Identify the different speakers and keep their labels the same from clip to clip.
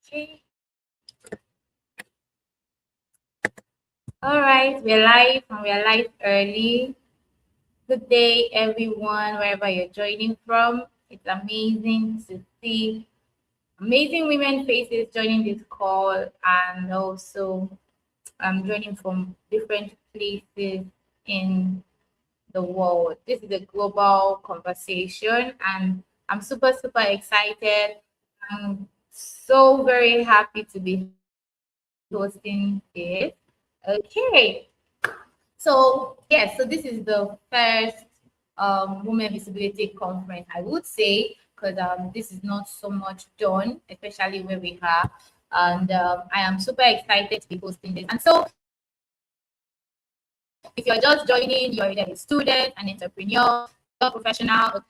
Speaker 1: Okay. All right, we're live and we're live early. Good day, everyone, wherever you're joining from. It's amazing to see amazing women faces joining this call, and also joining from different places in the world. This is a global conversation, and I'm super, super excited. I'm so very happy to be hosting this. Okay, so yes, so this is the first Women Visibility Conference, I would say, because this is not so much done, especially where we are. And I am super excited to be hosting this. And so if you're just joining, you're either a student, an entrepreneur, a professional, a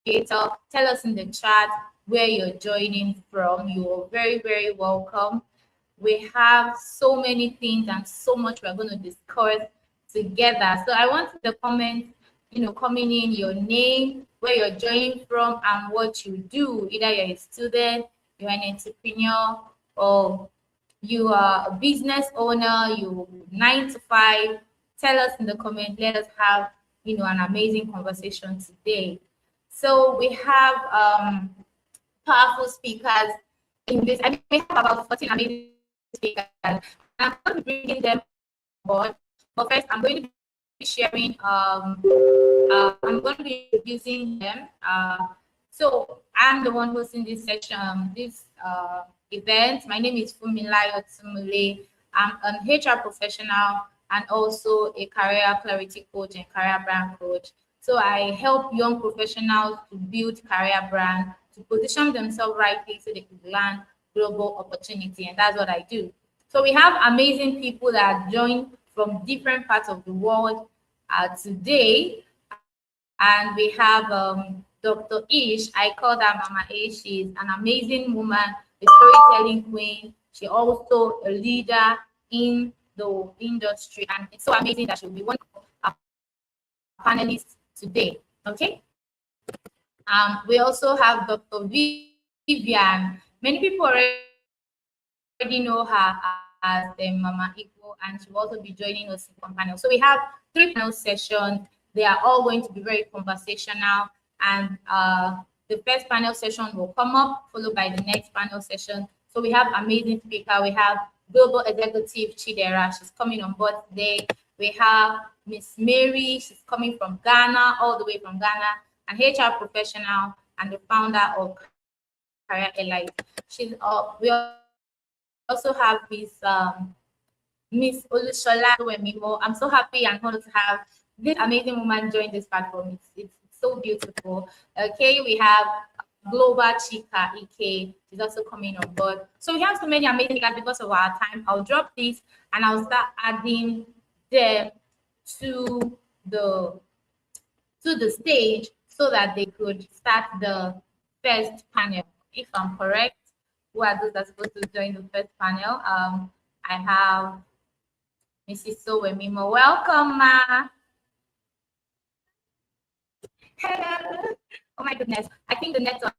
Speaker 1: creator, tell us in the chat where you're joining from. You're very, very welcome. We have so many things and so much we're going to discuss together. So I want the comments, coming in your name, where you're joining from, and what you do. Either you're a student, you're an entrepreneur, or you are a business owner, you 9 to 5. Tell us in the comment. Let us have an amazing conversation today. So we have powerful speakers in this. I mean, we have about 14 amazing speakers. I'm going to be bringing them on. But first, I'm going to be sharing. I'm going to be introducing them. So I'm the one hosting this section, this event. My name is Fumilayo Tumule. I'm an HR professional and also a career clarity coach and career brand coach. So I help young professionals to build career brand, to position themselves rightly so they can land global opportunity, and that's what I do. So we have amazing people that join from different parts of the world today, and we have Dr. Ish. I call her Mama Ish. She's an amazing woman, a storytelling queen. She also a leader in the industry, and it's so amazing that she'll be one of our panelists today. Okay. We also have Dr. Vivian. Many people already know her as the Mama Igbo, and she will also be joining us in panel. So we have 3 panel sessions. They are all going to be very conversational, and the first panel session will come up, followed by the next panel session. So we have amazing speaker. We have Global Executive Chidera. She's coming on board today. We have Miss Mary. She's coming from Ghana, all the way from Ghana, an HR professional and the founder of Career Elite. We also have Miss Olushola Wemimo. I'm so happy and honored to have this amazing woman join this platform. It's so beautiful. Okay, we have Global Chica Ike. She's also coming on board. So we have so many amazing guys. Because of our time, I'll drop this and I'll start adding them to the stage so that they could start the first panel. If I'm correct, who are those that are supposed to join the first panel? I have Mrs. Sowemimo. Welcome, Ma. Hello. Oh my goodness. I think the network.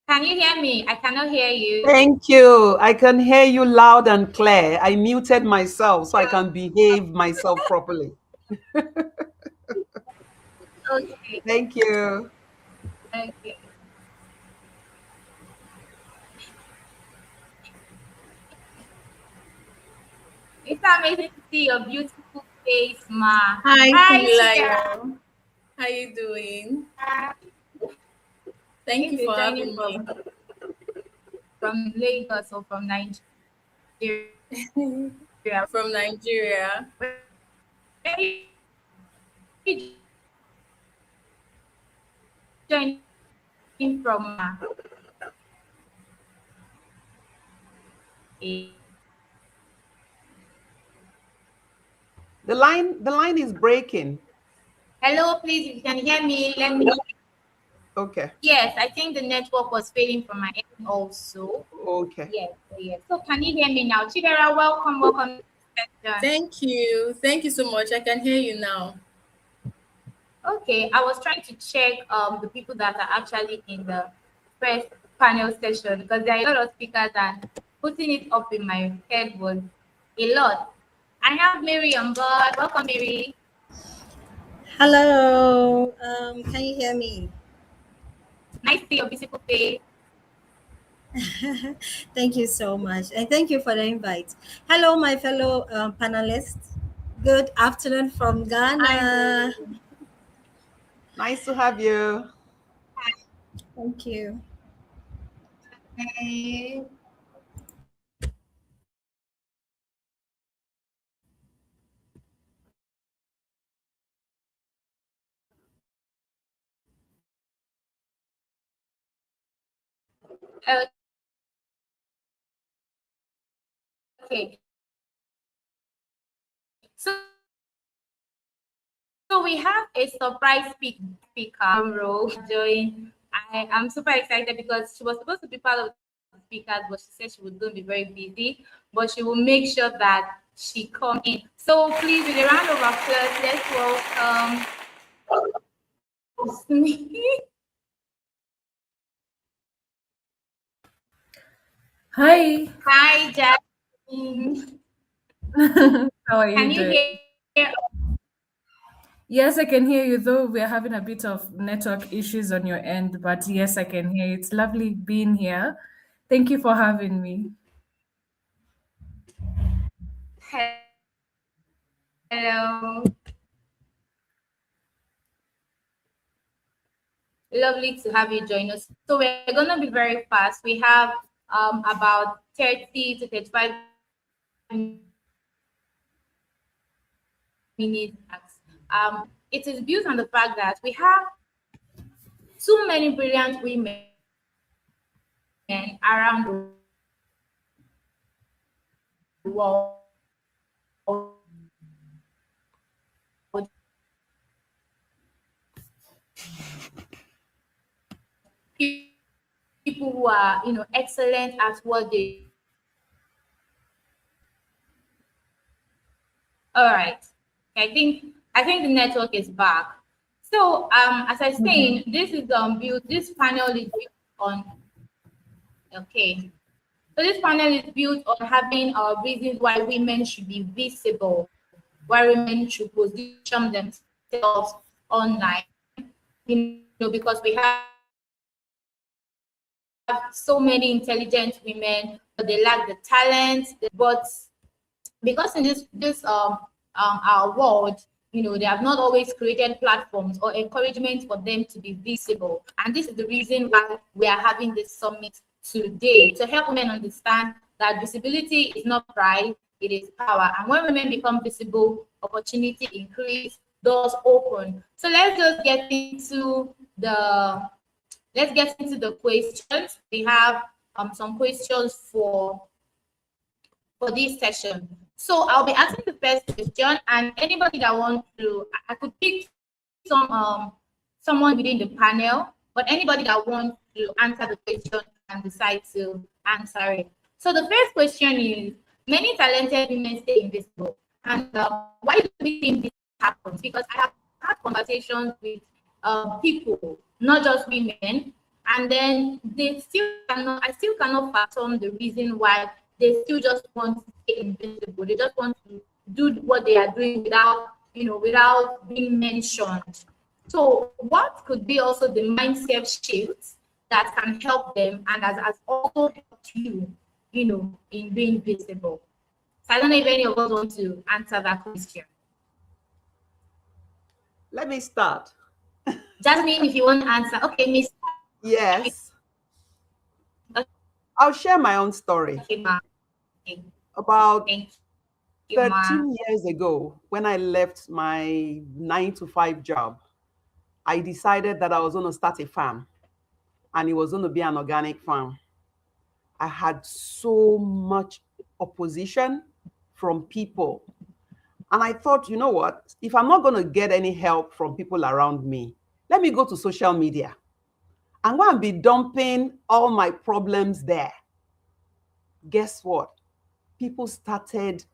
Speaker 1: Can you hear me? I cannot hear you.
Speaker 2: Thank you. I can hear you loud and clear. I muted myself so I can behave myself properly.
Speaker 1: Okay.
Speaker 2: Thank you.
Speaker 1: Okay. It's amazing to see your beautiful face, Ma.
Speaker 3: Hi,
Speaker 1: Hi, Chika.
Speaker 3: Fumilayo. How you doing?
Speaker 1: Thank
Speaker 3: Thank you
Speaker 1: you
Speaker 3: for
Speaker 1: joining
Speaker 3: having me.
Speaker 1: from. from Lagos or from Nigeria?
Speaker 3: From Nigeria.
Speaker 1: Where are you joining from?
Speaker 2: The line is breaking.
Speaker 1: Hello, please, if you can hear me, let me.
Speaker 2: Okay.
Speaker 1: Yes, I think the network was failing from my end also.
Speaker 2: Okay.
Speaker 1: Yes, yes. So can you hear me now? Chidera, welcome to the session.
Speaker 3: Thank you. Thank you so much. I can hear you now.
Speaker 1: Okay, I was trying to check the people that are actually in the first panel session because there are a lot of speakers and putting it up in my head was a lot. I have Mary on board. Welcome, Mary.
Speaker 4: Hello, can you hear me?
Speaker 1: Nice to see your beautiful face.
Speaker 4: Thank you so much, and thank you for the invite. Hello, my fellow panelists. Good afternoon from Ghana.
Speaker 1: I'm
Speaker 2: Nice to have you.
Speaker 4: Thank you.
Speaker 1: okay. So we have a surprise speaker join. I am super excited because she was supposed to be part of the speakers, but she said she was going to be very busy. But she will make sure that she come in. So please, with a round of applause, let's welcome.
Speaker 5: Hi.
Speaker 1: Hi, Jasmine.
Speaker 5: How are you
Speaker 1: Can you
Speaker 5: doing?
Speaker 1: hear?
Speaker 5: Yes, I can hear you, though we're having a bit of network issues on your end, but yes, I can hear you. It's lovely being here. Thank you for having me.
Speaker 1: Hello. Lovely to have you join us. So we're going to be very fast. We have about 30 to 35 minutes. It is built on the fact that we have too many brilliant women around the world, people who are, excellent at what they do. All right. I think the network is back. So as I was
Speaker 5: Mhm.
Speaker 1: saying, this panel is built on okay. So this panel is built on having reasons why women should be visible, why women should position themselves online. Because we have so many intelligent women, but they lack the talent, but because in this our world, they have not always created platforms or encouragement for them to be visible, and this is the reason why we are having this summit today to help women understand that visibility is not pride, it is power, and when women become visible, opportunity increase, doors open. So let's get into the questions. We have some questions for this session. So I'll be asking the first question, and anybody that wants to, I could pick someone within the panel, but anybody that wants to answer the question can decide to answer it. So the first question is: many talented women stay invisible, and why do we think this happens? Because I have had conversations with people, not just women, and then I still cannot fathom the reason why they still just want to stay invisible. They just want to do what they are doing without being mentioned. So what could be also the mindset shift that can help them and has also helped in being visible? So I don't know if any of us want to answer that question.
Speaker 2: Let me start.
Speaker 1: Jasmine, if you want to answer. Okay, Miss.
Speaker 2: Yes.
Speaker 1: Okay.
Speaker 2: I'll share my own story.
Speaker 1: Okay, ma. Okay.
Speaker 2: About
Speaker 1: Thank you, ma.
Speaker 2: 13 years ago, when I left my 9 to 5 job, I decided that I was going to start a farm, and it was going to be an organic farm. I had so much opposition from people. And I thought, you know what? If I'm not going to get any help from people around me, let me go to social media. I'm going to be dumping all my problems there. Guess what? People started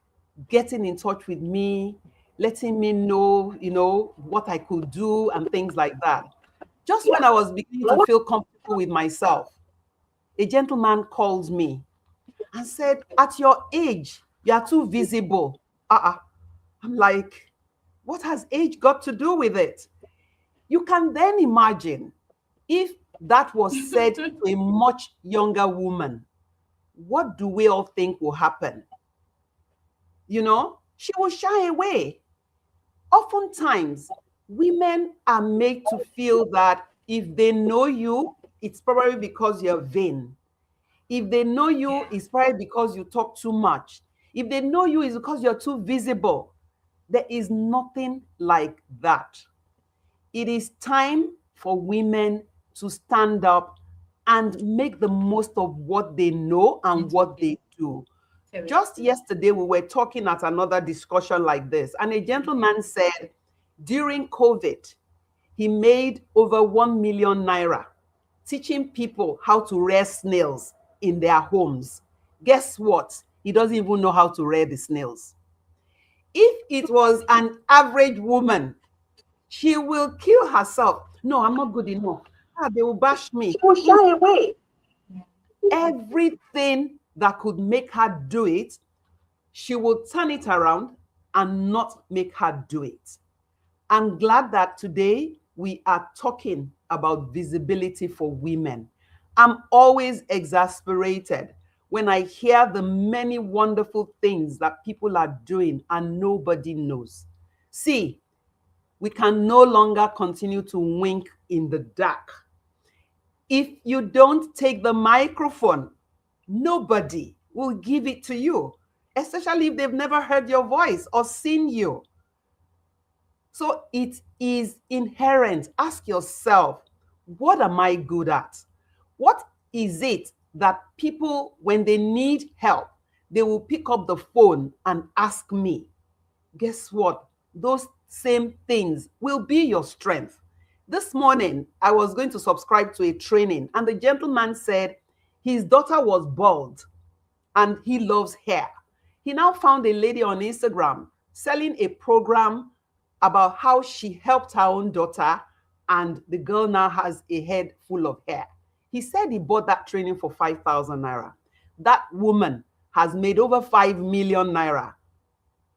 Speaker 2: getting in touch with me, letting me know, what I could do and things like that. Just when I was beginning to feel comfortable with myself, a gentleman calls me and said, "At your age, you are too visible." I'm like, what has age got to do with it? You can then imagine if that was said to a much younger woman, what do we all think will happen? She will shy away. Oftentimes, women are made to feel that if they know you, it's probably because you're vain. If they know you,
Speaker 1: Yeah.
Speaker 2: it's probably because you talk too much. If they know you, it's because you're too visible. There is nothing like that. It is time for women to stand up and make the most of what they know and what they do. Just
Speaker 1: Terrible.
Speaker 2: yesterday, we were talking at another discussion like this, and a gentleman said during COVID, he made over 1 million naira teaching people how to rear snails in their homes. Guess what? He doesn't even know how to rear the snails. If it was an average woman, she will kill herself. No, I'm not good enough. They will bash me. She will shy away. Everything that could make her do it, she will turn it around and not make her do it. I'm glad that today we are talking about visibility for women. I'm always exasperated when I hear the many wonderful things that people are doing and nobody knows. See, we can no longer continue to wink in the dark. If you don't take the microphone, nobody will give it to you, especially if they've never heard your voice or seen you. So it is inherent. Ask yourself, what am I good at? What is it that people, when they need help, they will pick up the phone and ask me? Guess what? Those same things will be your strength. This morning, I was going to subscribe to a training, and the gentleman said his daughter was bald and he loves hair. He now found a lady on Instagram selling a program about how she helped her own daughter, and the girl now has a head full of hair. He said he bought that training for 5,000 naira. That woman has made over 5 million naira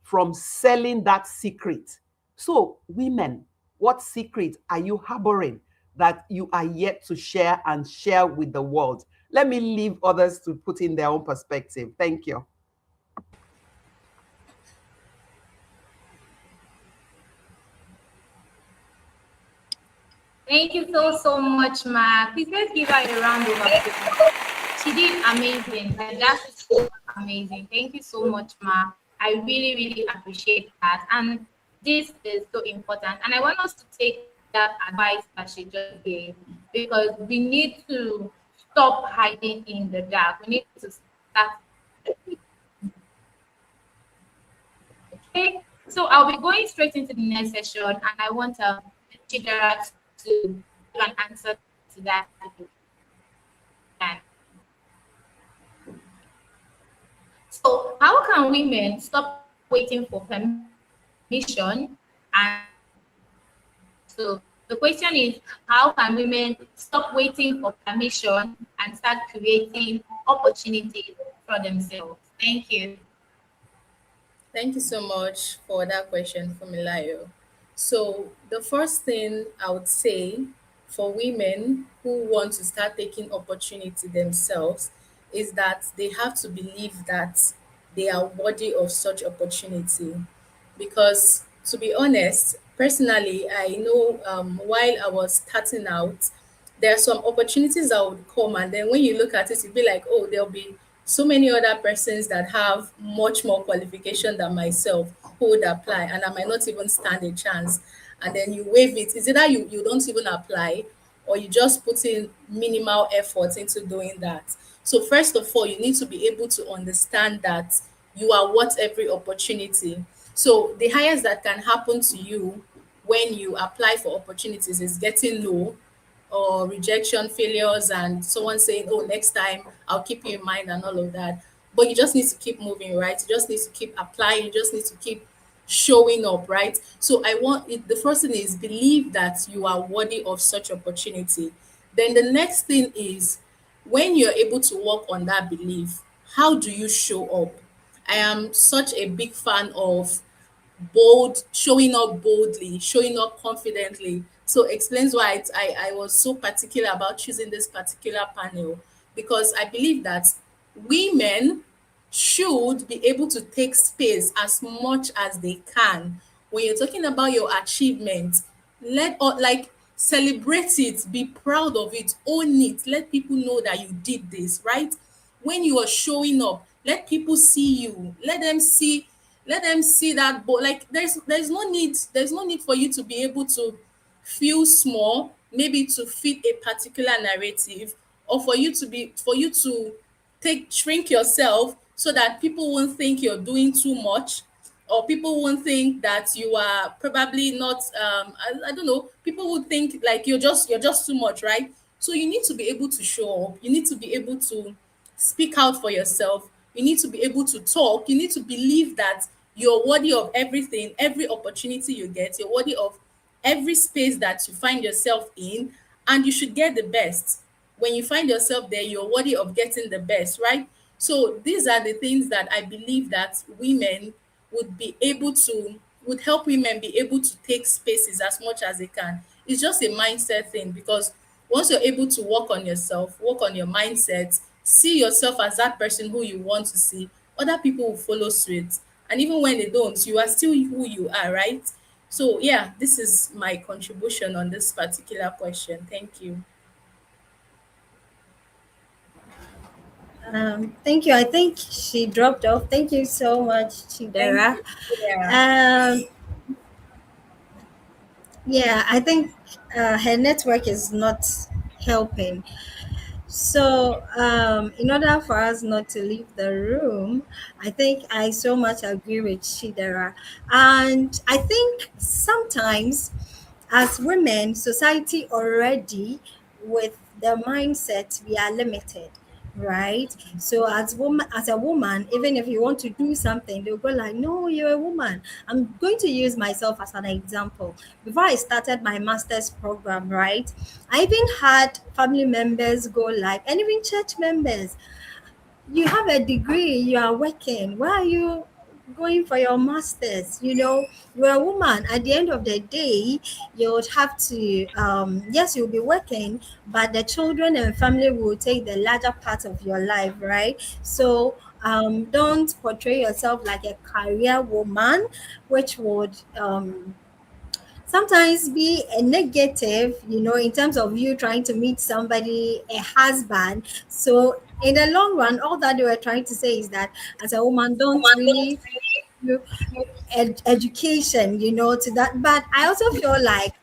Speaker 2: from selling that secret. So, women, what secret are you harboring that you are yet to share and share with the world? Let me leave others to put in their own perspective. Thank you.
Speaker 1: Thank you so much, Ma. Please let's give her a round of applause. She did amazing. Like, that's so amazing. Thank you so much, Ma. I really, really appreciate that. And this is so important. And I want us to take that advice that she just gave, because we need to stop hiding in the dark. We need to start. Okay. So I'll be going straight into the next session, and I want Chidera to give an answer to that. So, how can women stop waiting for permission? And so, the question is, how can women stop waiting for permission and start creating opportunities for themselves? Thank you.
Speaker 3: Thank you so much for that question from Elayo. So, the first thing I would say for women who want to start taking opportunity themselves is that they have to believe that they are worthy of such opportunity. Because, to be honest, personally, I know while I was starting out, there are some opportunities that would come, and then when you look at it, you'll be like, oh, there'll be so many other persons that have much more qualification than myself who would apply, and I might not even stand a chance. And then you waive it. Is either you don't even apply, or you just put in minimal effort into doing that. So first of all, you need to be able to understand that you are worth every opportunity. So the highest that can happen to you when you apply for opportunities is getting no, or rejection, failures, and someone saying, oh, next time I'll keep you in mind and all of that. But you just need to keep moving, right? You just need to keep applying. You just need to keep showing up, right? So I want it, the first thing is believe that you are worthy of such opportunity. Then the next thing is when you're able to work on that belief, how do you show up? I am such a big fan of showing up boldly, showing up confidently. So explains why I was so particular about choosing this particular panel, because I believe that women should be able to take space as much as they can. When you're talking about your achievement, let or like celebrate it, be proud of it, own it, let people know that you did this, right? When you are showing up, let people see you, let them see that. But like there's no need for you to be able to feel small, maybe to fit a particular narrative, or for you to take shrink yourself so that people won't think you're doing too much, or people won't think that you are probably not I don't know, people would think like you're just too much, right? So you need to be able to show up, you need to be able to speak out for yourself, you need to be able to talk, you need to believe that you're worthy of everything, every opportunity you get, you're worthy of every space that you find yourself in, and you should get the best. When you find yourself there, you're worthy of getting the best, right? So these are the things that I believe that women would be able to would help women be able to take spaces as much as they can. It's just a mindset thing, because once you're able to work on yourself, work on your mindset, see yourself as that person who you want to see, other people will follow suit. And even when they don't, you are still who you are, right? So yeah, this is my contribution on this particular question. Thank you.
Speaker 4: Thank you. I think she dropped off. Thank you so much,
Speaker 3: Thank
Speaker 4: Chidera.
Speaker 3: you. Yeah.
Speaker 4: Um, yeah, I think her network is not helping. So, in order for us not to leave the room, I think I so much agree with Shidera. And I think sometimes, as women, society already, with the mindset, we are limited, right? So, as a woman, even if you want to do something, they'll go like, "No, you're a woman." I'm going to use myself as an example. Before I started my master's program, right? I even had family members go like, and even church members, you have a degree, you are working. Why are you going for your masters? You're a woman. At the end of the day, you would have to, yes, you'll be working, but the children and family will take the larger part of your life, right? So, don't portray yourself like a career woman, which would sometimes be a negative, in terms of you trying to meet somebody, a husband. So in the long run, all that they were trying to say is that as a woman, don't really do education, to that. But I also feel like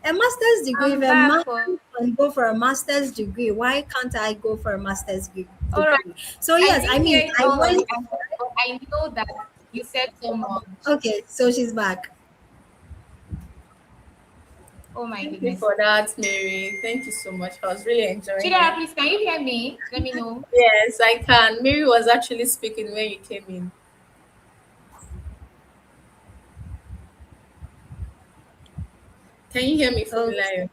Speaker 4: a master's degree, if
Speaker 1: I'm
Speaker 4: a man
Speaker 1: back. Oh.
Speaker 4: can go for a master's degree, why can't I go for a master's
Speaker 1: All right.
Speaker 4: degree? So
Speaker 1: I
Speaker 4: yes, I
Speaker 1: didn't
Speaker 4: mean,
Speaker 1: hear it
Speaker 4: I
Speaker 1: all of
Speaker 4: went.
Speaker 1: it, but I know that you said so much.
Speaker 4: Okay, so she's back.
Speaker 1: Oh my
Speaker 3: Thank you
Speaker 1: goodness.
Speaker 3: for that, Mary. Thank you so much. I was really enjoying
Speaker 1: Chidera,
Speaker 3: it.
Speaker 1: please, can you hear me? Let me know.
Speaker 3: Yes, I can. Mary was actually speaking when you came in. Can you hear me,
Speaker 4: Okay.
Speaker 3: Fumilayo?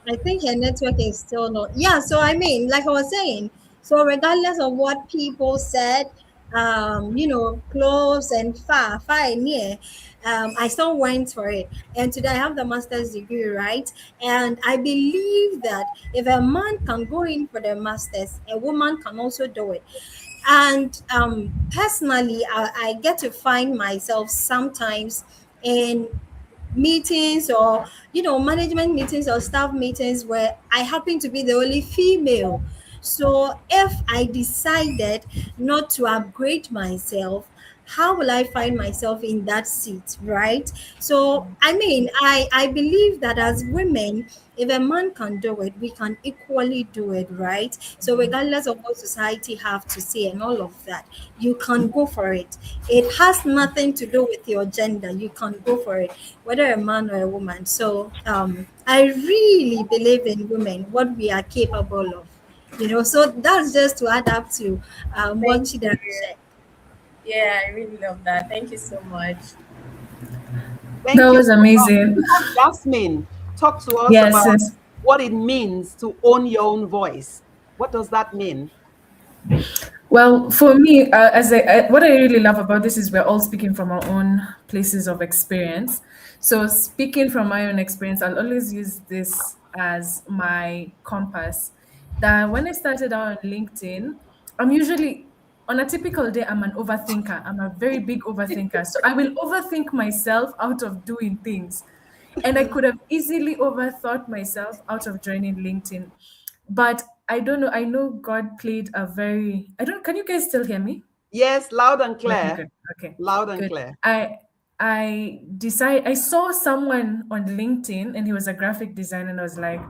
Speaker 4: I think her network is still not. Yeah, so I mean, like I was saying, so regardless of what people said, close and far and near, I still went for it. And today I have the master's degree, right? And I believe that if a man can go in for the master's, a woman can also do it. And personally, I get to find myself sometimes in meetings, or management meetings or staff meetings where I happen to be the only female. So if I decided not to upgrade myself, how will I find myself in that seat, right? So I mean, I believe that as women, if a man can do it, we can equally do it, right? So regardless of what society have to say and all of that, you can go for it. It has nothing to do with your gender. You can go for it, whether a man or a woman. So I really believe in women, what we are capable of. So that's just to add up to what
Speaker 3: Thank
Speaker 4: Chidera
Speaker 3: you.
Speaker 4: said.
Speaker 3: Yeah, I really love that. Thank you so much.
Speaker 5: That
Speaker 2: Thank you
Speaker 5: was
Speaker 2: so much.
Speaker 5: amazing.
Speaker 2: Jasmine, talk to us
Speaker 5: Yes,
Speaker 2: about
Speaker 5: yes.
Speaker 2: what it means to own your own voice. What does that mean?
Speaker 5: Well, for me, what I really love about this is we're all speaking from our own places of experience. So, speaking from my own experience, I'll always use this as my compass. That when I started out on LinkedIn, I'm usually on a typical day, I'm an overthinker. I'm a very big overthinker. So, I will overthink myself out of doing things. And I could have easily overthought myself out of joining LinkedIn. But I don't know. I know God played a very, I don't, can you guys still hear me?
Speaker 2: Yes, loud and
Speaker 5: Okay,
Speaker 2: clear.
Speaker 5: good. Okay,
Speaker 2: Loud and
Speaker 5: good.
Speaker 2: clear.
Speaker 5: I saw someone on LinkedIn and he was a graphic designer, and I was like,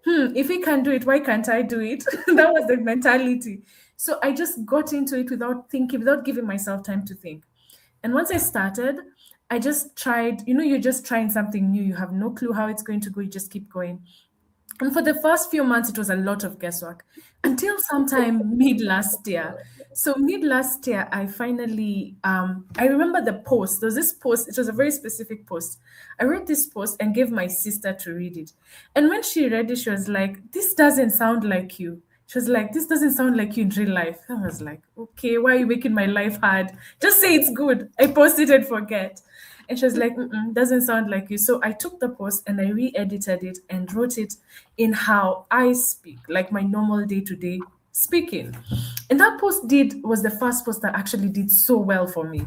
Speaker 5: if he can do it, why can't I do it? That was the mentality. So I just got into it without thinking, without giving myself time to think. And once I started, I just tried, you're just trying something new. You have no clue how it's going to go. You just keep going. And for the first few months, it was a lot of guesswork until sometime mid last year. So mid last year, I finally, I remember the post. There was this post. It was a very specific post. I wrote this post and gave my sister to read it. And when she read it, she was like, "This doesn't sound like you." She was like, "This doesn't sound like you in real life." I was like, "Okay, why are you making my life hard? Just say it's good." I post it and forget. And she was like, doesn't sound like you. So I took the post and I re edited it and wrote it in how I speak, like my normal day to day speaking. And that post was the first post that actually did so well for me.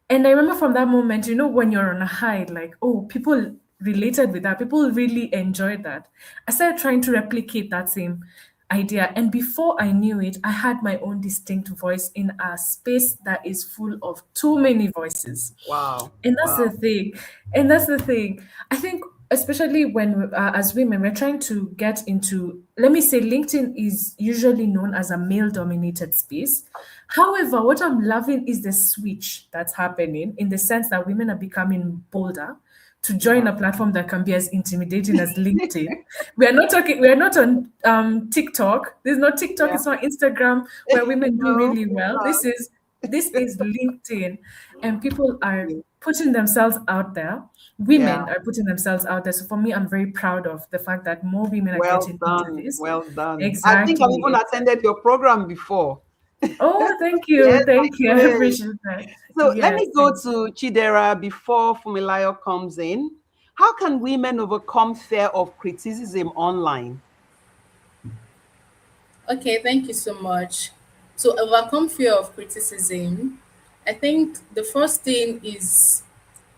Speaker 5: And I remember from that moment, when you're on a high, like, oh, people related with that, people really enjoyed that. I started trying to replicate that same idea. And before I knew it, I had my own distinct voice in a space that is full of too many voices.
Speaker 2: Wow.
Speaker 5: And that's the
Speaker 2: Wow.
Speaker 5: thing. And that's the thing. I think, especially when, as women, we're trying to get into, let me say, LinkedIn is usually known as a male dominated space. However, what I'm loving is the switch that's happening in the sense that women are becoming bolder to join
Speaker 2: Yeah.
Speaker 5: a platform that can be as intimidating as LinkedIn. We are not on TikTok. There's no TikTok,
Speaker 2: Yeah.
Speaker 5: it's not Instagram where women do
Speaker 2: No,
Speaker 5: really
Speaker 2: it's
Speaker 5: well.
Speaker 2: not.
Speaker 5: This is LinkedIn, and people are
Speaker 2: Yeah.
Speaker 5: putting themselves out there.
Speaker 2: Yeah.
Speaker 5: Women are putting themselves out there. So for me, I'm very proud of the fact that more women are
Speaker 2: Well
Speaker 5: getting into
Speaker 2: done.
Speaker 5: this.
Speaker 2: Well done. I think I've even
Speaker 5: Exactly.
Speaker 2: attended your program before.
Speaker 5: Oh, thank
Speaker 2: Yes,
Speaker 5: you.
Speaker 2: I
Speaker 5: Thank you. I
Speaker 2: did.
Speaker 5: appreciate that.
Speaker 2: So let
Speaker 5: Yes,
Speaker 2: me go
Speaker 5: thank
Speaker 2: to Chidera before Fumilayo comes in. How can women overcome fear of criticism online?
Speaker 3: Okay, thank you so much. To overcome fear of criticism, I think the first thing is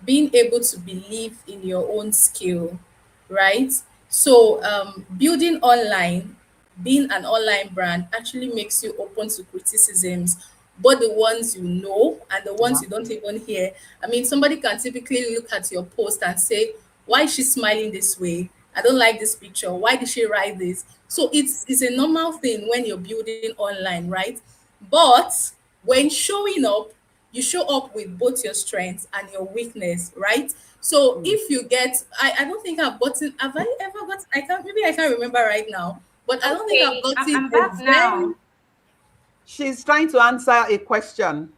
Speaker 3: being able to believe in your own skill, right? So, building online, being an online brand actually makes you open to criticisms, both the ones you know and the
Speaker 2: Yeah.
Speaker 3: ones you don't even hear. I mean, somebody can typically look at your post and say, "Why is she smiling this way? I don't like this picture. Why did she write this?" So it's a normal thing when you're building online, right? But when showing up, you show up with both your strengths and your weakness, right? So
Speaker 2: Mm.
Speaker 3: if you get, I don't think I've gotten, have I ever got, I can't, maybe I can't remember right now, but I don't think I've
Speaker 1: Okay,
Speaker 3: gotten
Speaker 1: I'm
Speaker 3: a
Speaker 1: back
Speaker 3: very,
Speaker 1: now.
Speaker 2: She's trying to answer a question.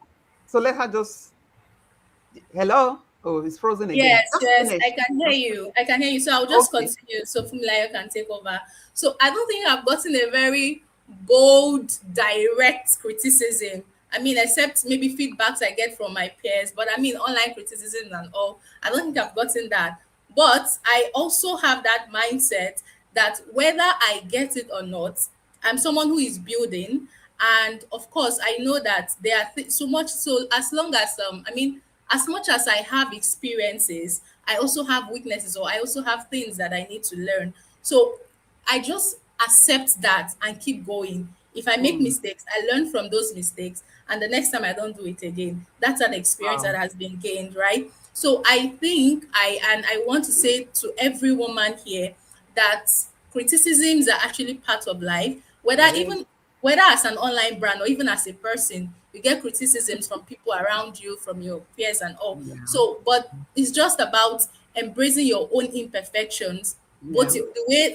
Speaker 2: So let her just, hello? Oh, it's frozen again.
Speaker 3: yes,
Speaker 2: Just
Speaker 3: yes,
Speaker 2: finish.
Speaker 3: I can hear
Speaker 2: Just
Speaker 3: you. I can hear you. So I'll just
Speaker 2: okay.
Speaker 3: continue so Fumilayo can take over. So I don't think I've gotten a very bold, direct criticism. I mean, except maybe feedbacks I get from my peers, but I mean, online criticism and all. I don't think I've gotten that. But I also have that mindset that whether I get it or not, I'm someone who is building. And of course, I know that there are so much. So as long as, I mean, as much as I have experiences, I also have weaknesses, or I also have things that I need to learn. So I just accept that and keep going. If I make
Speaker 2: Mm.
Speaker 3: mistakes, I learn from those mistakes, and the next time I don't do it again. That's an experience that
Speaker 2: Wow.
Speaker 3: has been gained, right? So I think I want to say to every woman here that criticisms are actually part of life, whether
Speaker 2: Yes.
Speaker 3: even whether as an online brand or even as a person, you get criticisms from people around you, from your peers and all.
Speaker 2: Yeah.
Speaker 3: So, but it's just about embracing your own imperfections,
Speaker 2: Yeah.
Speaker 3: but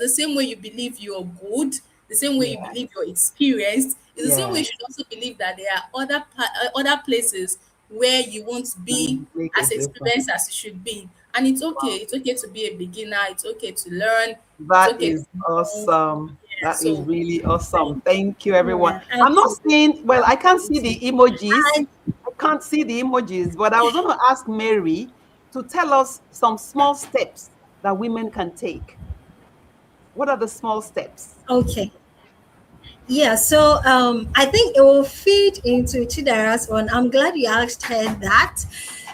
Speaker 3: the same way you believe you're good, the same way you
Speaker 2: Yeah.
Speaker 3: believe you're experienced, is the same way
Speaker 2: Yeah.
Speaker 3: you should also believe that there are other places where you won't be
Speaker 2: And make a
Speaker 3: as
Speaker 2: difference.
Speaker 3: experienced as you should be. And it's okay.
Speaker 2: Wow.
Speaker 3: It's okay to be a beginner. It's okay to learn. It's
Speaker 2: That
Speaker 3: okay to
Speaker 2: is
Speaker 3: move.
Speaker 2: awesome.
Speaker 3: Yeah.
Speaker 2: That is
Speaker 3: So
Speaker 2: really awesome. Thank you, everyone.
Speaker 4: Yeah,
Speaker 2: I'm not
Speaker 4: absolutely.
Speaker 2: seeing, well, I can't see the
Speaker 4: Absolutely.
Speaker 2: emojis.
Speaker 4: And
Speaker 2: I can't see the emojis, but I was going to ask Mary to tell us some small steps that women can take. What are the small steps?
Speaker 4: okay. Yeah, so I think it will feed into Chidara's one. I'm glad you asked her that.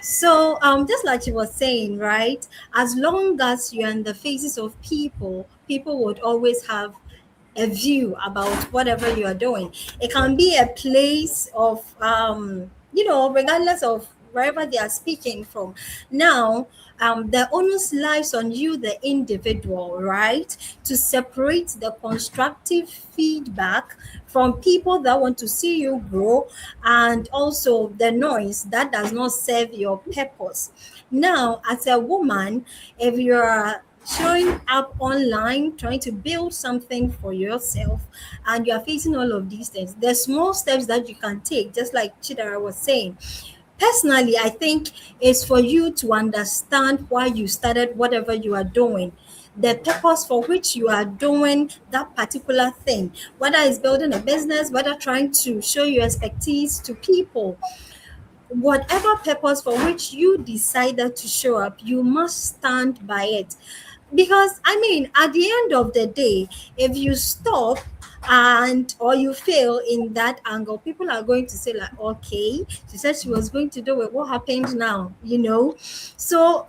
Speaker 4: So just like she was saying, right? As long as you're in the faces of people, people would always have a view about whatever you are doing. It can be a place of regardless of wherever they are speaking from. Now, the onus lies on you, the individual, right, to separate the constructive feedback from people that want to see you grow, and also the noise that does not serve your purpose. Now, as a woman, if you're showing up online trying to build something for yourself and you are facing all of these things, the small steps that you can take, just like Chidara was saying, personally, I think it's for you to understand why you started whatever you are doing, the purpose for which you are doing that particular thing, whether it's building a business, whether trying to show your expertise to people. Whatever purpose for which you decided to show up, you must stand by it. Because I mean, at the end of the day, if you stop and or you fail in that angle, people are going to say, like, okay, she said she was going to do it. What happened now? So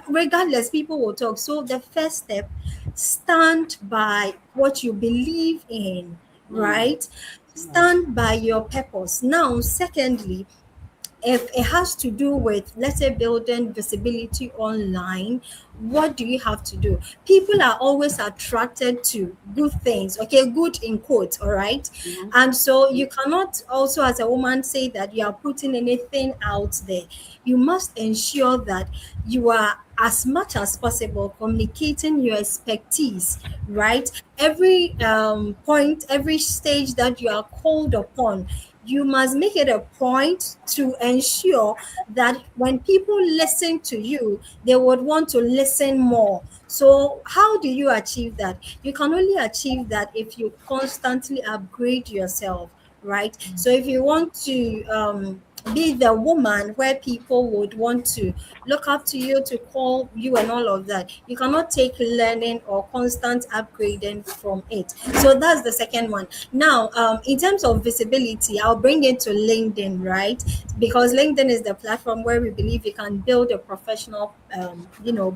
Speaker 4: regardless, people will talk. So the first step, stand by what you believe in,
Speaker 2: Mm.
Speaker 4: right? Stand by your purpose. Now, secondly, if it has to do with, let's say, building visibility online, what do you have to do? People are always attracted to good things, okay, good in quotes, all right.
Speaker 2: Mhm.
Speaker 4: And so you cannot also as a woman say that you are putting anything out there. You must ensure that you are, as much as possible, communicating your expertise, right? Every point, every stage that you are called upon, you must make it a point to ensure that when people listen to you, they would want to listen more. So, how do you achieve that? You can only achieve that if you constantly upgrade yourself, right? So, if you want to be the woman where people would want to look up to you, to call you, and all of that, you cannot take learning or constant upgrading from it. So that's the second one. Now, in terms of visibility, I'll bring it to LinkedIn, right? Because LinkedIn is the platform where we believe you can build a professional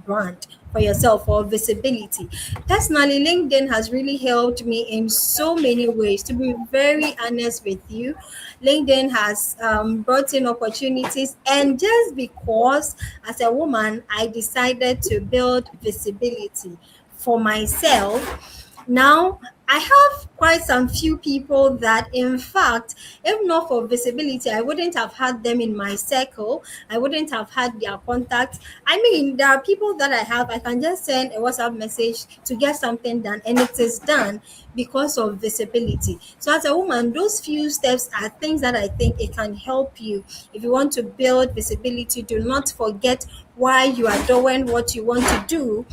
Speaker 4: brand for yourself, or visibility. Personally, LinkedIn has really helped me in so many ways. To be very honest with you, LinkedIn has brought in opportunities, and just because as a woman I decided to build visibility for myself, now I have quite some few people that, in fact, if not for visibility, I wouldn't have had them in my circle. I wouldn't have had their contacts. I mean, there are people that I have, I can just send a WhatsApp message to get something done, and it is done because of visibility. So, as a woman, those few steps are things that I think it can help you. If you want to build visibility, do not forget why you are doing what you want to do.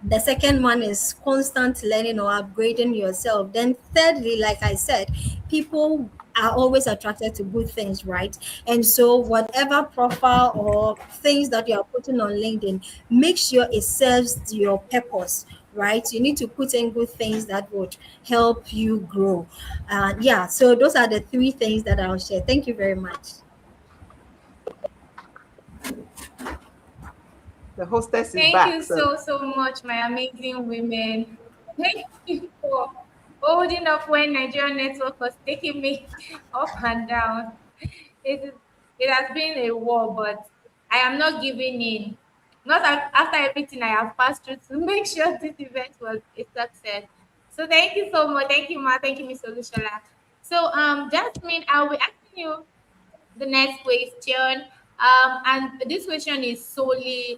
Speaker 4: The second one is constant learning or upgrading yourself. Then, thirdly, like I said, people are always attracted to good things, right? And so, whatever profile or things that you are putting on LinkedIn, make sure it serves your purpose, right? You need to put in good things that would help you grow. Yeah, so those are the three things that I'll share. Thank you very much.
Speaker 2: The hostess is
Speaker 1: Thank
Speaker 2: back.
Speaker 1: you
Speaker 2: So
Speaker 1: so, so much, my amazing women. Thank you for holding up when Nigerian network was taking me up and down. It, is- it has been a war, but I am not giving in. Not after everything I have passed through to make sure this event was a success. So thank you so much. Thank you, Ma. Thank you, Miss Olushala. So, Jasmine, I'll be asking you the next question. And this question is solely,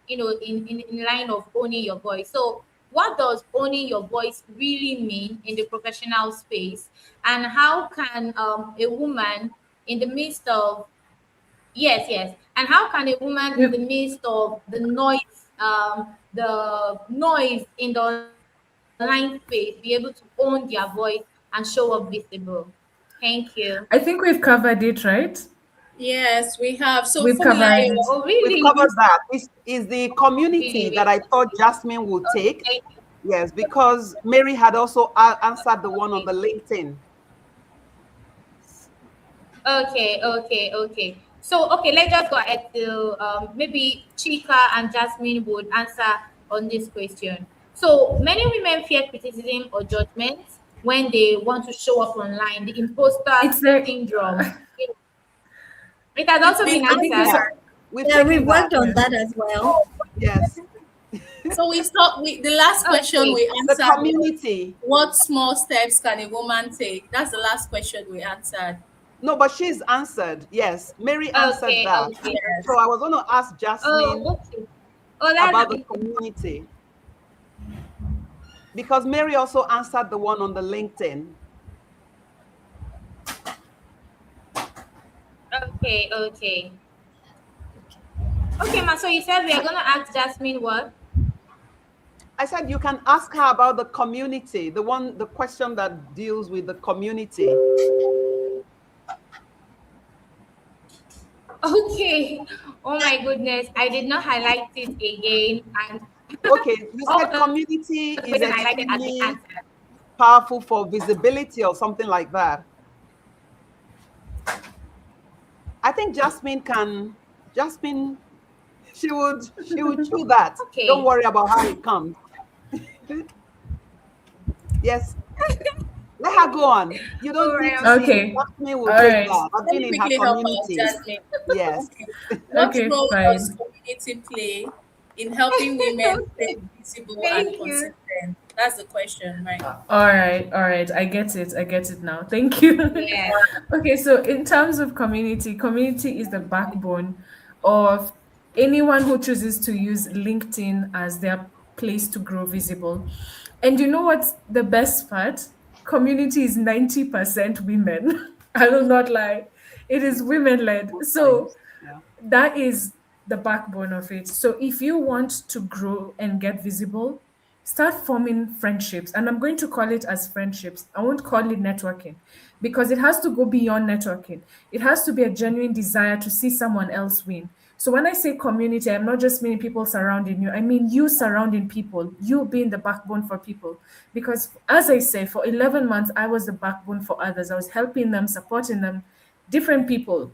Speaker 1: in line of owning your voice. So, what does owning your voice really mean in the professional space? And how can a woman in the midst of, yes, yes, and how can a woman in
Speaker 5: We,
Speaker 1: the midst of the noise in the online space be able to own their voice and show up visible? Thank you.
Speaker 5: I think we've covered it, right?
Speaker 3: Yes, we have. So
Speaker 5: We've
Speaker 3: for
Speaker 5: covered
Speaker 3: Milayo,
Speaker 5: it.
Speaker 1: Oh,
Speaker 2: we've
Speaker 1: really?
Speaker 2: covered that. Is the
Speaker 1: Really,
Speaker 2: community that
Speaker 1: really.
Speaker 2: I thought Jasmine would
Speaker 1: Okay,
Speaker 2: take.
Speaker 1: thank you.
Speaker 2: Yes, because Mary had also answered the one on the LinkedIn.
Speaker 1: Okay, okay, okay. So, okay, let's just go ahead to maybe Chika and Jasmine would answer on this question. So, many women fear criticism or judgment when they want to show up online, the imposter
Speaker 5: It's like,
Speaker 1: syndrome. It has
Speaker 3: it's
Speaker 1: also
Speaker 3: been
Speaker 1: been
Speaker 5: I think it's
Speaker 2: Yeah,
Speaker 1: answered.
Speaker 2: we've
Speaker 4: Yeah, we
Speaker 2: taken that.
Speaker 4: worked on that as well.
Speaker 2: Yes.
Speaker 3: so we start with the last question
Speaker 1: Okay,
Speaker 3: we
Speaker 2: The
Speaker 3: answered was
Speaker 2: community.
Speaker 3: what small steps can a woman take? That's the last question we answered.
Speaker 2: No, but she's answered. Yes, Mary answered
Speaker 1: okay,
Speaker 2: that.
Speaker 1: okay.
Speaker 2: So
Speaker 3: Yes.
Speaker 2: I was going to ask
Speaker 1: Oh,
Speaker 2: Jasmine
Speaker 1: okay. Oh,
Speaker 2: about
Speaker 1: that's
Speaker 2: the community because Mary also answered the one on the LinkedIn.
Speaker 1: okay, okay. Okay, ma. So you said we are gonna ask Jasmine what?
Speaker 2: I said you can ask her about the community, the question that deals with the community.
Speaker 1: Okay. Oh my goodness. I did not highlight it again. And
Speaker 2: Okay, you
Speaker 1: all
Speaker 2: said
Speaker 1: the
Speaker 2: community is
Speaker 1: question highlighted has been
Speaker 2: extremely
Speaker 1: answered.
Speaker 2: powerful for visibility or something like that. I think Jasmine, she would chew that. Don't
Speaker 1: Okay.
Speaker 2: worry about how it comes. Yes, let her go on. You
Speaker 1: All
Speaker 2: don't need
Speaker 1: right.
Speaker 2: to see it.
Speaker 5: okay.
Speaker 2: Jasmine will
Speaker 5: All
Speaker 2: take
Speaker 5: right.
Speaker 2: that. I've
Speaker 3: Let
Speaker 2: been
Speaker 3: me
Speaker 2: in her
Speaker 3: quickly help out,
Speaker 2: community.
Speaker 3: Jasmine.
Speaker 2: Yes.
Speaker 3: Okay. What
Speaker 5: Okay,
Speaker 3: role does
Speaker 5: fine.
Speaker 3: community play in helping women stay
Speaker 1: Okay.
Speaker 3: visible and
Speaker 1: Thank you.
Speaker 3: consistent? That's the question, right?
Speaker 5: All right. I get it. I get it now. Thank you.
Speaker 1: Yeah.
Speaker 5: Okay, so in terms of community, community is the backbone of anyone who chooses to use LinkedIn as their place to grow visible. And you know what's the best part? Community is 90% women. I will not lie. It is women led.
Speaker 2: Most
Speaker 5: So
Speaker 2: times. Yeah.
Speaker 5: that is the backbone of it. So if you want to grow and get visible, start forming friendships. And I'm going to call it as friendships. I won't call it networking because it has to go beyond networking. It has to be a genuine desire to see someone else win. So when I say community, I'm not just meaning people surrounding you. I mean you surrounding people, you being the backbone for people. Because as I say, for 11 months, I was the backbone for others. I was helping them, supporting them, different people,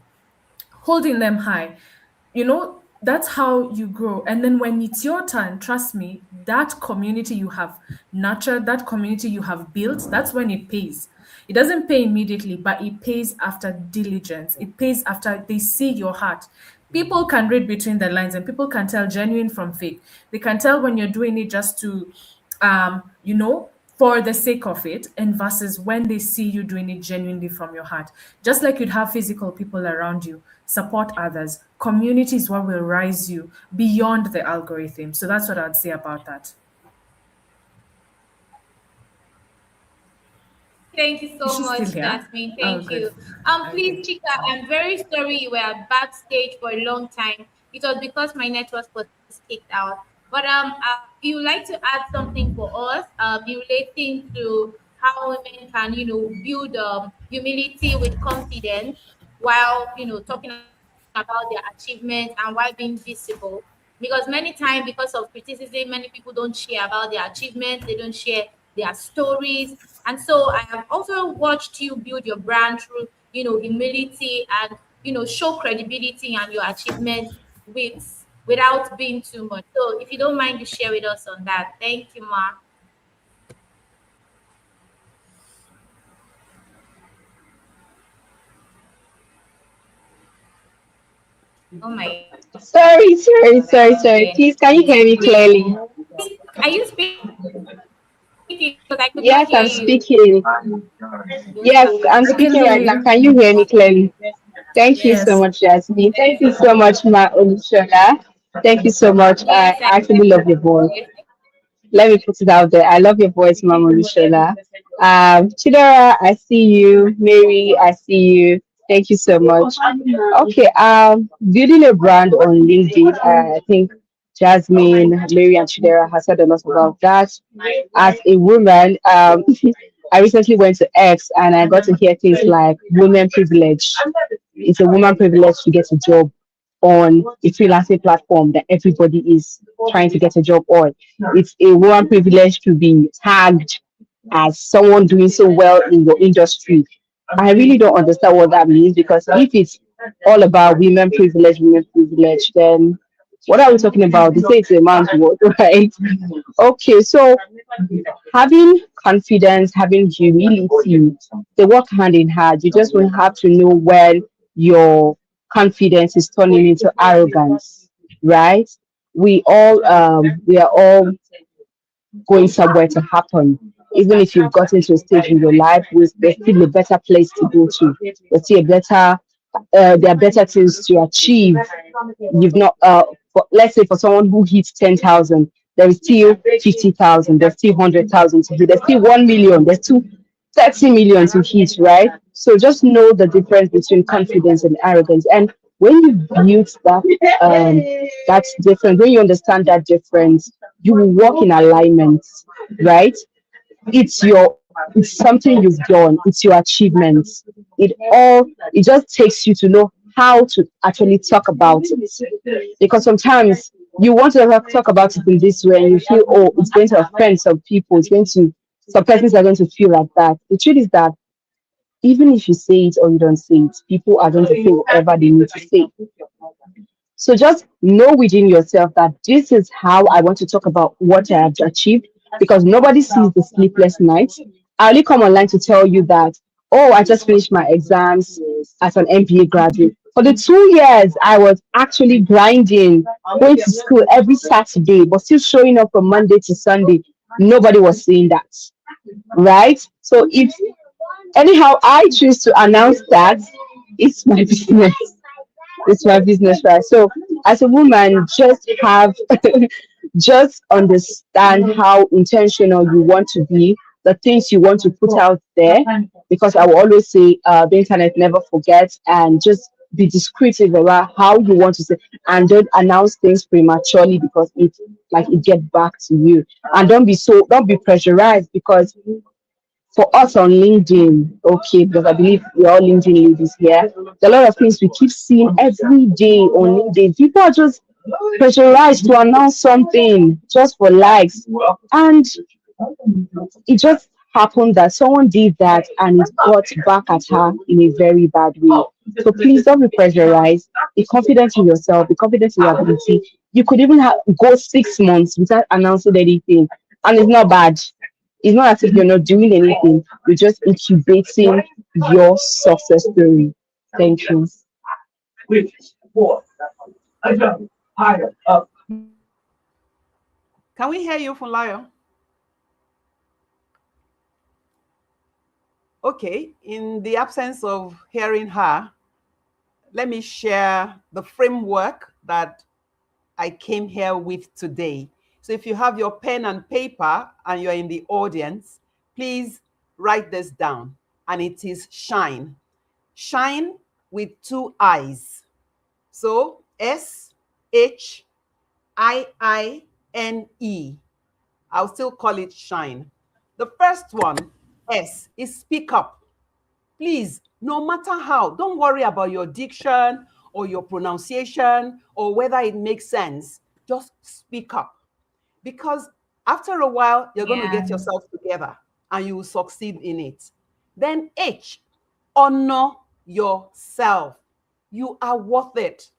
Speaker 5: holding them high. That's how you grow. And then when it's your turn, trust me, that community you have nurtured, that community you have built, that's when it pays. It doesn't pay immediately, but it pays after diligence. It pays after they see your heart. People can read between the lines and people can tell genuine from fake. They can tell when you're doing it just to for the sake of it, and versus when they see you doing it genuinely from your heart. Just like you'd have physical people around you, support others. Community is what will rise you beyond the algorithm. So that's what I'd say about that.
Speaker 1: Thank you
Speaker 5: Is
Speaker 1: so
Speaker 5: she still
Speaker 1: much,
Speaker 5: here?
Speaker 1: Jasmine.
Speaker 5: Oh,
Speaker 1: Thank
Speaker 5: good.
Speaker 1: you.
Speaker 5: Okay.
Speaker 1: Please, Chika, I'm very sorry you were backstage for a long time. It was because my network was kicked out. But you would like to add something for us, in relating to how women can, build humility with confidence while, talking about their achievements and while being visible. Because many times, because of criticism, many people don't share about their achievements, they don't share their stories. And so I have also watched you build your brand through, humility and, show credibility and your achievements with without being too much. So if you don't mind, to share with us on that. Thank you, Ma. Oh my God.
Speaker 6: Sorry, sorry,
Speaker 1: I
Speaker 6: sorry,
Speaker 1: think
Speaker 6: sorry. Please, can you hear me clearly?
Speaker 1: are you speaking? Because I could not hear you.
Speaker 6: Yes, I'm speaking. Yes,
Speaker 1: Okay.
Speaker 6: I'm
Speaker 5: We can
Speaker 6: speaking
Speaker 5: hear
Speaker 6: right now.
Speaker 5: you.
Speaker 6: Can you hear me clearly? Thank you so
Speaker 5: Yes.
Speaker 6: much, Jasmine. Thank you so much, Ma Olushola. Thank you so much.
Speaker 1: Yes,
Speaker 6: I actually love your voice.
Speaker 1: yes.
Speaker 6: Let me put it out there. I love your voice, Mama Olushola. Chidera, I see you. Mary, I see you. Thank you so much. Okay, building a brand on LinkedIn. I think Jasmine, Mary, and Chidera has said a lot about that. As a woman, I recently went to X and I got to hear things like women privilege. It's a woman privilege to get a job on a freelancing platform that everybody is trying to get a job on. It's a woman privilege to be tagged as someone doing so well in your industry. I really don't understand what that means because if it's all about women privilege, then what are we talking about? They say it's a man's word, right? Okay, so having confidence, having humility, they work hand in hand. You just will have to know when your confidence is turning into arrogance, right? We are all going somewhere to happen. Even if you've gotten to a stage in your life, there's still a better place to go to. There's still a better, there are better things to achieve. You've not, let's say for someone who hits 10,000, there is still 50,000, there's still 100,000 to hit, there's still 1 million, there's still 30 million to hit, right? So just know the difference between confidence and arrogance. And when you build that's different, when you understand that difference, you will walk in alignment, right? It's something you've done, it's your achievements. It just takes you to know how to actually talk about it. Because sometimes you want to talk about it in this way and you feel, oh, it's going to offend some people, some persons are going to feel like that. The truth is that even if you say it or you don't say it, people are going to say whatever they need to say. So just know within yourself that this is how I want to talk about what I have achieved because nobody sees the sleepless nights. I only come online to tell you that, oh, I just finished my exams as an MBA graduate. For the 2 years, I was actually grinding, going to school every Saturday, but still showing up from Monday to Sunday. Nobody was seeing that, right? So if anyhow I choose to announce that, it's my business. It's my business, right? So as a woman, just have just understand how intentional you want to be, the things you want to put out there, because I will always say the internet never forgets, and just be descriptive about how you want to say, and don't announce things prematurely because it get back to you. And don't be pressurized because for us on LinkedIn, okay, because I believe we're all LinkedIn ladies here, there are a lot of things we keep seeing every day on LinkedIn. People are just pressurized to announce something just for likes. And it just happened that someone did that and it got back at her in a very bad way. So please don't be pressurized. Be confident in yourself, be confident in your ability. You could even go 6 months without announcing anything, and it's not bad. It's not as if you're not doing anything, you're just incubating your success story. Thank you.
Speaker 2: Can we hear you, Funlayo? Okay, in the absence of hearing her, let me share the framework that I came here with today. So if you have your pen and paper and you're in the audience, please write this down. And it is shine. Shine with two eyes. So SHIINE. I'll still call it shine. The first one, S, is speak up. Please, no matter how, don't worry about your diction or your pronunciation or whether it makes sense. Just speak up. Because after a while, you're going to
Speaker 1: Yeah.
Speaker 2: get yourself together and you will succeed in it. Then H, honor yourself. You are worth it.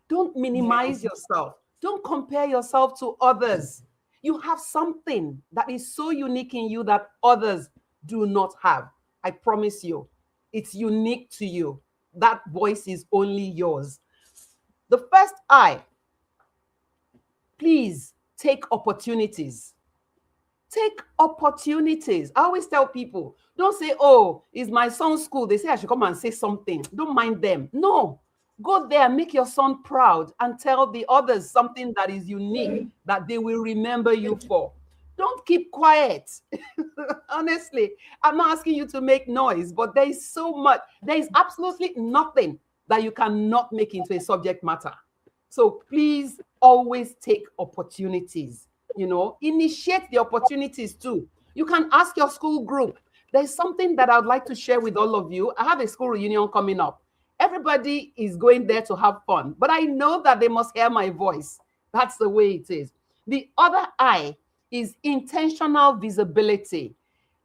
Speaker 2: Don't minimize yourself. Don't compare yourself to others. You have something that is so unique in you that others do not have. I promise you, it's unique to you. That voice is only yours. The first I, please take opportunities. Take opportunities. I always tell people, don't say, oh, it's my son's school. They say I should come and say something. Don't mind them. No, go there, make your son proud, and tell the others something that is unique that they will remember you for. Don't keep quiet. Honestly, I'm not asking you to make noise, but there is so much, there is absolutely nothing that you cannot make into a subject matter. So please always take opportunities, initiate the opportunities too. You can ask your school group. There's something that I'd like to share with all of you. I have a school reunion coming up. Everybody is going there to have fun, but I know that they must hear my voice. That's the way it is. The other I is intentional visibility.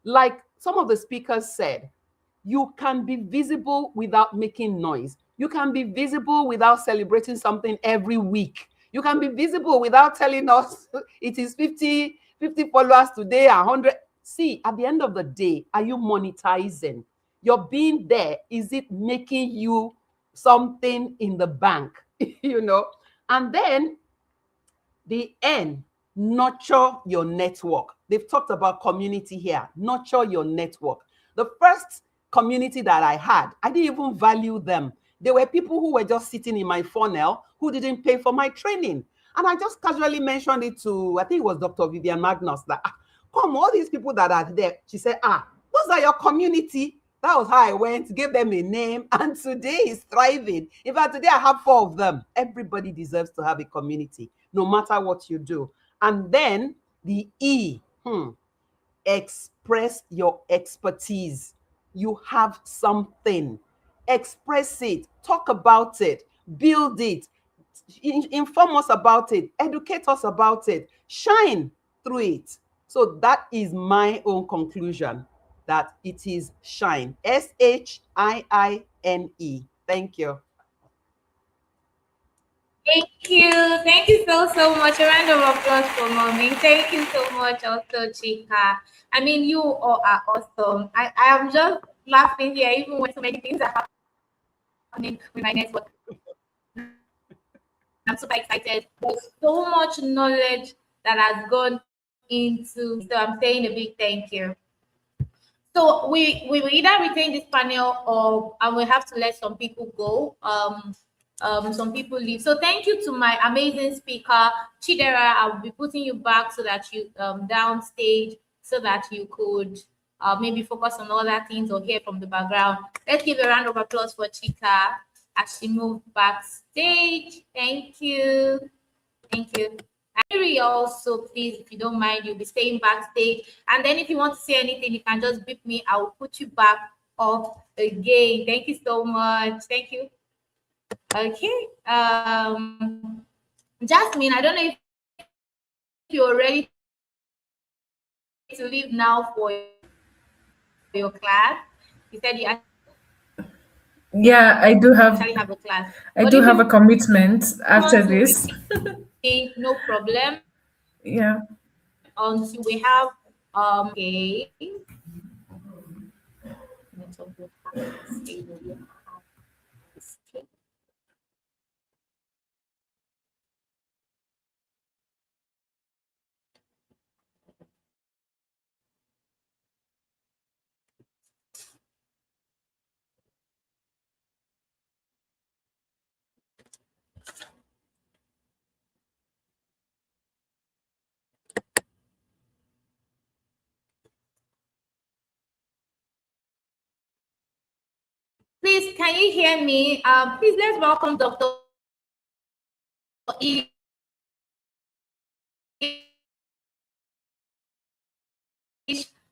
Speaker 2: Like some of the speakers said, you can be visible without making noise. You can be visible without celebrating something every week. You can be visible without telling us it is 50 followers today, 100. See, at the end of the day, are you monetizing? Your being there, is it making you something in the bank? And then the N, nurture your network. They've talked about community here. Nurture your network. The first community that I had, I didn't even value them. There were people who were just sitting in my funnel who didn't pay for my training. And I just casually mentioned it to, I think it was Dr. Vivian Magnus, that, come, all these people that are there. She said, those are your community. That was how I went, gave them a name, and today is thriving. In fact, today I have 4 of them. Everybody deserves to have a community, no matter what you do. And then the E, express your expertise. You have something. Express it, talk about it, build it, inform us about it, educate us about it, shine through it. So that is my own conclusion, that it is shine. SHIINE. Thank you.
Speaker 1: Thank you. Thank you so much. A round of applause for mommy. Thank you so much, also, Chika. I mean, you all are awesome. I am just laughing here, even when so many things are happening with my network. I'm super excited. There's so much knowledge that has gone into, so I'm saying a big thank you. So we will either retain this panel or and we have to let some people go. Some people leave. So thank you to my amazing speaker, Chidera. I will be putting you back so that you downstage so that you could maybe focus on other things or hear from the background. Let's give a round of applause for Chika as she moved backstage. Thank you. Thank you. Mary also, please, if you don't mind, you'll be staying backstage. And then if you want to say anything, you can just beep me. I will put you back off again. Thank you so much. Thank you. Okay. Jasmine, I don't know if you're ready to leave now for your class. You said you
Speaker 5: Yeah, I do have
Speaker 1: actually have a class.
Speaker 5: I
Speaker 1: But
Speaker 5: do
Speaker 1: if
Speaker 5: have
Speaker 1: you
Speaker 5: a commitment
Speaker 1: want
Speaker 5: after
Speaker 1: to
Speaker 5: this.
Speaker 1: remain, no problem.
Speaker 5: Yeah.
Speaker 1: Until we have okay. Please, can you hear me? Please let's welcome Dr. Ish.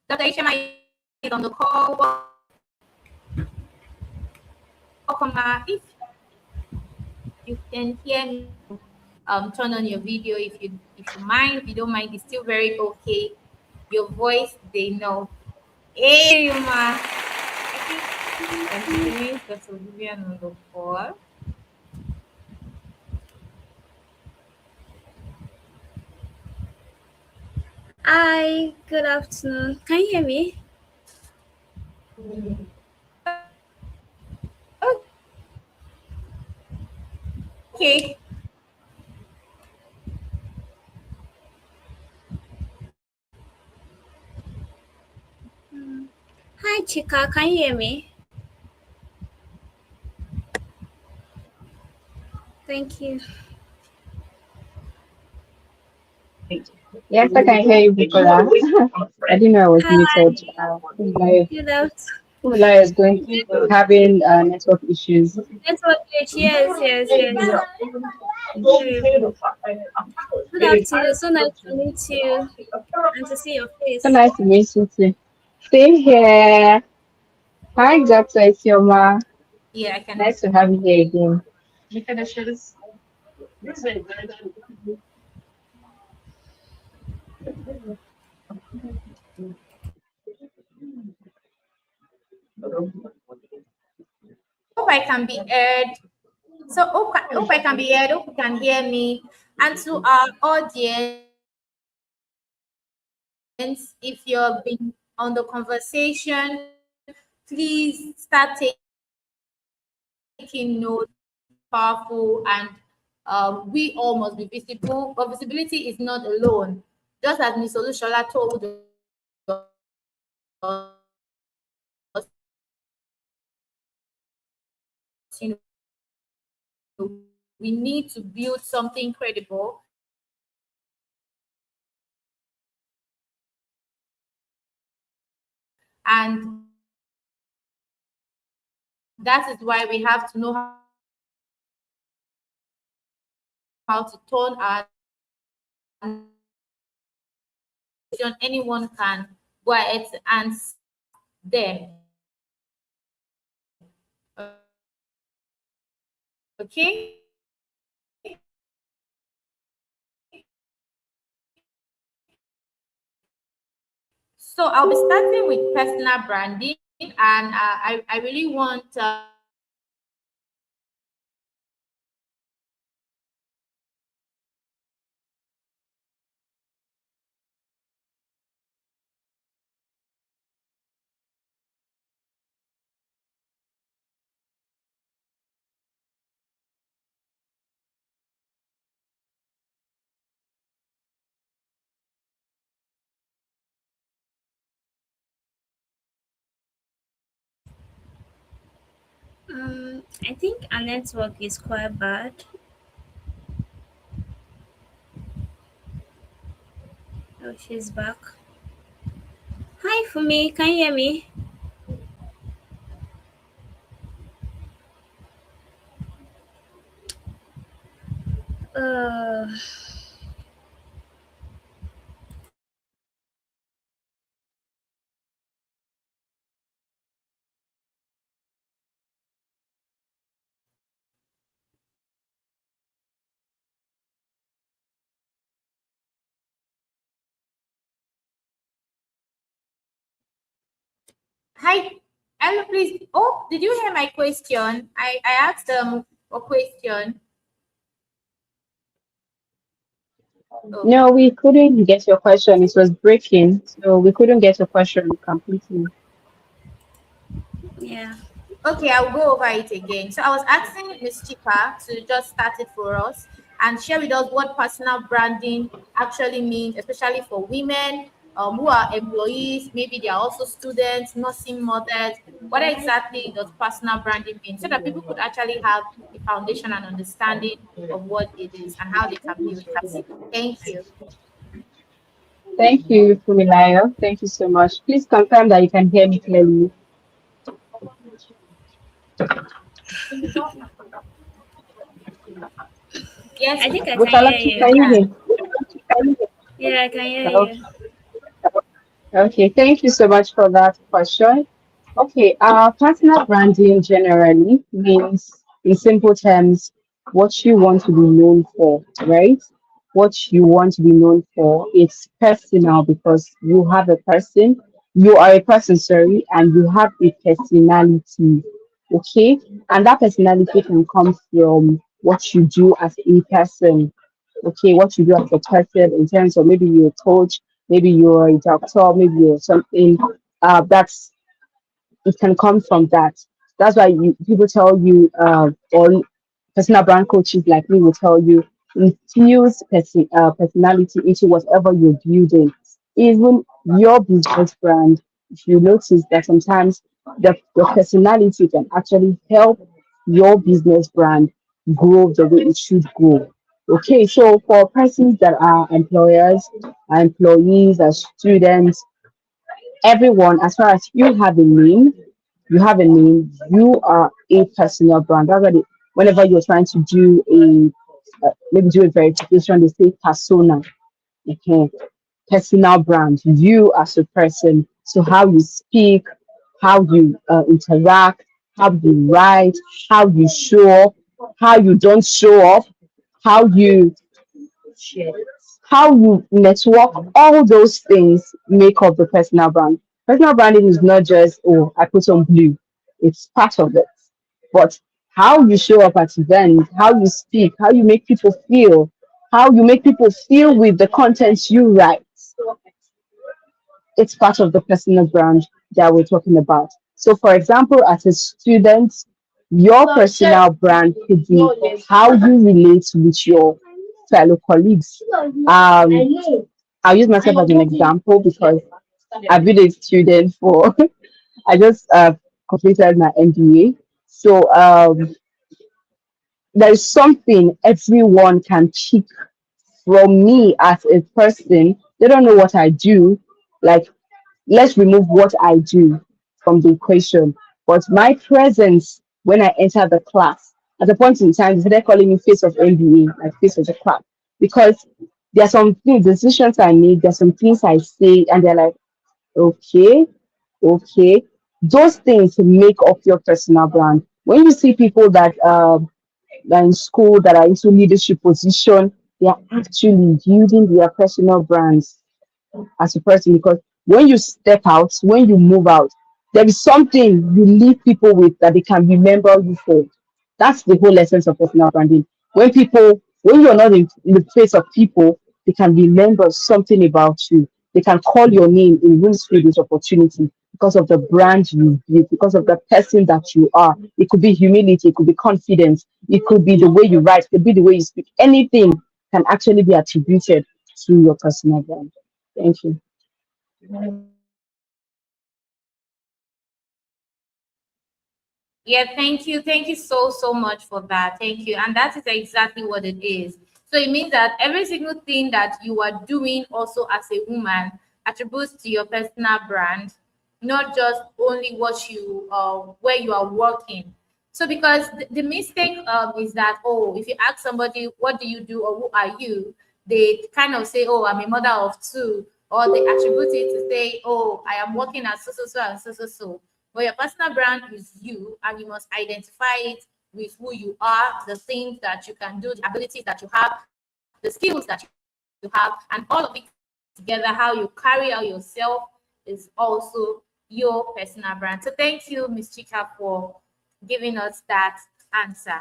Speaker 1: Dr. Ishama is on the call. Welcome, if you can hear me, turn on your video if you mind. If you don't mind, it's still very okay. Your voice, they know. Hey, ma. Continuing Dr. Vivian on the call.
Speaker 4: Hi, good afternoon. Can you hear me?
Speaker 1: Okay.
Speaker 4: Hi, Chika. Can you hear me? Thank you.
Speaker 6: Yes, I can hear you, Nicola. I didn't know I was
Speaker 4: Hi,
Speaker 6: muted.
Speaker 4: good afternoon.
Speaker 6: Kumila is going having network issues.
Speaker 4: Network glitch. Yes, yes, yes. Terrible. Good afternoon. So nice to meet you and to see your
Speaker 6: So
Speaker 4: face.
Speaker 6: nice to meet you too. Same here. Hi, Dr. Isioma.
Speaker 1: Yeah, I can.
Speaker 6: Nice to have you here again.
Speaker 1: Hope I can be heard. So hope I can be heard. Hope you can hear me. And to our audience, if you've been on the conversation, please start taking notes, powerful, and we all must be visible. But visibility is not alone. Just as Miss Olushola told us, we need to build something credible, and that is why we have to know how to turn our anyone can go ahead and them. Okay. So I'll be starting with personal branding, and I really want
Speaker 4: I think our network is quite bad. Oh, she's back. Hi, Fumi. Can you hear me? Uh,
Speaker 1: hi. Hello, please. Oh, did you hear my question? I asked a question. Oh,
Speaker 6: No, we couldn't get your question. It was breaking, so we couldn't get your question completely.
Speaker 4: yeah.
Speaker 1: okay, I'll go over it again. So I was asking Miss Chipa to just start it for us and share with us what personal branding actually means, especially for women who are employees, maybe they are also students, nursing mothers. What exactly does personal branding mean? So that people could actually have a foundation and understanding of what it is and how they can build it. Thank you.
Speaker 6: Thank you, Fumilayo. Thank you so much. Please confirm that you can hear me clearly.
Speaker 1: Yes,
Speaker 4: I think I can hear
Speaker 6: Butalachi,
Speaker 4: you.
Speaker 6: can you
Speaker 1: yeah.
Speaker 6: hear me?
Speaker 4: Yeah, I can hear
Speaker 6: Okay.
Speaker 4: you.
Speaker 6: Okay, thank you so much for that question. Okay, personal branding generally means, in simple terms, what you want to be known for, right? What you want to be known for. It's personal because you have a person, you are a person, sorry, and you have a personality, okay? And that personality can come from what you do as a person, okay? What you do as a person in terms of maybe you're a coach, maybe you're a doctor, maybe you're something. That's it can come from that. That's why people tell you, or personal brand coaches like me will tell you, infuse personality into whatever you're building. Even your business brand, if you notice that sometimes your personality can actually help your business brand grow the way it should grow. Okay, so for persons that are employers, employees, as students, everyone, as far as you have a name, you are a personal brand. That's why whenever you're trying to do maybe do a verification, they say persona, okay, personal brand. You as a person, so how you speak, how you interact, how you write, how you show up, how you don't show up, how you how you network, all those things make up the personal brand. Personal branding is not just, oh, I put on blue, it's part of it. But how you show up at events, how you speak, how you make people feel with the content you write, it's part of the personal brand that we're talking about. So, for example, as a student, your personal brand could be how you relate with your fellow colleagues. I'll use myself as an example because I've been a student for, I just completed my MBA. So, there is something everyone can pick from me as a person. They don't know what I do. Like, let's remove what I do from the equation. But my presence when I enter the class, at a point in time, they're calling me face of MBA, like face of the class, because there are some things, decisions I make, there's some things I say, and they're like, okay, okay. Those things make up your personal brand. When you see people that in school that are into leadership position, they are actually building their personal brands as a person, because when you step out, when you move out, there is something you leave people with that they can remember you for. That's the whole essence of personal branding. When you're not in the face of people, they can remember something about you. They can call your name in rooms filled with opportunity because of the brand you build, because of the person that you are. It could be humility, it could be confidence, it could be the way you write, it could be the way you speak. Anything can actually be attributed to your personal brand. Thank you.
Speaker 1: Yeah, thank you. Thank you so, so much for that. Thank you. And that is exactly what it is. So it means that every single thing that you are doing also as a woman attributes to your personal brand, not just only what you where you are working. So because the mistake is that, oh, if you ask somebody what do you do or who are you, they kind of say, oh, I'm a mother of two, or they attribute it to say, oh, I am working at so so so and so so so. But your personal brand is you, and you must identify it with who you are, the things that you can do, the abilities that you have, the skills that you have, and all of it together, how you carry out yourself is also your personal brand. So thank you, Miss Chika, for giving us that answer.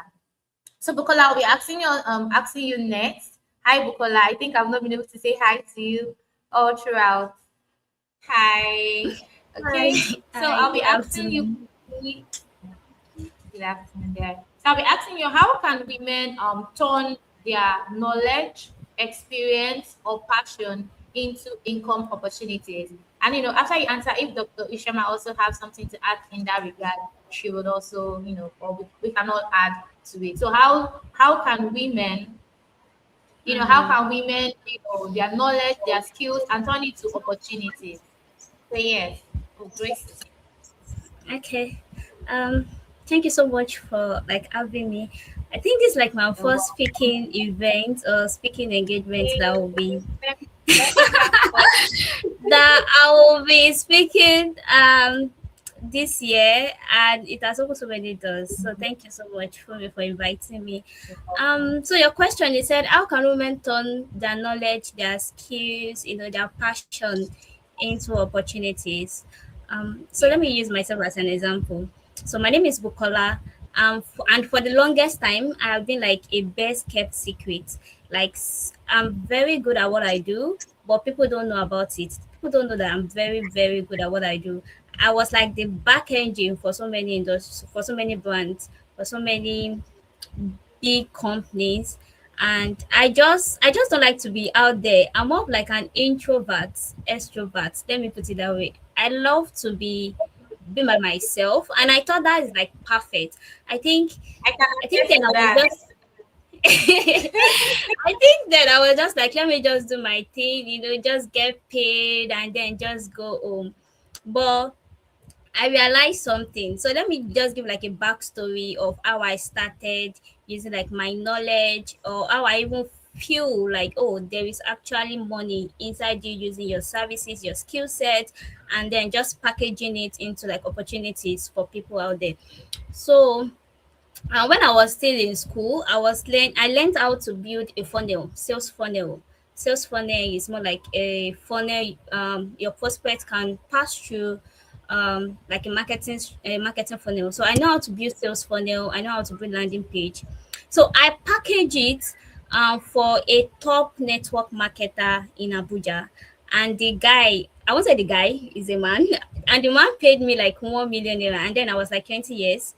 Speaker 1: So Bukola, I'll be asking you next. Hi Bukola. I think I've not been able to say hi to you all throughout. Hi.
Speaker 4: Hi.
Speaker 1: Okay. So
Speaker 4: Hi,
Speaker 1: I'll be
Speaker 4: good
Speaker 1: asking you
Speaker 4: afternoon.
Speaker 1: quickly. Good afternoon there. So I'll be asking you, how can women turn their knowledge, experience, or passion into income opportunities? And after you answer, if Dr. Ishama also have something to add in that regard, she would also, or we can all add to it. So how can women, how
Speaker 4: Mm-hmm.
Speaker 1: can women, their knowledge, their skills, and turn it to opportunities? So yes. Oh, Grace.
Speaker 4: Okay. Um, Thank you so much for having me. I think this is like my
Speaker 1: You're
Speaker 4: first
Speaker 1: welcome.
Speaker 4: speaking event or speaking engagement
Speaker 1: Hey,
Speaker 4: that will be
Speaker 1: let me clap for you.
Speaker 4: that I will be speaking this year, and it has opened so many doors. So thank you so much for inviting me.
Speaker 1: You're welcome.
Speaker 4: So your question, you said, how can women turn their knowledge, their skills, their passion into opportunities? So let
Speaker 1: Yeah.
Speaker 4: me use myself as an example. So my name is Bukola. And for the longest time, I have been like a best kept secret. Like
Speaker 7: I'm very good at what I do, but people don't know about it. People don't know that I'm very, very good at what I do. I was like the back engine for so many industries, for so many brands, for so many big companies. And I just don't like to be out there. I'm more of like an introvert, extrovert. Let me put it that way. I love to be by myself, and I thought that is like perfect. I think
Speaker 1: I can
Speaker 7: I think
Speaker 1: attest
Speaker 7: then
Speaker 1: to
Speaker 7: I was
Speaker 1: that.
Speaker 7: just I think that I was just like, let me just do my thing, just get paid and then just go home. But I realized something. So let me just give like a backstory of how I started using like my knowledge, or how I even feel like, oh, there is actually money inside you using your services, your skill set, and then just packaging it into like opportunities for people out there. So when I was still in school, I learned how to build a funnel, sales funnel. Sales funnel is more like a funnel your prospect can pass through, like a marketing funnel. So I know how to build sales funnel, I know how to build landing page. So I package it for a top network marketer in Abuja. And the guy, I won't say the guy is a man, and the man paid me like 1 million naira, and then I was like 20 years,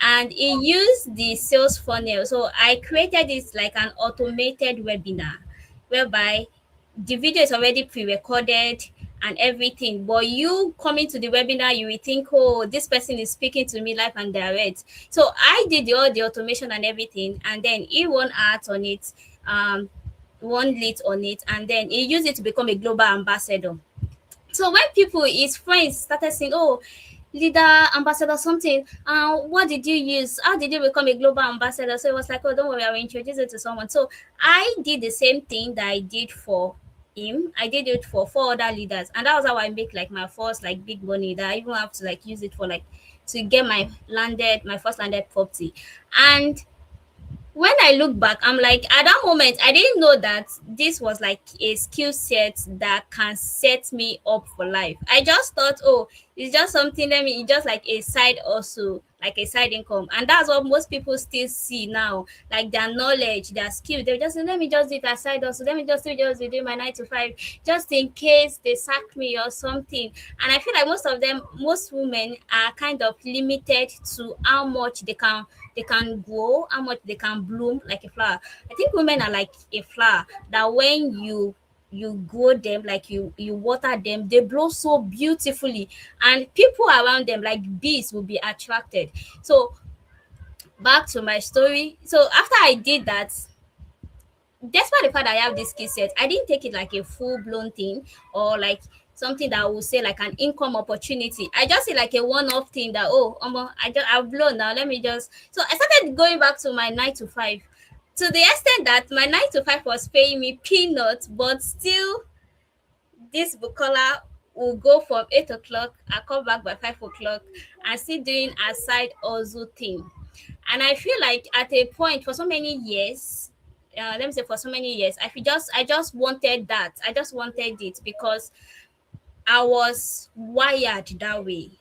Speaker 7: and he used the sales funnel. So I created this like an automated webinar whereby the video is already pre-recorded and everything, but you coming to the webinar, you will think, oh, this person is speaking to me live and direct. So I did all the automation and everything, and then he won art on it, one lead on it, and then he used it to become a global ambassador. So when people, his friends, started saying, "Oh, leader, ambassador, something. What did you use? How did you become a global ambassador?" So it was like, "Oh, don't worry, I will introduce it to someone." So I did the same thing that I did for him. I did it for four other leaders, and that was how I make like my first like big money. That I even have to like use it for like to get my first landed property. And when I look back, I'm like, at that moment, I didn't know that this was like a skill set that can set me up for life. I just thought, oh, it's just something, it's just like a side also, like a side income. And that's what most people still see now, like their knowledge, their skill. They just say, let me just do it as side also, let me just do my 9 to 5, just in case they sack me or something. And I feel like most women are kind of limited to how much they can grow, how much they can bloom like a flower. I think women are like a flower that when you grow them, like you water them, they blow so beautifully, and people around them like bees will be attracted. So back to my story. So after I did that, despite the fact that I have this skill set, I didn't take it like a full blown thing, or like something that I would say like an income opportunity. I just see like a one off thing that, oh, I've blown now. Let me just. So I started going back to my 9 to 5, to the extent that my 9 to 5 was paying me peanuts, but still this Bukola will go from 8 o'clock. I come back by 5 o'clock and still doing a side hustle thing. And I feel like at a point for so many years, let me say for so many years, I just wanted that. I just wanted it because I was wired that way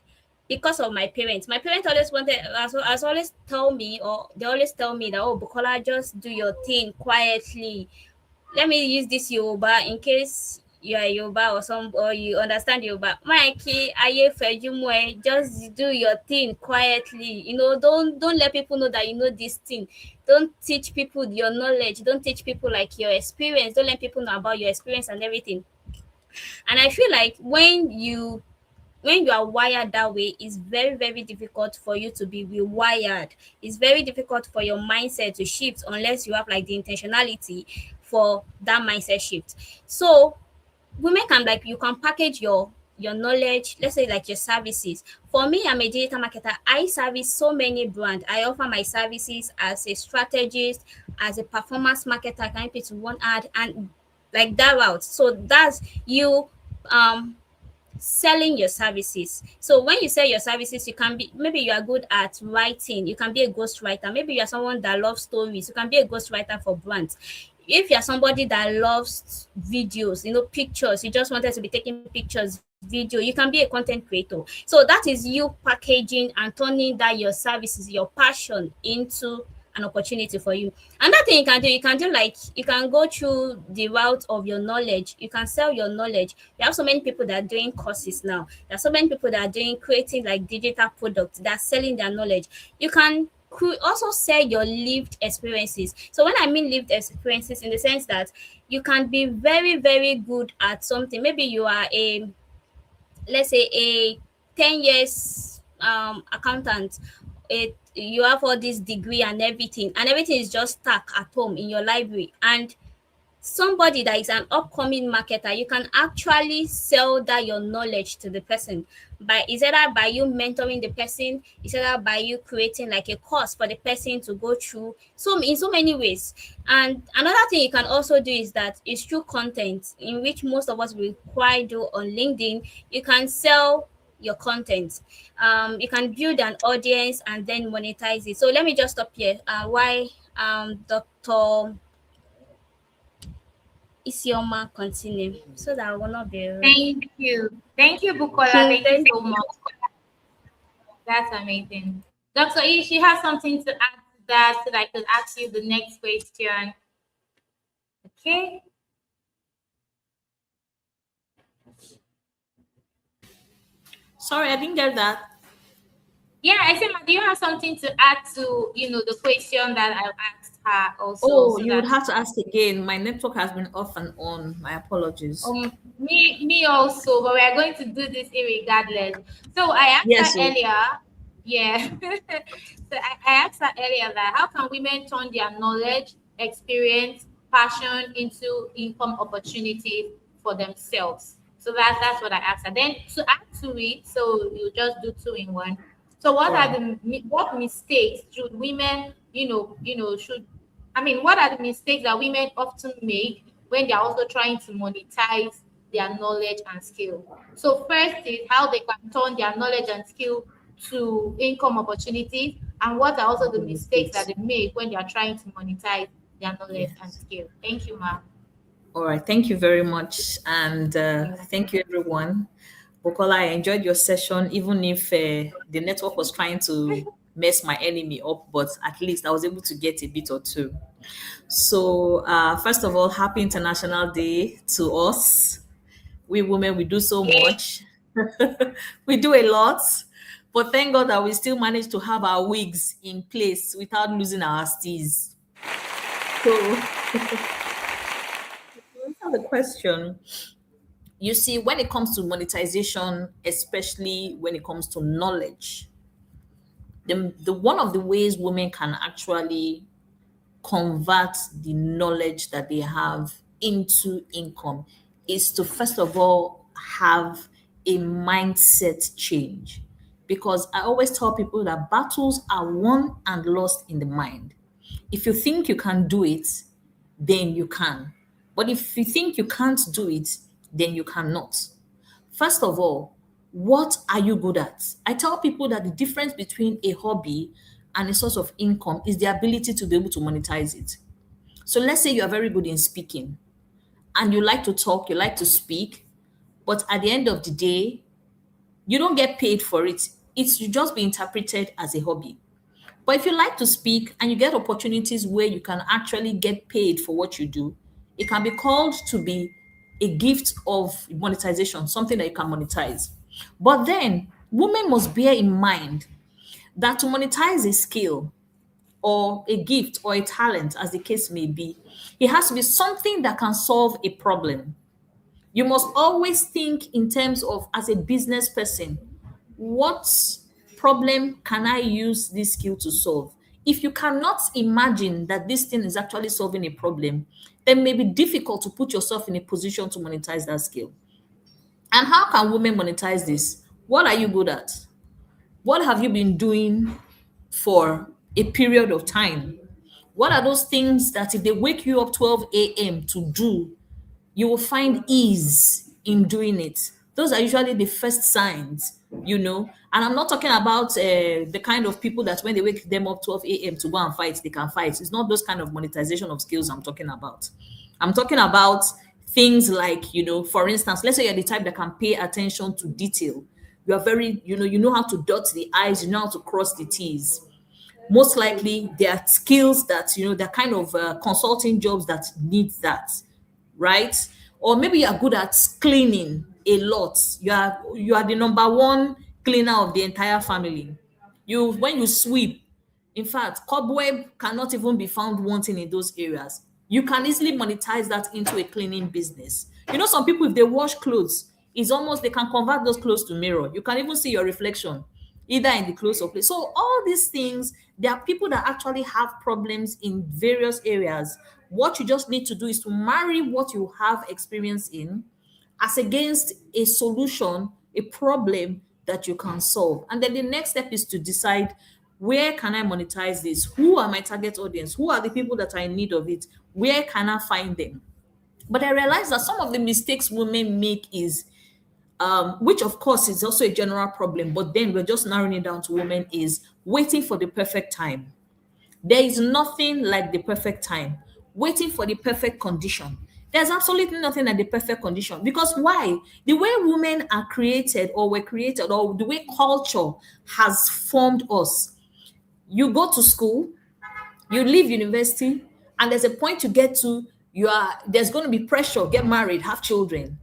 Speaker 7: because of my parents. My parents always wanted, as always tell me, or they always tell me that, oh, Bukola, just do your thing quietly. Let me use this Yoruba in case you are Yoruba or you understand Yoruba. Mikey, aye fejumwe, just do your thing quietly. Don't let people know that you know this thing. Don't teach people your knowledge. Don't teach people like your experience. Don't let people know about your experience and everything. And I feel like when you are wired that way, it's very, very difficult for you to be rewired. It's very difficult for your mindset to shift unless you have like the intentionality for that mindset shift. So women can, like, you can package your knowledge, let's say like your services. For me, I'm a digital marketer. I service so many brands. I offer my services as a strategist, as a performance marketer. I can help you to one ad and like that route. So that's you selling your services. So when you sell your services, you can be, maybe you are good at writing, you can be a ghostwriter. Maybe you are someone that loves stories, you can be a ghostwriter for brands. If you're somebody that loves videos, pictures, you just wanted to be taking pictures, video, you can be a content creator. So that is you packaging and turning that your services, your passion into an opportunity for you. Another thing you can do like you can go through the route of your knowledge. You can sell your knowledge. We have so many people that are doing courses now. There are so many people that are doing creating like digital products that are selling their knowledge. You can also sell your lived experiences. So when I mean lived experiences, in the sense that you can be very, very good at something. Maybe you are a, let's say, a 10 years accountant. You have all this degree and everything is just stuck at home in your library, and somebody that is an upcoming marketer, you can actually sell that your knowledge to the person. By is either by you mentoring the person, is either by you creating like a course for the person to go through, so in so many ways. And another thing you can also do is that is through content, in which most of us will quite do on LinkedIn. You can sell your content. You can build an audience and then monetize it. So let me just stop here. Why Dr. Isioma continue so that I will not be rude.
Speaker 1: Thank you. Thank you, Bukola. Thank you
Speaker 7: Thank
Speaker 1: so much. That's amazing. Dr. E, she has something to add to that so that I could ask you the next question. Okay.
Speaker 8: Sorry, I didn't get that.
Speaker 1: Yeah, I said, do you have something to add to, the question that I asked her also?
Speaker 8: Oh,
Speaker 1: So
Speaker 8: you would
Speaker 1: that
Speaker 8: have to ask again. My network has been off and on. My apologies.
Speaker 1: me also, but we are going to do this irregardless. So I asked
Speaker 8: Yes,
Speaker 1: her earlier, yeah. So I asked her earlier that how can women turn their knowledge, experience, passion into income opportunities for themselves? So that's what I asked her. Then to add to it, so you just do two in one. So what
Speaker 8: all
Speaker 1: are
Speaker 8: right.
Speaker 1: what mistakes should women, should what are the mistakes that women often make when they're also trying to monetize their knowledge and skill? So first is how they can turn their knowledge and skill to income opportunities, and what are also the mistakes that they make when they are trying to monetize their knowledge and
Speaker 8: Yes.
Speaker 1: skill. Thank you, ma'am.
Speaker 8: All right. Thank you very much. And thank you, everyone. Bokola, I enjoyed your session, even if the network was trying to mess my enemy up, but at least I was able to get a bit or two. So, first of all, happy International Day to us. We women, we do so much. We do a lot. But thank God that we still managed to have our wigs in place without losing our steez. So, to answer the question, you see, when it comes to monetization, especially when it comes to knowledge, the one of the ways women can actually convert the knowledge that they have into income is to first of all have a mindset change. Because I always tell people that battles are won and lost in the mind. If you think you can do it, then you can. But if you think you can't do it, then you cannot. First of all, what are you good at? I tell people that the difference between a hobby and a source of income is the ability to be able to monetize it. So let's say you are very good in speaking and you like to talk, you like to speak, but at the end of the day, you don't get paid for it. It's you just be interpreted as a hobby. But if you like to speak and you get opportunities where you can actually get paid for what you do, it can be called to be a gift of monetization, something that you can monetize. But then women must bear in mind that to monetize a skill or a gift or a talent, as the case may be, it has to be something that can solve a problem. You must always think in terms of, as a business person, what problem can I use this skill to solve? If you cannot imagine that this thing is actually solving a problem, then it may be difficult to put yourself in a position to monetize that skill. And how can women monetize this? What are you good at? What have you been doing for a period of time? What are those things that if they wake you up 12 a.m. to do, you will find ease in doing it? Those are usually the first signs. And I'm not talking about the kind of people that when they wake them up 12 a.m. to go and fight, they can fight. It's not those kind of monetization of skills I'm talking about. I'm talking about things like, for instance, let's say you're the type that can pay attention to detail. You are very, you know how to dot the I's, you know how to cross the T's. most likely there are skills that, they're kind of consulting jobs that need that, right? Or maybe you're good at cleaning a lot. You are the number one cleaner of the entire family. You When you sweep, in fact, cobweb cannot even be found wanting in those areas. You can easily monetize that into a cleaning business. Some people, if they wash clothes, it's almost they can convert those clothes to mirror. You can even see your reflection either in the clothes or place. So all these things, there are people that actually have problems in various areas. What you just need to do is to marry what you have experience in as against a solution, a problem that you can solve. And then the next step is to decide, where can I monetize this? Who are my target audience? Who are the people that are in need of it? Where can I find them? But I realize that some of the mistakes women make is, which of course is also a general problem, but then we're just narrowing it down to women, is waiting for the perfect time. There is nothing like the perfect time. Waiting for the perfect condition. There's absolutely nothing like the perfect condition. Because why? The way women are created or were created, or the way culture has formed us. You go to school, you leave university, and there's a point you get to, there's going to be pressure, get married, have children.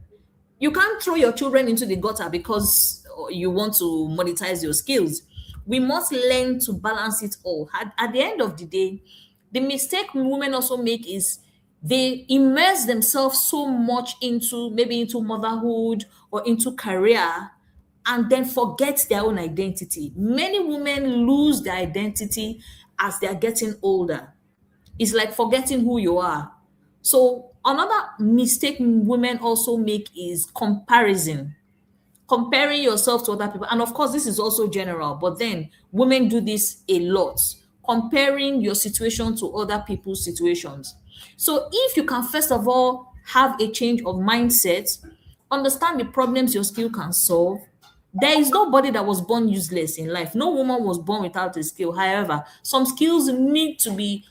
Speaker 8: You can't throw your children into the gutter because you want to monetize your skills. We must learn to balance it all. At the end of the day, the mistake women also make is they immerse themselves so much into motherhood or into career, and then forget their own identity. Many women lose their identity as they are getting older. It's like forgetting who you are. So another mistake women also make is comparison, comparing yourself to other people. And of course, this is also general, but then women do this a lot, comparing your situation to other people's situations. So if you can first of all have a change of mindset, understand the problems your skill can solve. There is nobody that was born useless in life. No woman was born without a skill. However, some skills need to be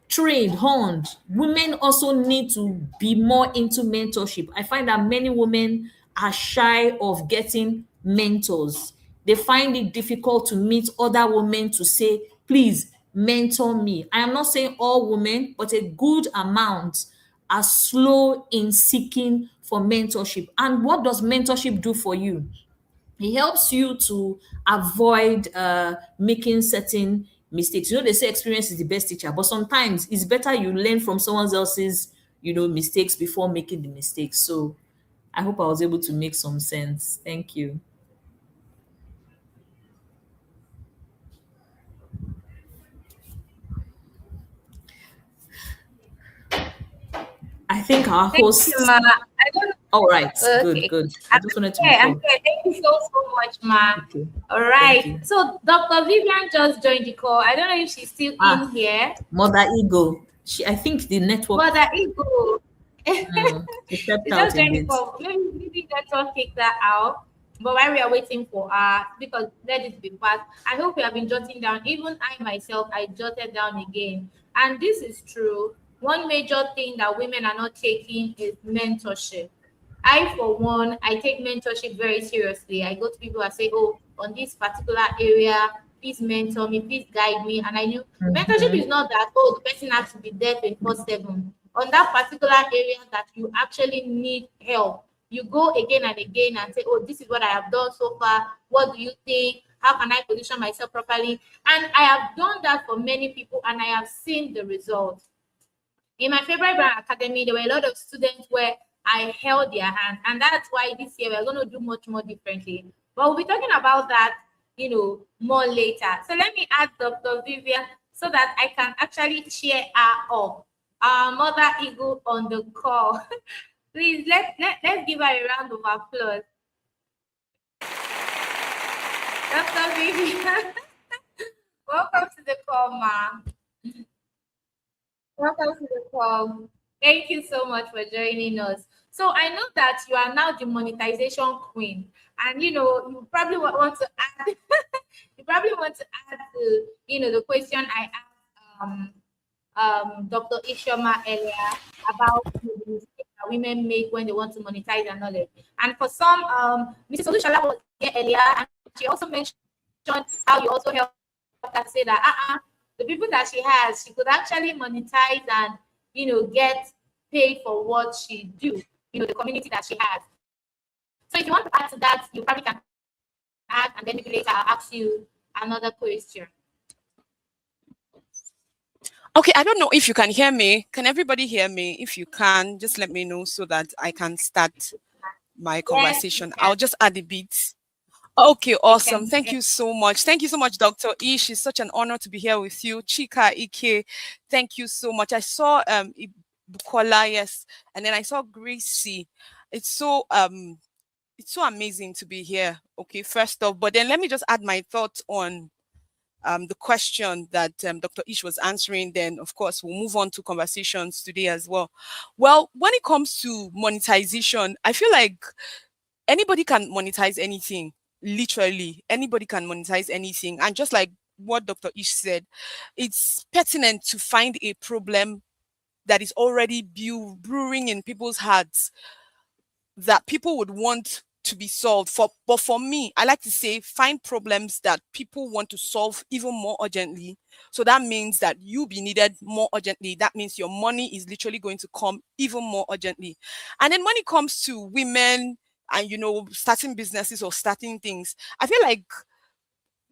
Speaker 8: trained, honed. Women also need to be more into mentorship. I find that many women are shy of getting mentors. They find it difficult to meet other women to say, please mentor me. I am not saying all women, but a good amount are slow in seeking for mentorship. And what does mentorship do for you? It helps you to avoid making certain mistakes. They say experience is the best teacher, but sometimes it's better you learn from someone else's, mistakes before making the mistakes. So I hope I was able to make some sense. Thank you. I think our
Speaker 1: Thank you,
Speaker 8: host.
Speaker 1: Ma. I don't
Speaker 8: All right, good,
Speaker 1: Okay.
Speaker 8: good. I
Speaker 1: I'm
Speaker 8: just wanted to be
Speaker 1: here. I'm
Speaker 8: sure.
Speaker 1: here. Thank you so much, Ma.
Speaker 8: Okay,
Speaker 1: All
Speaker 8: thank
Speaker 1: right.
Speaker 8: you.
Speaker 1: So Dr. Vivian just joined the call. I don't know if she's still in
Speaker 8: Ah,
Speaker 1: here.
Speaker 8: Mother Ego. I think the network.
Speaker 1: Mother Ego.
Speaker 8: She stepped
Speaker 1: She
Speaker 8: out
Speaker 1: just
Speaker 8: a
Speaker 1: joined the
Speaker 8: bit.
Speaker 1: call. Maybe network kick that out. But while we are waiting for her, because let it be fast, I hope you have been jotting down. Even I myself, I jotted down again. And this is true. One major thing that women are not taking is mentorship. I, for one, I take mentorship very seriously. I go to people and say, oh, on this particular area, please mentor me, please guide me. And I knew mentorship is
Speaker 8: Mhm.
Speaker 1: not that, oh, the person has to be there 24/7. On that particular area that you actually need help, you go again and again and say, oh, this is what I have done so far. What do you think? How can I position myself properly? And I have done that for many people and I have seen the results. In my favorite brand academy, there were a lot of students where I held their hand, and that's why this year we're going to do much more differently. But we'll be talking about that, more later. So let me add Dr. Vivian so that I can actually cheer her up. Our mother eagle on the call. Please let's give her a round of applause. Dr. Vivian, welcome to the call, ma. Welcome to the call. Thank you so much for joining us. So I know that you are now the monetization queen, and you probably want to add. You probably want to add to the question I asked Dr. Ishoma earlier about the mistakes that women make when they want to monetize their knowledge. And for some, Mrs. Olushala was here earlier, and she also mentioned how you also help that say that the people that she has, she could actually monetize and get paid for what she do. The community that she has. So if you want to add to that, you probably can add, and then maybe later I'll ask you another question.
Speaker 9: Okay, I don't know if you can hear me. Can everybody hear me? If you can, just let me know so that I can start my
Speaker 1: Yes, we
Speaker 9: conversation.
Speaker 1: can.
Speaker 9: I'll just add a bit. Okay,
Speaker 1: We
Speaker 9: awesome.
Speaker 1: can
Speaker 9: Thank
Speaker 1: hear.
Speaker 9: you so much. Thank you so much, Dr. Ish. It's such an honor to be here with you. Chika Ike, thank you so much. I saw Bukola, yes, and then I saw Gracie. It's so amazing to be here. Okay, first off, but then let me just add my thoughts on the question that Dr. Ish was answering. Then, of course, we'll move on to conversations today as well. Well, when it comes to monetization, I feel like anybody can monetize anything. Literally, anybody can monetize anything. And just like what Dr. Ish said, it's pertinent to find a problem that is already brewing in people's hearts that people would want to be solved. But for me, I like to say find problems that people want to solve even more urgently. So that means that you be needed more urgently. That means your money is literally going to come even more urgently. And then when it comes to women and starting businesses or starting things, I feel like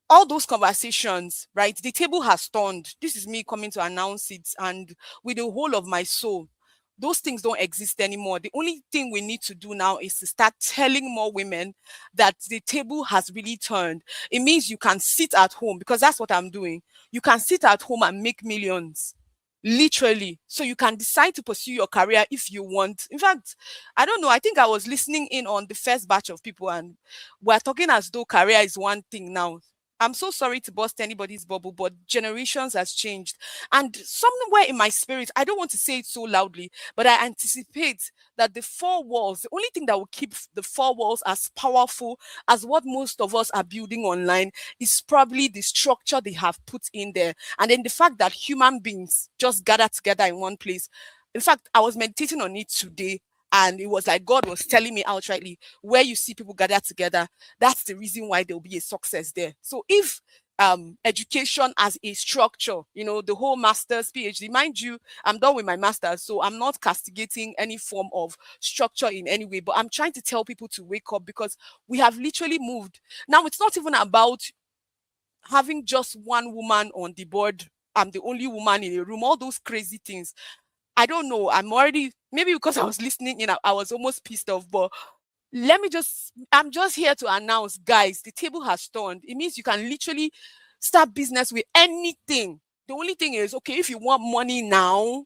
Speaker 9: all those conversations, right? The table has turned. This is me coming to announce it, and with the whole of my soul. Those things don't exist anymore. The only thing we need to do now is to start telling more women that the table has really turned. It means you can sit at home, because that's what I'm doing. You can sit at home and make millions. Literally. So you can decide to pursue your career if you want. In fact, I don't know. I think I was listening in on the first batch of people, and we're talking as though career is one thing now. I'm so sorry to burst anybody's bubble, but generations has changed. And somewhere in my spirit, I don't want to say it so loudly, but I anticipate that the four walls, the only thing that will keep the four walls as powerful as what most of us are building online is probably the structure they have put in there. And then the fact that human beings just gather together in one place. In fact, I was meditating on it today. And it was like God was telling me outrightly, where you see people gather together, that's the reason why there'll be a success there. So if education as a structure, the whole master's, PhD, mind you, I'm done with my master's, so I'm not castigating any form of structure in any way, but I'm trying to tell people to wake up, because we have literally moved. Now, it's not even about having just one woman on the board. I'm the only woman in a room, all those crazy things. I don't know. I'm already, maybe because I was listening in, I was almost pissed off, but I'm just here to announce, guys, the table has turned. It means you can literally start business with anything. The only thing is, okay, if you want money now,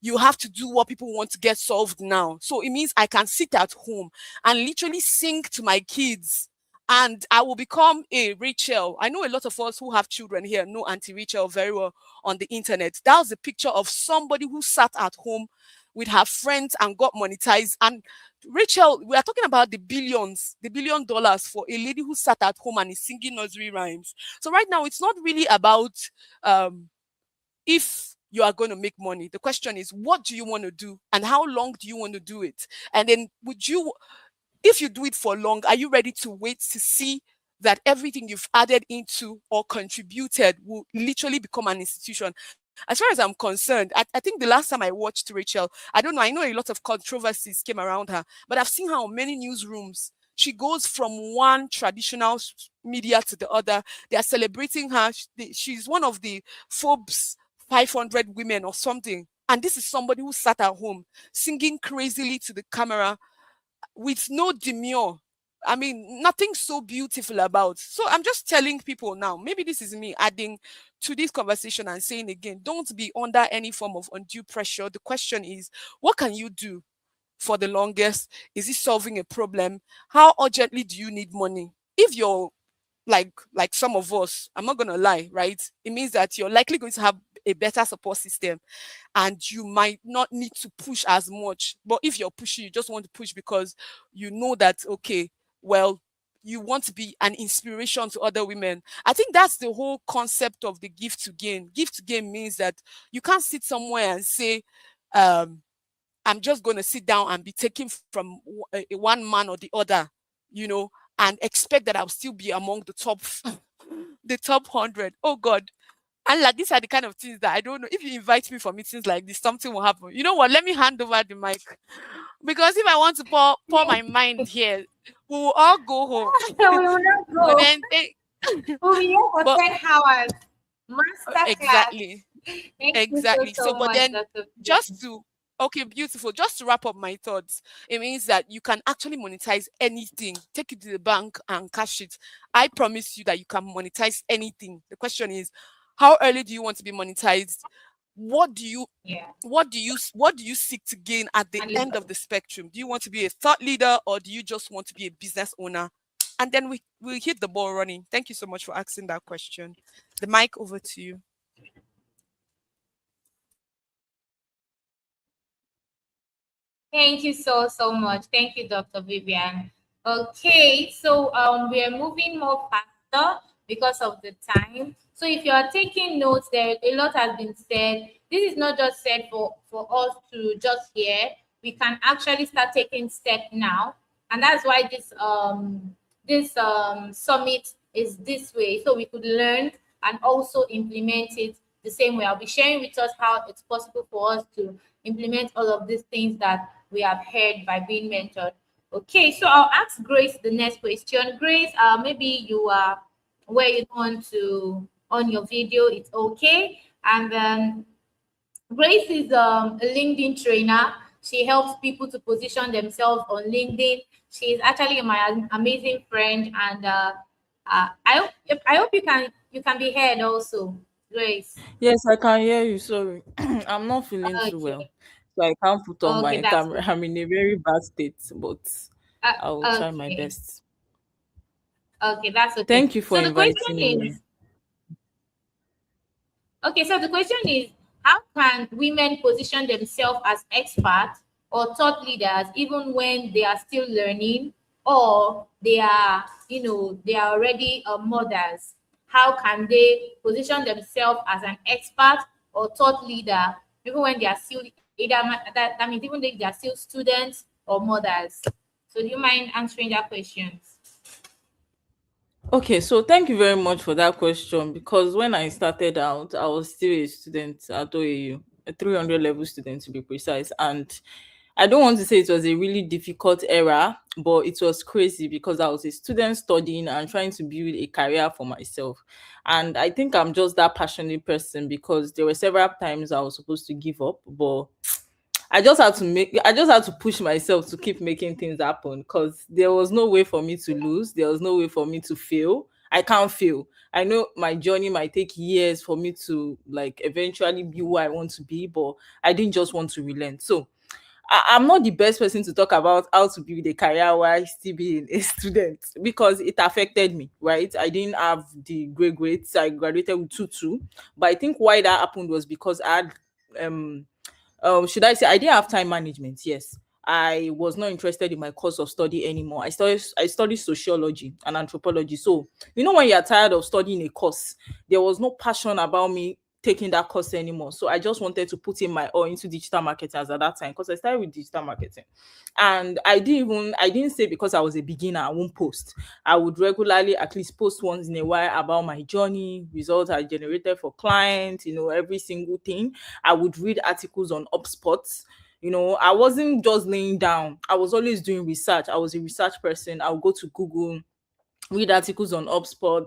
Speaker 9: you have to do what people want to get solved now. So it means I can sit at home and literally sing to my kids, and I will become a Rachel. I know a lot of us who have children here know Auntie Rachel very well on the internet. That was a picture of somebody who sat at home with her friends and got monetized. And Rachel, we are talking about the billions, the $1 billion for a lady who sat at home and is singing nursery rhymes. So right now, it's not really about if you are going to make money. The question is, what do you want to do and how long do you want to do it? And then if you do it for long, are you ready to wait to see that everything you've added into or contributed will literally become an institution? As far as I'm concerned, I think the last time I watched Rachel, I don't know, I know a lot of controversies came around her, but I've seen her on many newsrooms. She goes from one traditional media to the other. They are celebrating her. She's one of the Forbes 500 women or something. And this is somebody who sat at home singing crazily to the camera with no demure. I mean, nothing so beautiful about. So I'm just telling people now, maybe this is me adding to this conversation and saying again, don't be under any form of undue pressure. The question is, what can you do for the longest? Is it solving a problem? How urgently do you need money? If you're like some of us, I'm not gonna lie, right? It means that you're likely going to have a better support system and you might not need to push as much. But if you're pushing, you just want to push because you know that, okay, well, you want to be an inspiration to other women. I think that's the whole concept of the gift to gain. Gift to gain means that you can't sit somewhere and say, I'm just going to sit down and be taken from one man or the other, you know, and expect that I'll still be among the top the top 100. Oh God. And like these are the kind of things that I don't know. If you invite me for meetings like this, something will happen. You know what? Let me hand over the mic. Because if I want to pour my mind here, we will all go home.
Speaker 1: we will not
Speaker 9: But
Speaker 1: go.
Speaker 9: then they,
Speaker 1: We'll be here for
Speaker 9: but
Speaker 1: 10 hours. Masterclass.
Speaker 9: exactly.
Speaker 1: Thank you so,
Speaker 9: Exactly. So,
Speaker 1: so
Speaker 9: but
Speaker 1: much,
Speaker 9: then
Speaker 1: Dr.
Speaker 9: just to, okay, beautiful. Just to wrap up my thoughts, it means that you can actually monetize anything. Take it to the bank and cash it. I promise you that you can monetize anything. The question is, how early do you want to be monetized? What do you
Speaker 1: Yeah.
Speaker 9: what do you seek to gain at the
Speaker 1: And
Speaker 9: end of the spectrum? Do you want to be a thought leader or do you just want to be a business owner? And then we hit the ball running. Thank you so much for asking that question. The mic over to you.
Speaker 1: thank you so, so much. Thank you, Dr. Vivian. Okay, so we are moving more faster because of the time. So if you are taking notes, there a lot has been said. This is not just said for us to just hear. We can actually start taking steps now, and that's why this summit is this way, so we could learn and also implement it the same way. I'll be sharing with us how it's possible for us to implement all of these things that we have heard by being mentored. Okay, so I'll ask Grace the next question. Grace, maybe you are where you want to on your video, it's okay. And then Grace is a LinkedIn trainer. She helps people to position themselves on LinkedIn. She is actually my amazing friend, and I hope you can be heard also, Grace.
Speaker 10: Yes, I can hear you. Sorry. I'm not feeling too well.
Speaker 1: Okay,
Speaker 10: So I can't put on
Speaker 1: okay,
Speaker 10: my
Speaker 1: that's
Speaker 10: camera.
Speaker 1: okay.
Speaker 10: I'm in a very bad state, but I will try my
Speaker 1: Okay,
Speaker 10: best.
Speaker 1: okay, that's okay.
Speaker 10: Thank you for
Speaker 1: So the question
Speaker 10: inviting me.
Speaker 1: is, okay, so the question is, how can women position themselves as experts or thought leaders even when they are still learning or they are, they are already mothers? How can they position themselves as an expert or thought leader even when they are still either that means even if they are still students or mothers? So do you mind answering that question?
Speaker 10: Okay, so thank you very much for that question because when I started out, I was still a student at OAU, a 300 level student to be precise. And I don't want to say it was a really difficult era, but it was crazy because I was a student studying and trying to build a career for myself. And I think I'm just that passionate person because there were several times I was supposed to give up, but I just had to push myself to keep making things happen because there was no way for me to lose. There was no way for me to fail. I can't fail. I know my journey might take years for me to like eventually be who I want to be, but I didn't just want to relent. So I'm not the best person to talk about how to build a career while still being a student because it affected me, right? I didn't have the great grades. I graduated with 2.2. But I think why that happened was because I had should I say I didn't have time management. Yes, I was not interested in my course of study anymore. I studied sociology and anthropology. So when you're tired of studying a course, there was no passion about me taking that course anymore. So I just wanted to put in my all into digital marketing as at that time because I started with digital marketing. And I didn't say because I was a beginner, I won't post. I would regularly at least post once in a while about my journey, results I generated for clients, every single thing. I would read articles on HubSpot. I wasn't just laying down. I was always doing research. I was a research person. I would go to Google, read articles on HubSpot,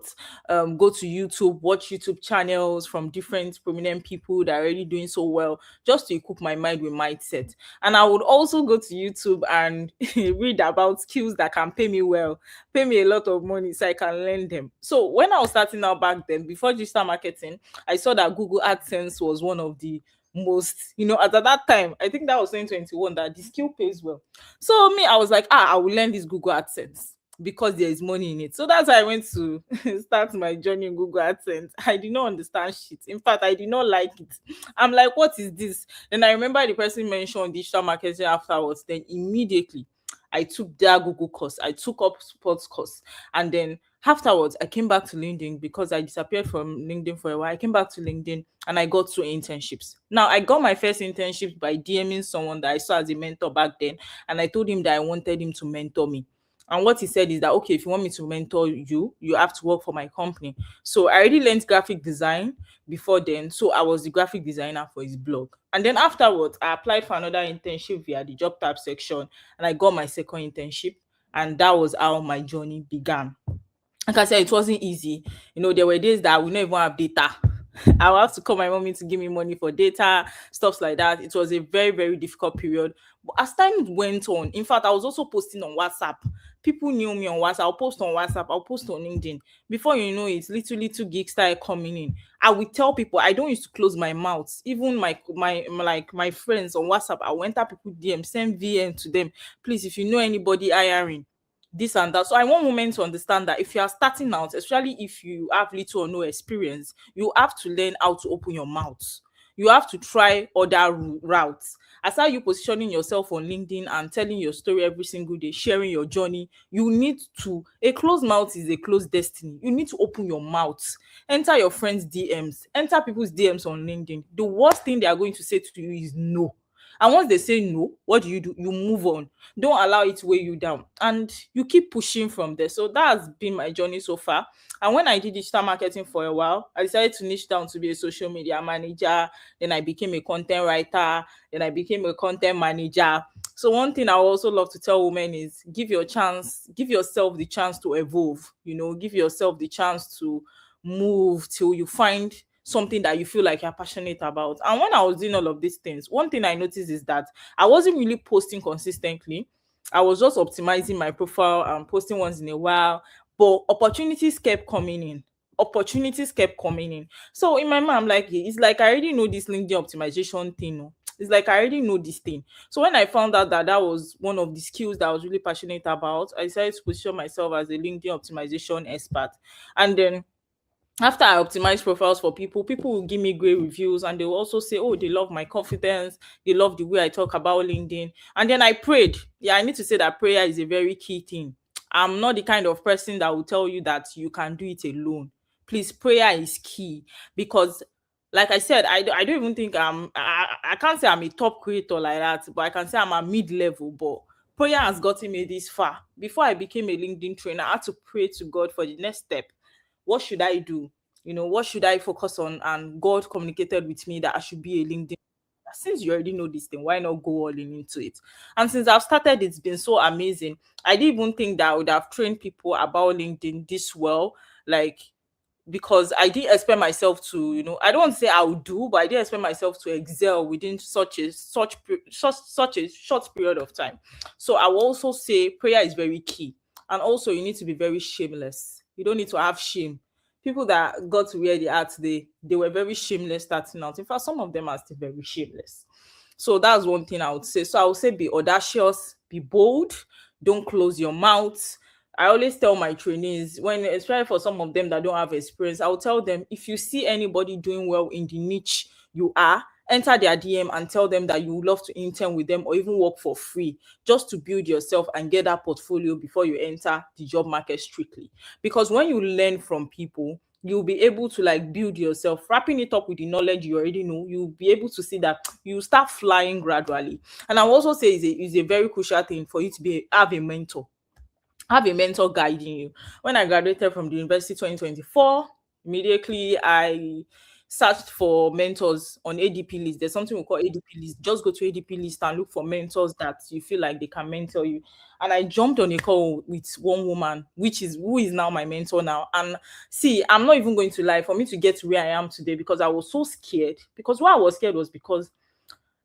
Speaker 10: go to YouTube, watch YouTube channels from different prominent people that are already doing so well, just to equip my mind with mindset. And I would also go to YouTube and read about skills that can pay me well, pay me a lot of money so I can learn them. So when I was starting out back then, before digital marketing, I saw that Google AdSense was one of the most, at that time, I think that was 2021, that the skill pays well. So me, I was like, I will learn this Google AdSense because there is money in it. So that's why I went to start my journey in Google AdSense. I did not understand shit. In fact, I did not like it. I'm like, what is this? Then I remember the person mentioned digital marketing afterwards. Then immediately I took their Google course. I took up sports course. And then afterwards, I came back to LinkedIn because I disappeared from LinkedIn for a while. I came back to LinkedIn and I got 2 internships. Now, I got my first internship by DMing someone that I saw as a mentor back then. And I told him that I wanted him to mentor me. And what he said is that, okay, if you want me to mentor you, you have to work for my company. So I already learned graphic design before then. So I was the graphic designer for his blog. And then afterwards, I applied for another internship via the job tab section, and I got my second internship. And that was how my journey began. Like I said, it wasn't easy. There were days that we don't even have data. I would have to call my mommy to give me money for data, stuff like that. It was a very, very difficult period. But as time went on, in fact, I was also posting on WhatsApp. People knew me on WhatsApp. I'll post on WhatsApp. I'll post on LinkedIn. Before you know it, little gigs started coming in. I would tell people, I don't used to close my mouth. Even my friends on WhatsApp, I went enter people DM, send VN to them. Please, if you know anybody hiring, this and that. So I want women to understand that if you are starting out, especially if you have little or no experience, you have to learn how to open your mouth. You have to try other routes. Aside you positioning yourself on LinkedIn and telling your story every single day, sharing your journey, you need to, a closed mouth is a closed destiny. You need to open your mouth, enter your friends' DMs, enter people's DMs on LinkedIn. The worst thing they are going to say to you is no. And once they say no, what do? You move on. Don't allow it to weigh you down. And you keep pushing from there. So that has been my journey so far. And when I did digital marketing for a while, I decided to niche down to be a social media manager. Then I became a content writer. Then I became a content manager. So one thing I also love to tell women is give yourself the chance to evolve. Give yourself the chance to move till you find something that you feel like you're passionate about. And when I was doing all of these things, one thing I noticed is that I wasn't really posting consistently. I was just optimizing my profile and posting once in a while, but opportunities kept coming in. Opportunities kept coming in. So in my mind, I'm like, it's like I already know this LinkedIn optimization thing. Oh. It's like I already know this thing. So when I found out that that was one of the skills that I was really passionate about, I decided to position myself as a LinkedIn optimization expert. And then after I optimize profiles for people, people will give me great reviews and they will also say, oh, they love my confidence, they love the way I talk about LinkedIn. And then I prayed. Yeah, I need to say that prayer is a very key thing. I'm not the kind of person that will tell you that you can do it alone. Please, prayer is key because, like I said, I don't even think I can't say I'm a top creator like that, but I can say I'm a mid-level. But prayer has gotten me this far. Before I became a LinkedIn trainer, I had to pray to God for the next step. What should I do? What should I focus on? And God communicated with me that I should be a LinkedIn. Since you already know this thing, why not go all in into it? And since I've started, it's been so amazing. I didn't even think that I would have trained people about LinkedIn this well. Like, because I didn't expect myself to, I don't want to say I would do, but I didn't expect myself to excel within such a short period of time. So I will also say prayer is very key. And also you need to be very shameless. You don't need to have shame. People that got to where they are today, they were very shameless starting out. In fact, some of them are still very shameless. So that's one thing I would say. So I would say be audacious, be bold, don't close your mouth. I always tell my trainees, when especially for some of them that don't have experience, I'll tell them if you see anybody doing well in the niche you are, enter their DM and tell them that you would love to intern with them or even work for free just to build yourself and get that portfolio before you enter the job market strictly. Because when you learn from people, you'll be able to like build yourself, wrapping it up with the knowledge you already know. You'll be able to see that you start flying gradually. And I will also say is a very crucial thing for you to have a mentor guiding you. When I graduated from the university 2024, immediately I searched for mentors on ADP list. There's something we call ADP list. Just go to ADP list and look for mentors that you feel like they can mentor you. And I jumped on a call with one woman, who is now my mentor now. And see, I'm not even going to lie, for me to get to where I am today, because I was so scared. Because why I was scared was because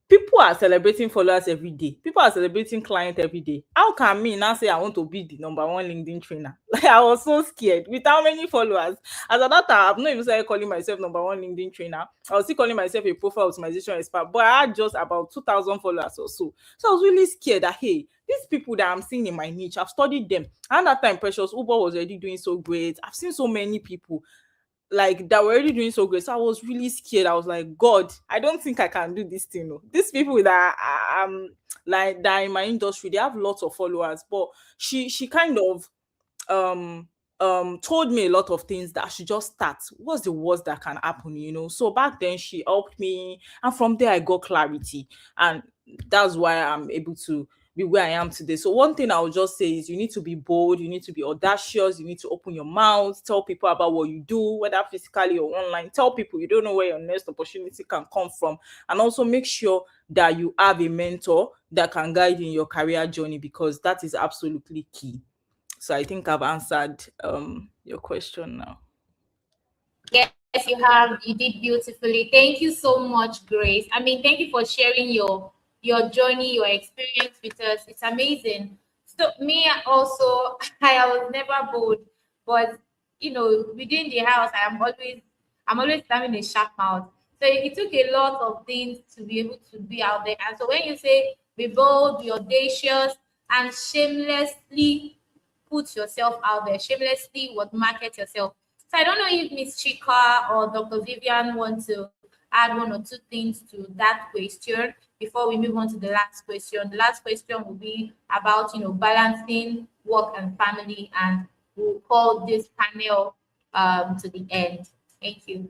Speaker 10: people are celebrating followers every day. People are celebrating clients every day. How can me now say I want to be the number one LinkedIn trainer? Like, I was so scared with how many followers. As at that time, I've not even started calling myself number one LinkedIn trainer. I was still calling myself a profile optimization expert, but I had just about 2,000 followers or so. So I was really scared that, hey, these people that I'm seeing in my niche, I've studied them. And that time, Precious Uber was already doing so great. I've seen so many people like that were already doing so great. So I was really scared. I was like, God, I don't think I can do this thing. No. These people that like that in my industry, they have lots of followers. But she kind of told me a lot of things that I should just start. What's the worst that can happen? So back then she helped me, and from there I got clarity, and that's why I'm able to be where I am today. So one thing I would just say is you need to be bold, you need to be audacious, you need to open your mouth, tell people about what you do, whether physically or online. Tell people you don't know where your next opportunity can come from. And also make sure that you have a mentor that can guide you in your career journey, because that is absolutely key. So I think I've answered your question now.
Speaker 1: Yes, you have. You did beautifully. Thank you so much, Grace. I mean, thank you for sharing your journey, your experience with us. It's amazing. So me also, I was never bold, but within the house, I'm always having a sharp mouth. So it took a lot of things to be able to be out there. And so when you say be bold, be audacious, and shamelessly put yourself out there, shamelessly what market yourself. So I don't know if Miss Chika or Dr. Vivian want to add one or two things to that question before we move on to the last question. The last question will be about balancing work and family, and we'll call this panel to the end. Thank you.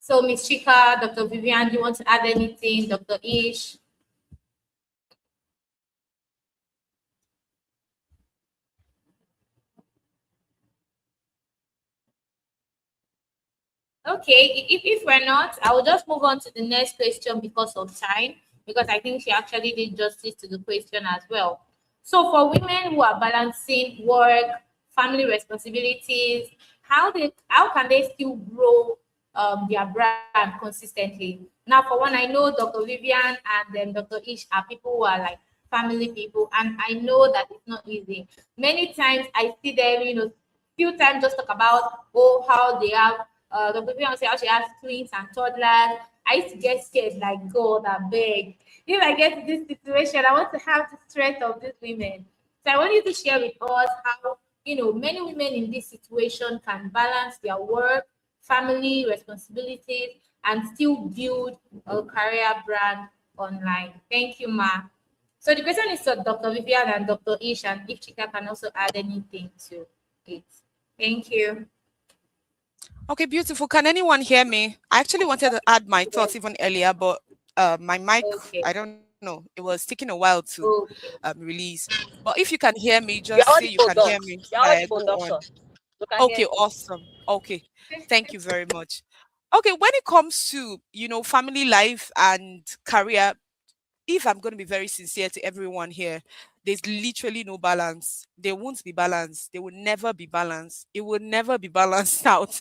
Speaker 1: So Miss Chika, Dr. Vivian, do you want to add anything? Dr. Ish? Okay, if we're not, I will just move on to the next question because of time, because I think she actually did justice to the question as well. So for women who are balancing work, family responsibilities, how can they still grow their brand consistently? Now, for one, I know Dr. Vivian and then Dr. Ish are people who are like family people, and I know that it's not easy. Many times I see them, few times just talk about how they have Dr. Vivian say how she has twins and toddlers. I used to get scared, like God, I beg. If I get to this situation, I want to have the strength of these women. So I want you to share with us how many women in this situation can balance their work, family responsibilities, and still build a career brand online. Thank you, Ma. So the question is to Dr. Vivian and Dr. Ish, and if Chika can also add anything to it. Thank you.
Speaker 9: Okay, beautiful. Can anyone hear me? I actually wanted to add my thoughts even earlier, but my mic,
Speaker 1: Okay.
Speaker 9: I don't know, it was taking a while to
Speaker 1: Okay.
Speaker 9: release. But if you can hear me, just
Speaker 8: You're
Speaker 9: say you can
Speaker 8: audible,
Speaker 9: hear
Speaker 8: doc.
Speaker 9: me so
Speaker 8: You're
Speaker 9: that I
Speaker 8: audible,
Speaker 9: go on.
Speaker 8: doctor. You can hear
Speaker 9: Okay,
Speaker 8: you.
Speaker 9: awesome. Okay, thank you very much. Okay, when it comes to family life and career, if I'm going to be very sincere to everyone here, there's literally no balance. There won't be balance. There will never be balance. It will never be balanced out.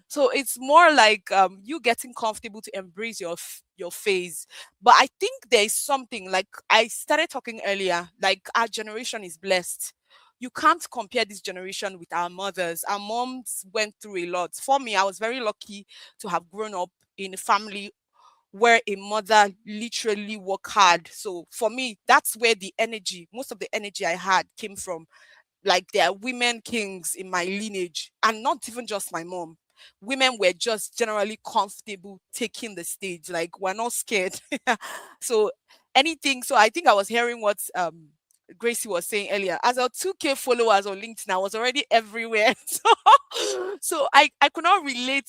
Speaker 9: So it's more like you getting comfortable to embrace your phase. But I think there is something like I started talking earlier. Like our generation is blessed. You can't compare this generation with our mothers. Our moms went through a lot. For me, I was very lucky to have grown up in a family where a mother literally worked hard. So for me, that's where the energy, most of the energy I had came from. Like there are women kings in my lineage, and not even just my mom. Women were just generally comfortable taking the stage. Like we're not scared. So anything. So I think I was hearing what Gracie was saying earlier. As our 2K followers on LinkedIn, I was already everywhere. So I could not relate,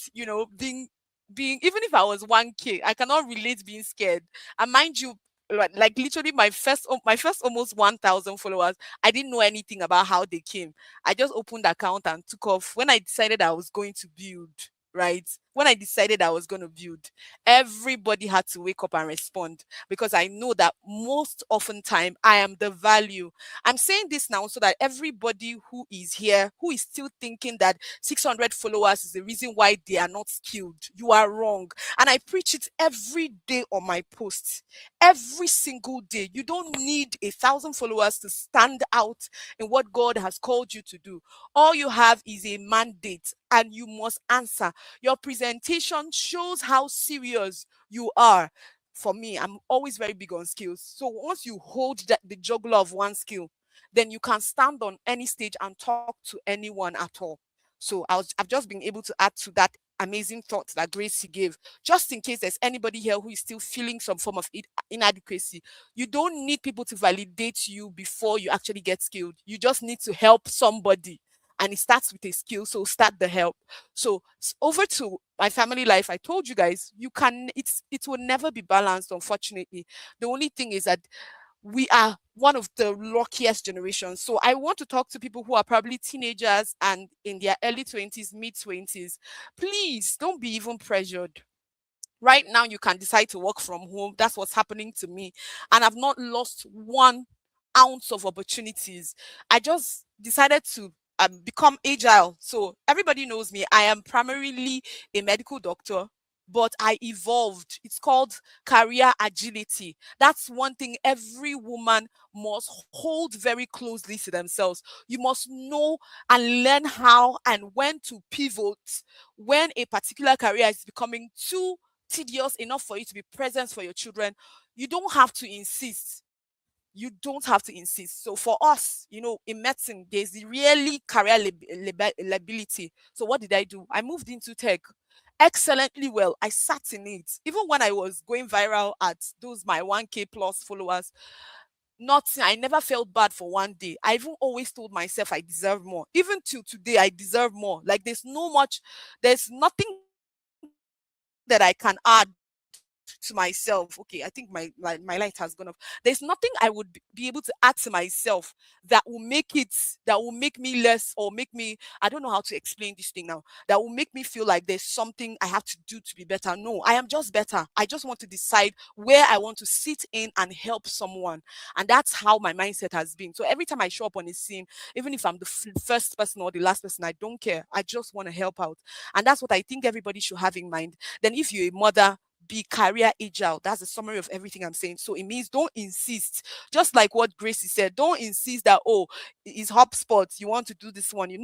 Speaker 9: being even if I was 1K, I cannot relate being scared. And mind you, like literally my first almost 1,000 followers, I didn't know anything about how they came. I just opened the account and took off. When I decided I was going to build, right? When I decided I was going to build, everybody had to wake up and respond, because I know that most often time I am the value. I'm saying this now so that everybody who is here, who is still thinking that 600 followers is the reason why they are not skilled, you are wrong. And I preach it every day on my posts, every single day. You don't need 1,000 followers to stand out in what God has called you to do. All you have is a mandate, and you must answer. Your presentation shows how serious you are. For me, I'm always very big on skills. So once you hold the juggler of one skill, then you can stand on any stage and talk to anyone at all. So I've just been able to add to that amazing thought that Gracie gave, just in case there's anybody here who is still feeling some form of inadequacy. You don't need people to validate you before you actually get skilled. You just need to help somebody. And it starts with a skill, so start the help. So over to my family life. I told you guys, it will never be balanced, unfortunately. The only thing is that we are one of the luckiest generations. So I want to talk to people who are probably teenagers and in their early 20s, mid 20s. Please don't be even pressured. Right now, you can decide to work from home. That's what's happening to me. And I've not lost 1 ounce of opportunities. I just decided to become agile. So everybody knows me. I am primarily a medical doctor, but I evolved. It's called career agility. That's one thing every woman must hold very closely to themselves. You must know and learn how and when to pivot when a particular career is becoming too tedious enough for you to be present for your children. You don't have to insist. You don't have to insist. So for us, in medicine, there's really career liability. So what did I do? I moved into tech excellently well. I sat in it. Even when I was going viral at those my 1K plus followers, nothing. I never felt bad for one day. I even always told myself I deserve more. Even till today, I deserve more. Like there's nothing that I can add to myself. Okay, I think my light has gone off. There's nothing I would be able to add to myself that will make me less or make me, I don't know how to explain this thing now, that will make me feel like there's something I have to do to be better. No, I am just better. I just want to decide where I want to sit in and help someone. And that's how my mindset has been. So every time I show up on a scene, even if I'm the first person or the last person, I don't care. I just want to help out. And that's what I think everybody should have in mind. Then if you're a mother, be career agile. That's the summary of everything I'm saying. So it means don't insist. Just like what Gracie said, don't insist that, oh, it's HubSpot, you want to do this one.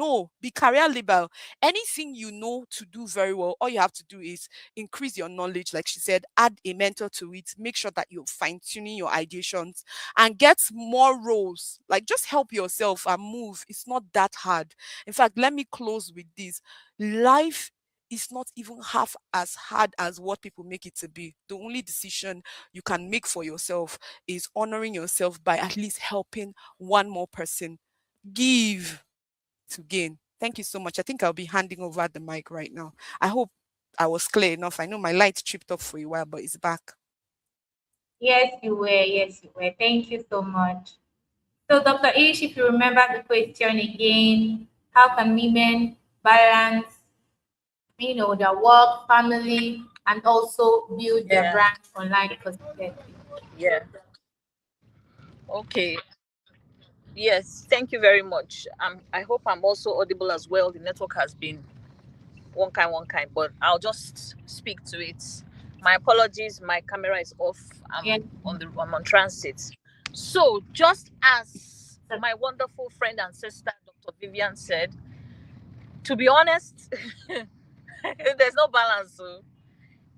Speaker 9: Be career liberal. Anything you know to do very well, all you have to do is increase your knowledge, like she said, add a mentor to it, make sure that you're fine-tuning your ideations and get more roles. Like just help yourself and move. It's not that hard. In fact, let me close with this. Life is not even half as hard as what people make it to be. The only decision you can make for yourself is honoring yourself by at least helping one more person. Give to gain. Thank you so much. I think I'll be handing over the mic right now. I hope I was clear enough. I know my light tripped off for a while, but it's back.
Speaker 1: Yes, you were. Yes, you were. Thank you so much. So, Dr. Ish, if you remember the question again, how can women balance, their work, family, and also build their
Speaker 8: Yeah,
Speaker 1: brand online consistently?
Speaker 8: yeah. Okay. Yes, thank you very much. I hope I'm also audible as well. The network has been one kind, but I'll just speak to it. My apologies, my camera is off.
Speaker 1: Yeah.
Speaker 8: I'm on transit. So just as my wonderful friend and sister, Dr. Vivian said, to be honest, there's no balance. So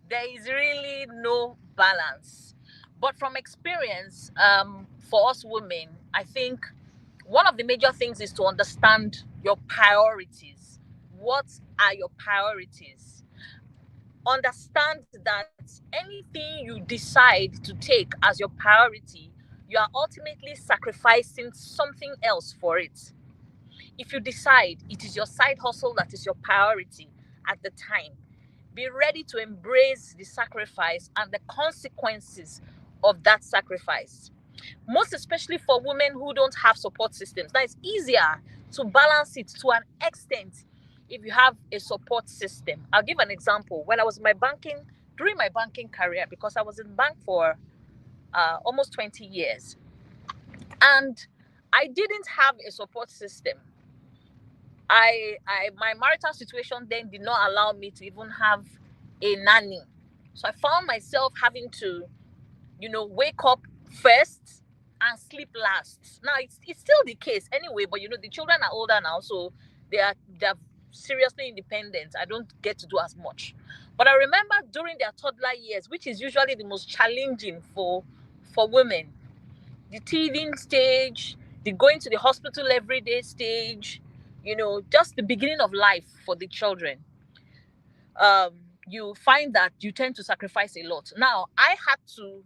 Speaker 8: there is really no balance. But from experience, for us women, I think one of the major things is to understand your priorities. What are your priorities? Understand that anything you decide to take as your priority, you are ultimately sacrificing something else for it. If you decide it is your side hustle that is your priority at the time, be ready to embrace the sacrifice and the consequences of that sacrifice. Most especially for women who don't have support systems. Now it's easier to balance it to an extent if you have a support system. I'll give an example. When I was in during my banking career, because I was in bank for almost 20 years, and I didn't have a support system. My marital situation then did not allow me to even have a nanny. So I found myself having to, wake up first and sleep last. Now it's still the case anyway, but the children are older now, so they're seriously independent. I don't get to do as much. But I remember during their toddler years, which is usually the most challenging for women, the teething stage, the going to the hospital every day stage, just the beginning of life for the children. You find that you tend to sacrifice a lot. Now, I had to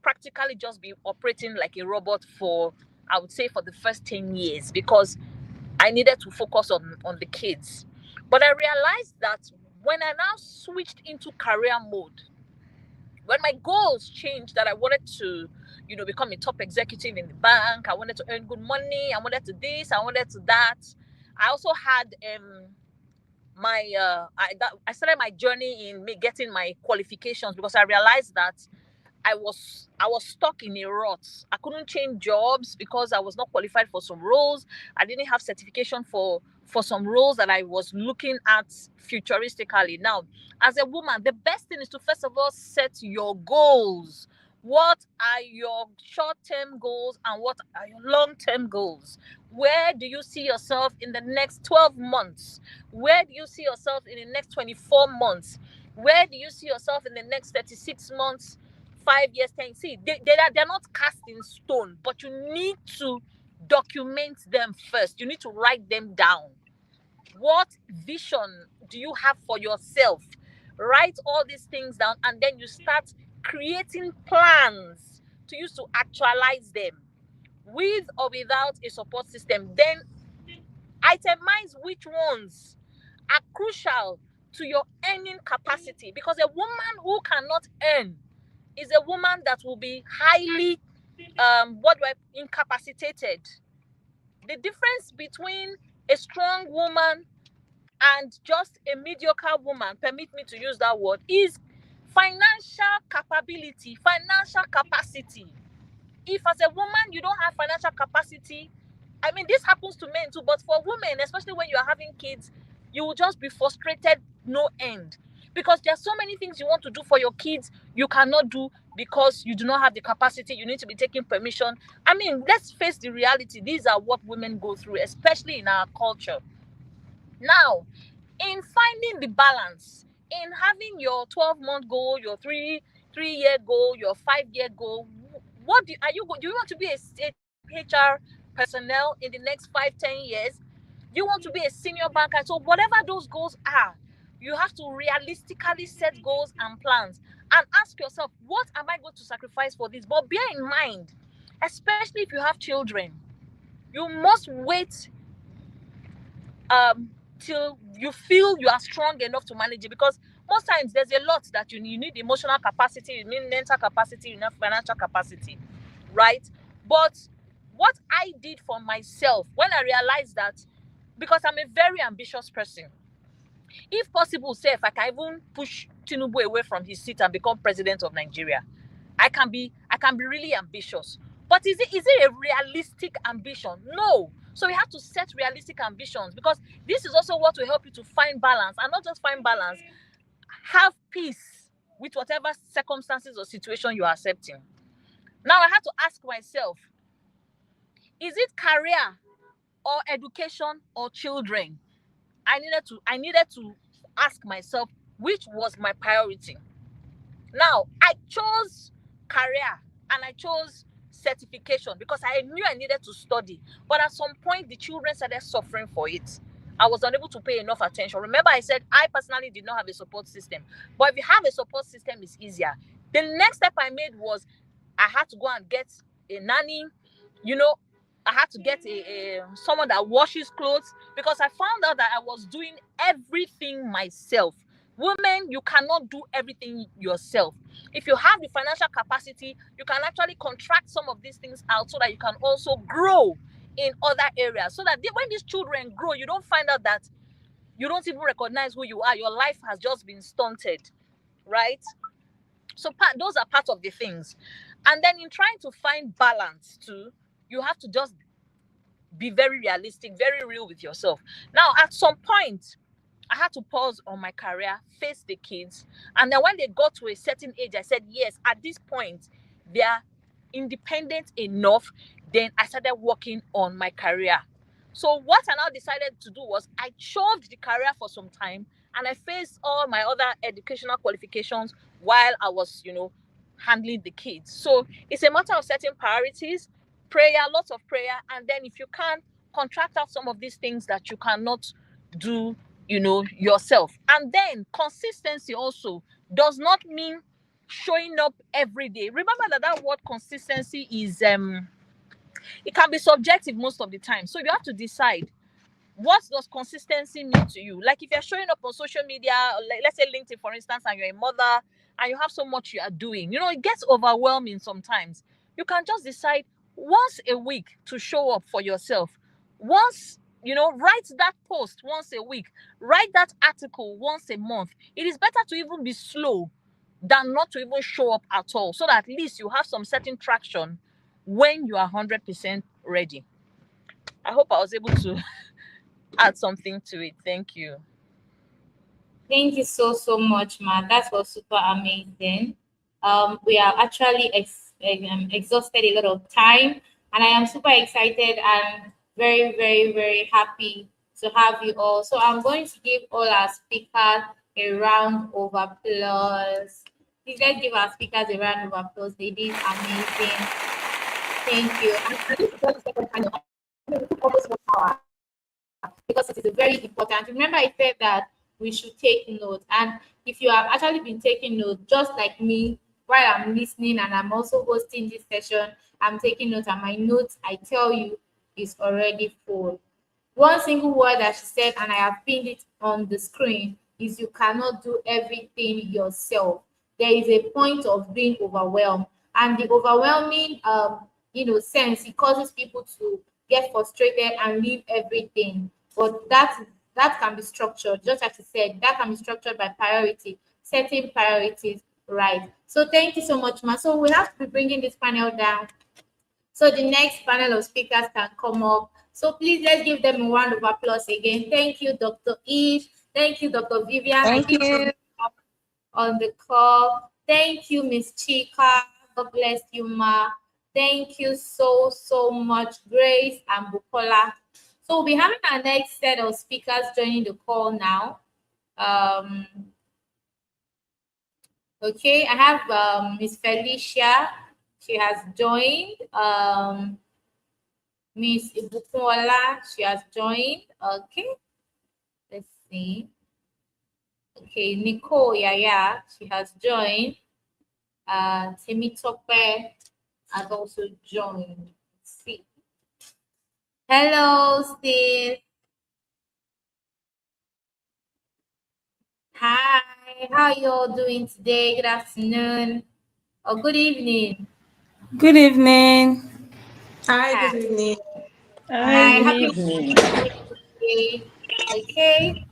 Speaker 8: practically just be operating like a robot for, I would say, for the first 10 years because I needed to focus on the kids. But I realized that when I now switched into career mode, when my goals changed, that I wanted to become a top executive in the bank. I wanted to earn good money. I wanted to this. I wanted to that. I also had I started my journey in me getting my qualifications, because I realized that I was stuck in a rut. I couldn't change jobs because I was not qualified for some roles. I didn't have certification for some roles that I was looking at futuristically. Now, as a woman, the best thing is to first of all set your goals. What are your short-term goals and what are your long-term goals? Where do you see yourself in the next 12 months? Where do you see yourself in the next 24 months? Where do you see yourself in the next 36 months? 5 years, 10. See, they're not cast in stone, but you need to document them first. You need to write them down. What vision do you have for yourself? Write all these things down, and then you start creating plans to use to actualize them, with or without a support system. Then itemize which ones are crucial to your earning capacity, because a woman who cannot earn is a woman that will be highly incapacitated. The difference between a strong woman and just a mediocre woman, permit me to use that word, is financial capability, financial capacity. If as a woman you don't have financial capacity, I mean, this happens to men too, but for women, especially when you are having kids, you will just be frustrated no end, because there are so many things you want to do for your kids you cannot do because you do not have the capacity. You need to be taking permission. I mean, let's face the reality. These are what women go through, especially in our culture. Now, in finding the balance, in having your 12-month goal, your three-year goal, your 5-year goal, what do you want to be a top HR personnel in the next 5-10 years? You want to be a senior banker? So whatever those goals are, you have to realistically set goals and plans and ask yourself, what am I going to sacrifice for this? But bear in mind, especially if you have children, you must wait till you feel you are strong enough to manage it, because most times there's a lot that you need emotional capacity, you need mental capacity, you need financial capacity, right? But what I did for myself when I realized that, because I'm a very ambitious person, if possible, say if I can even push Tinubu away from his seat and become president of Nigeria, I can be really ambitious. But is it a realistic ambition? No. So we have to set realistic ambitions, because this is also what will help you to find balance, and not just find balance, have peace with whatever circumstances or situation you are accepting. Now I have to ask myself, is it career or education or children? I needed to ask myself which was my priority. Now, I chose career and I chose certification because I knew I needed to study. But at some point, the children started suffering for it. I was unable to pay enough attention. Remember, I said I personally did not have a support system. But if you have a support system, it's easier. The next step I made was I had to go and get a nanny. You know, I had to get a someone that washes clothes, because I found out that I was doing everything myself. Women, you cannot do everything yourself. If you have the financial capacity, you can actually contract some of these things out so that you can also grow in other areas. So that when these children grow, you don't find out that you don't even recognize who you are. Your life has just been stunted, right? So those are part of the things. And then in trying to find balance too, you have to just be very realistic, very real with yourself. Now, at some point, I had to pause on my career, face the kids. And then when they got to a certain age, I said, yes, at this point, they are independent enough. Then I started working on my career. So what I now decided to do was I shoved the career for some time and I faced all my other educational qualifications while I was, handling the kids. So it's a matter of setting priorities, prayer, lots of prayer. And then if you can, contract out some of these things that you cannot do yourself. And then consistency also does not mean showing up every day. Remember that word consistency is it can be subjective most of the time. So you have to decide, what does consistency mean to you? Like if you're showing up on social media, like let's say LinkedIn for instance, and you're a mother and you have so much you are doing, it gets overwhelming sometimes.
Speaker 11: You can just decide once a week to show up for yourself. Once, write that post once a week, write that article once a month. It is better to even be slow than not to even show up at all, so that at least you have some certain traction when you are 100% ready. I hope I was able to add something to it. Thank you.
Speaker 1: Thank you so so much, Ma. That was super amazing. We are actually exhausted a lot of time, and I am super excited and very very very happy to have you all. So I'm going to give all our speakers a round of applause. Please let's give our speakers a round of applause. They did amazing. Thank you. And this is just the second panel. I think we took almost 1 hour because it is very important. Remember, I said that we should take notes. And if you have actually been taking notes, just like me, while I'm listening and I'm also hosting this session, I'm taking notes, and my notes, I tell you, is already full. One single word that she said, and I have pinned it on the screen, is you cannot do everything yourself. There is a point of being overwhelmed, and the overwhelming, sense, it causes people to get frustrated and leave everything. But that can be structured, just as you said, that can be structured by priority, setting priorities right. So thank you so much, Ma. So we have to be bringing this panel down so the next panel of speakers can come up. So please let's give them a round of applause again. Thank you, Dr. Ish. Thank you, Dr. Vivian. I
Speaker 11: Thank
Speaker 1: think she's
Speaker 11: you.
Speaker 1: on the call. Thank you, Miss Chika. God bless you, Ma. Thank you so, so much, Grace and Bukola. So we'll be having our next set of speakers joining the call now. Um, okay, I have Miss Felicia. She has joined. Miss Ibukunola, she has joined. Okay, let's see. Okay, Nicole Yaya, she has joined. Temitope has also joined. Let's see. Hello, Steve. Hi, how are you all doing today? Good afternoon or good evening.
Speaker 12: Good evening.
Speaker 13: Hi, good
Speaker 1: Hi,
Speaker 13: evening.
Speaker 6: Hi,
Speaker 1: hi,
Speaker 6: good
Speaker 1: happy
Speaker 6: evening.
Speaker 1: Wednesday. Okay,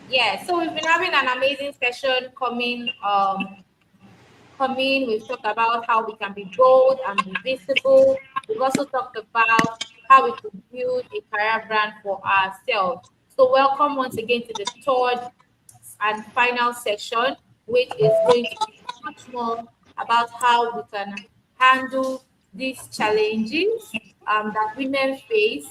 Speaker 1: yeah. So we've been having an amazing session coming. We've talked about how we can be bold and be visible. We've also talked about how we could build a career brand for ourselves. So welcome once again to the third and final session, which is going to be much more about how we can handle these challenges that women face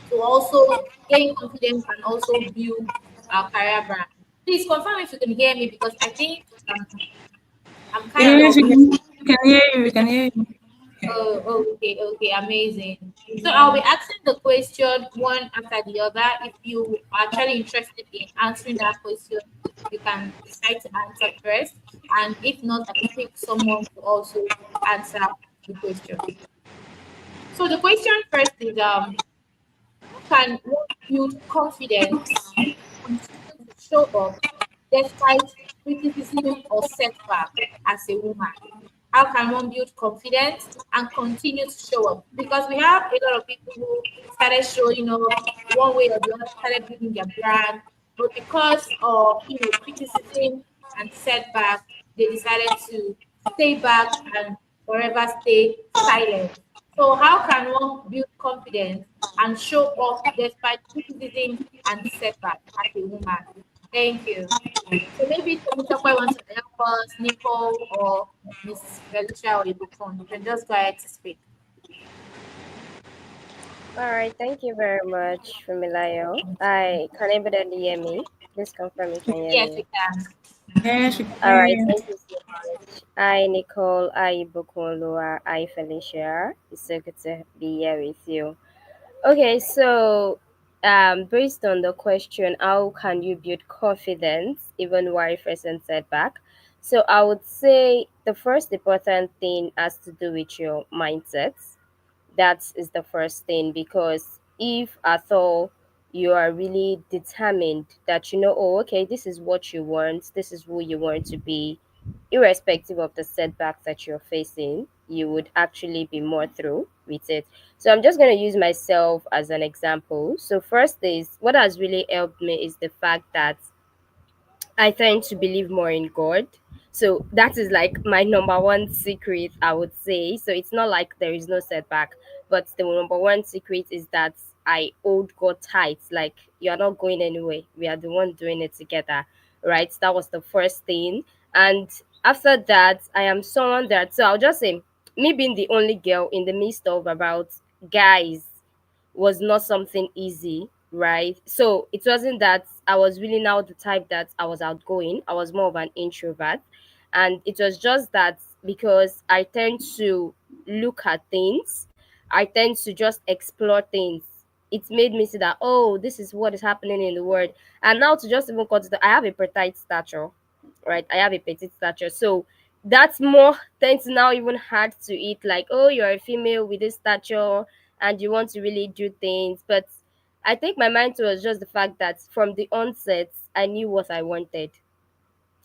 Speaker 1: to also gain confidence and also build our career brand. Please confirm if you can hear me because I think I'm kind
Speaker 12: Yes,
Speaker 1: of
Speaker 12: we can hear you. We can hear you.
Speaker 1: okay, okay, amazing. So I'll be asking the question one after the other. If you are actually interested in answering that question, you can decide to answer first. And if not, I can pick someone to also answer the question. So the question first is how can one build confidence and continue to show up despite criticism or setback as a woman? How can one build confidence and continue to show up? Because we have a lot of people who started showing up one way or the other, started building their brand, but because of criticism and setback, they decided to stay back and forever stay silent. So how can one build confidence and show up despite criticism and setback as a woman? Thank you. So maybe Temitope wants to help us, Nicole or Miss Felicia or Ibukon. You can just go ahead to speak.
Speaker 14: All right, thank you very much, Fumilayo. Can anybody hear me? Please confirm you can hear
Speaker 1: Yes, we
Speaker 14: me.
Speaker 1: can.
Speaker 12: Yes, we can
Speaker 14: All
Speaker 12: hear
Speaker 14: right,
Speaker 12: you.
Speaker 14: thank you so much. Hi, Nicole. Hi, Bukunlua. Hi, Felicia. It's so good to be here with you. Okay, so based on the question, how can you build confidence even while facing setback? So I would say the first important thing has to do with your mindset. That is the first thing, because if at all you are really determined that oh, okay, this is what you want, this is who you want to be, irrespective of the setbacks that you're facing, you would actually be more through with it. So I'm just going to use myself as an example. So first is what has really helped me is the fact that I tend to believe more in God. So that is like my number one secret, I would say. So it's not like there is no setback, but the number one secret is that I hold God tight. Like, you're not going anywhere. We are the one doing it together, right? That was the first thing. And after that, I am someone that, so I'll just say, me being the only girl in the midst of about guys was not something easy, right? So it wasn't that I was really now the type that I was outgoing. I was more of an introvert. And it was just that because I tend to look at things, I tend to just explore things. It made me see that, oh, this is what is happening in the world. And now to just even consider, I have a petite stature, right? I have a petite stature. So that's more tends to now even hard to it. Like, oh, you're a female with this stature and you want to really do things. But I think my mind was just the fact that from the onset, I knew what I wanted.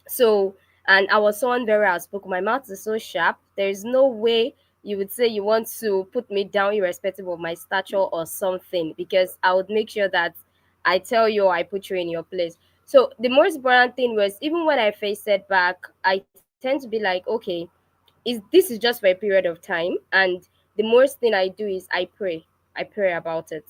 Speaker 14: So, and I was someone very outspoken. My mouth is so sharp. There is no way you would say you want to put me down, irrespective of my stature or something, because I would make sure that I tell you or I put you in your place. So, the most important thing was even when I face setback, I tend to be like, okay, this is just for a period of time, and the most thing I do is I pray about it.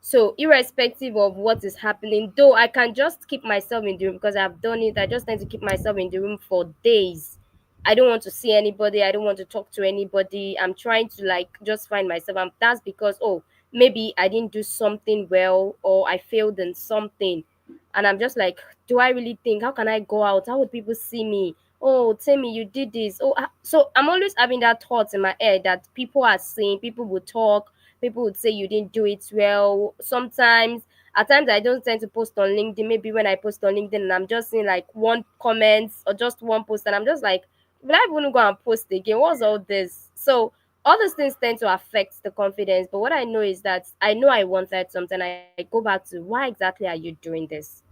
Speaker 14: So irrespective of what is happening, though I can just keep myself in the room because I've done it, I just tend to keep myself in the room for days. I don't want to see anybody, I don't want to talk to anybody. I'm trying to like just find myself, and that's because, oh, maybe I didn't do something well or I failed in something. And I'm just like, do I really think, how can I go out, how would people see me? Oh, tell me you did this. Oh, so I'm always having that thought in my head that people are saying, people will talk, people would say you didn't do it well. Sometimes, at times, I don't tend to post on LinkedIn. Maybe when I post on LinkedIn and I'm just seeing like one comment or just one post, and I'm just like, will I even go and post again? What's all this? So all those things tend to affect the confidence. But what I know is that I know I wanted something. I go back to, why exactly are you doing this?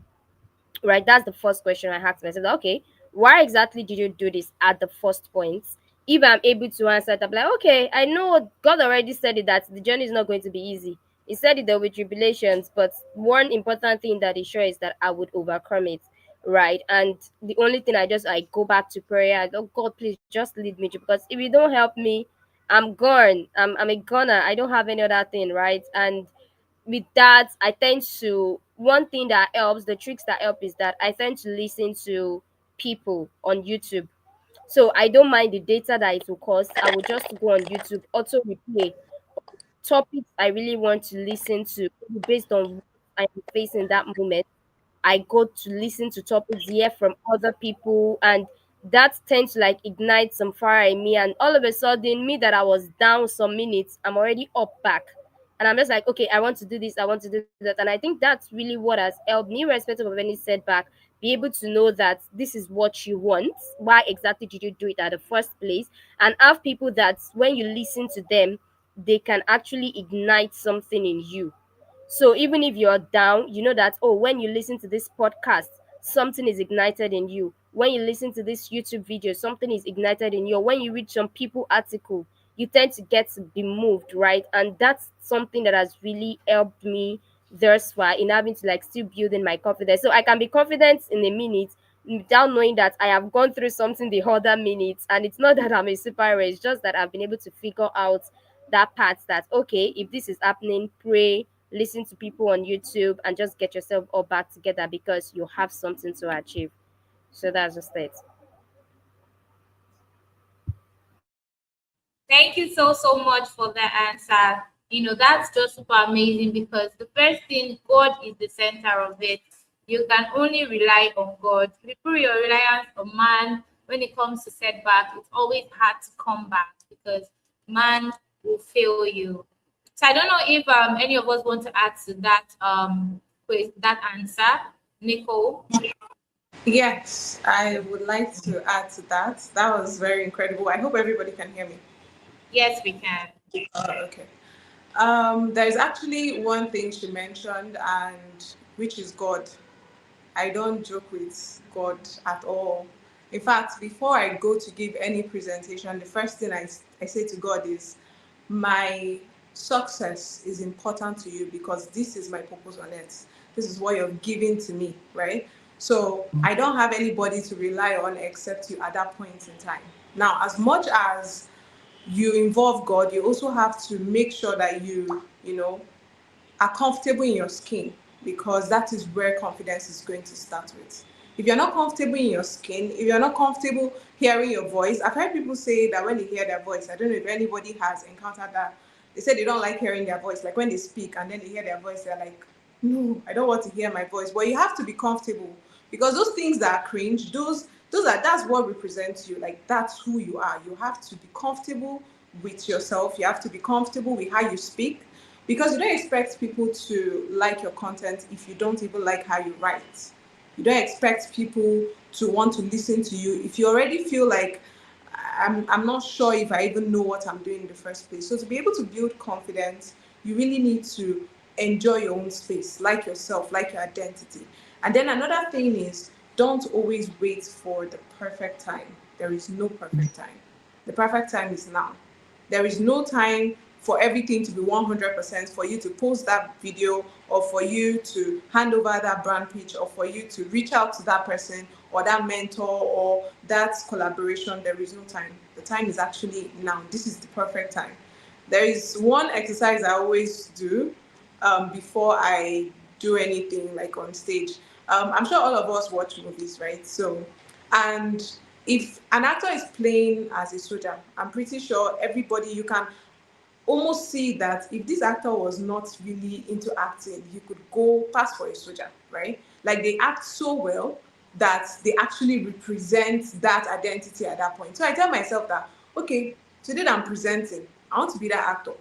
Speaker 14: Right, that's the first question I asked myself. Okay, why exactly did you do this at the first point? If I'm able to answer it, I'm like, okay, I know God already said it, that the journey is not going to be easy. He said it there with tribulations, but one important thing that is sure is that I would overcome it, right? And the only thing I go back to prayer. I go, God, please just lead me, because if you don't help me, I'm gone. I'm a goner. I don't have any other thing, right? And with that, I tend to, one thing that helps, the tricks that help is that I tend to listen to people on YouTube. So I don't mind the data that it will cost. I will just go on YouTube, auto replay topics I really want to listen to based on what I'm facing that moment. I go to listen to topics, hear from other people, and that tends to like ignite some fire in me. And all of a sudden, me that I was down some minutes, I'm already up back. And I'm just like, okay, I want to do this, I want to do that. And I think that's really what has helped me, irrespective of any setback, be able to know that this is what you want. Why exactly did you do it at the first place? And have people that when you listen to them, they can actually ignite something in you. So even if you're down, you know that, oh, when you listen to this podcast, something is ignited in you. When you listen to this YouTube video, something is ignited in you. When you read some people article, you tend to get to be moved, right? And that's something that has really helped me thus far in having to like still building my confidence. So I can be confident in a minute without knowing that I have gone through something the other minutes. And it's not that I'm a superhero, it's just that I've been able to figure out that part that, okay, if this is happening, pray, listen to people on YouTube, and just get yourself all back together because you have something to achieve. So that's just it.
Speaker 1: Thank you so much for that answer. That's just super amazing because the first thing, God is the center of it. You can only rely on God. If you put your reliance on man when it comes to setback, it's always hard to come back because man will fail you. So I don't know if any of us want to add to that that answer, Nicole.
Speaker 13: Yes, I would like to add to that. That was very incredible. I hope everybody can hear me.
Speaker 1: Yes, we can.
Speaker 13: Okay. There's actually one thing she mentioned, and which is God. I don't joke with God at all. In fact, before I go to give any presentation, the first thing I say to God is, my success is important to you because this is my purpose on earth. This is what you're giving to me, right? So I don't have anybody to rely on except you at that point in time. Now, as much as you involve God, you also have to make sure that you know, are comfortable in your skin, because that is where confidence is going to start with. If you're not comfortable in your skin, if you're not comfortable hearing your voice, I've heard people say that when they hear their voice, I don't know if anybody has encountered that. They say they don't like hearing their voice, like when they speak and then they hear their voice, they're like, no, I don't want to hear my voice. But you have to be comfortable, because those things that are cringe, that's what represents you. Like, that's who you are. You have to be comfortable with yourself. You have to be comfortable with how you speak, because you don't expect people to like your content if you don't even like how you write. You don't expect people to want to listen to you if you already feel like, I'm not sure if I even know what I'm doing in the first place. So to be able to build confidence, you really need to enjoy your own space, like yourself, like your identity. And then another thing is, don't always wait for the perfect time. There is no perfect time. The perfect time is now. There is no time for everything to be 100%, for you to post that video, or for you to hand over that brand pitch, or for you to reach out to that person or that mentor or that collaboration. There is no time. The time is actually now. This is the perfect time. There is one exercise I always do before I do anything like on stage. I'm sure all of us watch movies, right? So, and if an actor is playing as a soldier, I'm pretty sure everybody, you can almost see that if this actor was not really into acting, he could go pass for a soldier, right? Like, they act so well that they actually represent that identity at that point. So I tell myself that, okay, today that I'm presenting, I want to be that actor.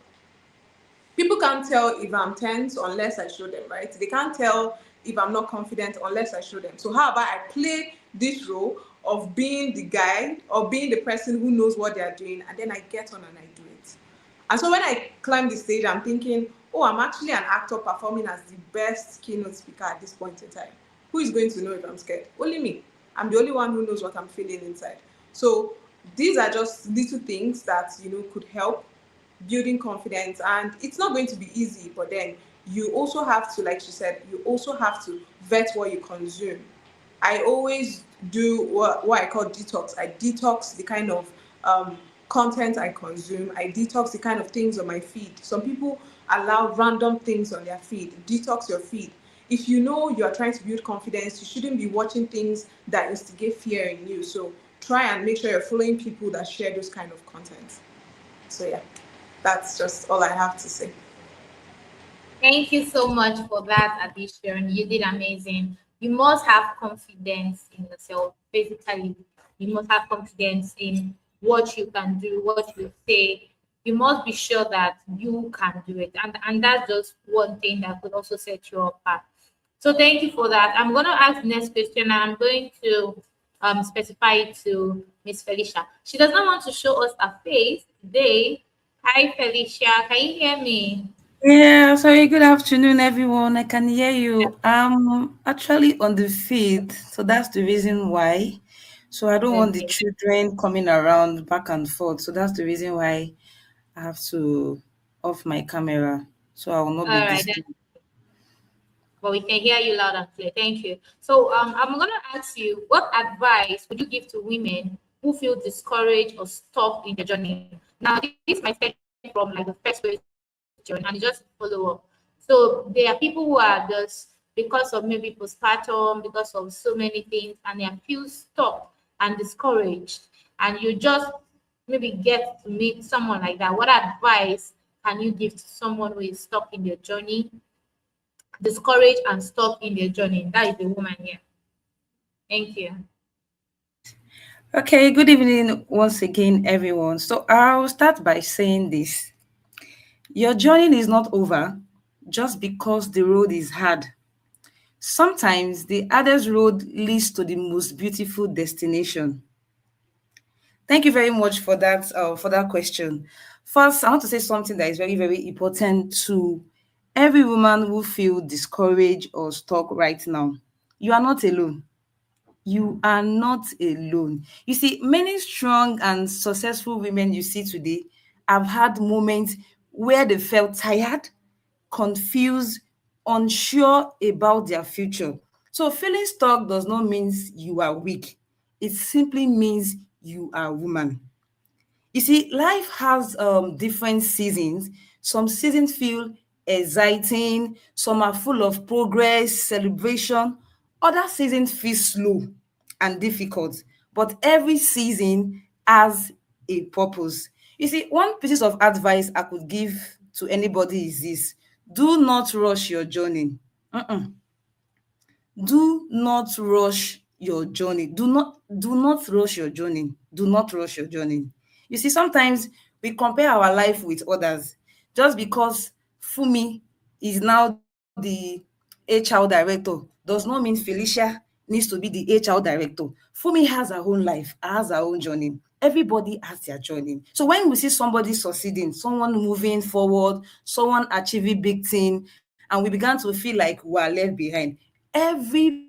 Speaker 13: People can't tell if I'm tense unless I show them, right? They can't tell if I'm not confident unless I show them. So how about I play this role of being the guy or being the person who knows what they are doing, and then I get on and I do it. And so when I climb the stage, I'm thinking, oh, I'm actually an actor performing as the best keynote speaker at this point in time. Who is going to know if I'm scared? Only me. I'm the only one who knows what I'm feeling inside. So these are just little things that, could help building confidence. And it's not going to be easy, but then you also have to, like she said, you also have to vet what you consume. I always do what I call detox. I detox the kind of content I consume. I detox the kind of things on my feed. Some people allow random things on their feed. Detox your feed. If you know you are trying to build confidence, you shouldn't be watching things that instigate fear in you. So try and make sure you're following people that share those kind of content. So yeah, that's just all I have to say.
Speaker 1: Thank you so much for that addition. You did amazing. You must have confidence in yourself. Basically, you must have confidence in what you can do, what you say. You must be sure that you can do it. And that's just one thing that could also set you apart. So thank you for that. I'm going to ask the next question, and I'm going to specify it to Miss Felicia. She does not want to show us her face today. Hi, Felicia. Can you hear me?
Speaker 12: Yeah, sorry, good afternoon, everyone. I can hear you. I'm actually on the feed, so that's the reason why. So I don't want the
Speaker 1: Okay.
Speaker 12: children coming around back and forth. So that's the reason why I have to off my camera, so I will not be
Speaker 1: All right.
Speaker 12: disturbed.
Speaker 1: But we can hear you loud and clear. Thank you. So I'm going to ask you, what advice would you give to women who feel discouraged or stuck in their journey? Now, this might stem from like the first question and just follow up. So there are people who are just, because of maybe postpartum, because of so many things, and they feel stuck and discouraged. And you just maybe get to meet someone like that. What advice can you give to someone who is stuck in their journey, discouraged and stuck in their journey? That is the woman here. Thank you.
Speaker 12: Okay, good evening once again, everyone. So I'll start by saying this. Your journey is not over just because the road is hard. Sometimes the hardest road leads to the most beautiful destination. Thank you very much for that question. First, I want to say something that is very, very important to every woman who feel discouraged or stuck right now. You are not alone. You are not alone. You see, many strong and successful women you see today have had moments where they felt tired, confused, unsure about their future. So feeling stuck does not mean you are weak. It simply means you are a woman. You see, life has different seasons. Some seasons feel exciting, some are full of progress, celebration. Other seasons feel slow and difficult. But every season has a purpose. You see, one piece of advice I could give to anybody is this: do not rush your journey. Mm-mm. Do not rush your journey. Do not rush your journey. Do not rush your journey. You see, sometimes we compare our life with others. Just because Fumi is now the HR director does not mean Felicia needs to be the HR director. Fumi has her own life, has her own journey. Everybody has their journey. So when we see somebody succeeding, someone moving forward, someone achieving big thing, and we began to feel like we are left behind, every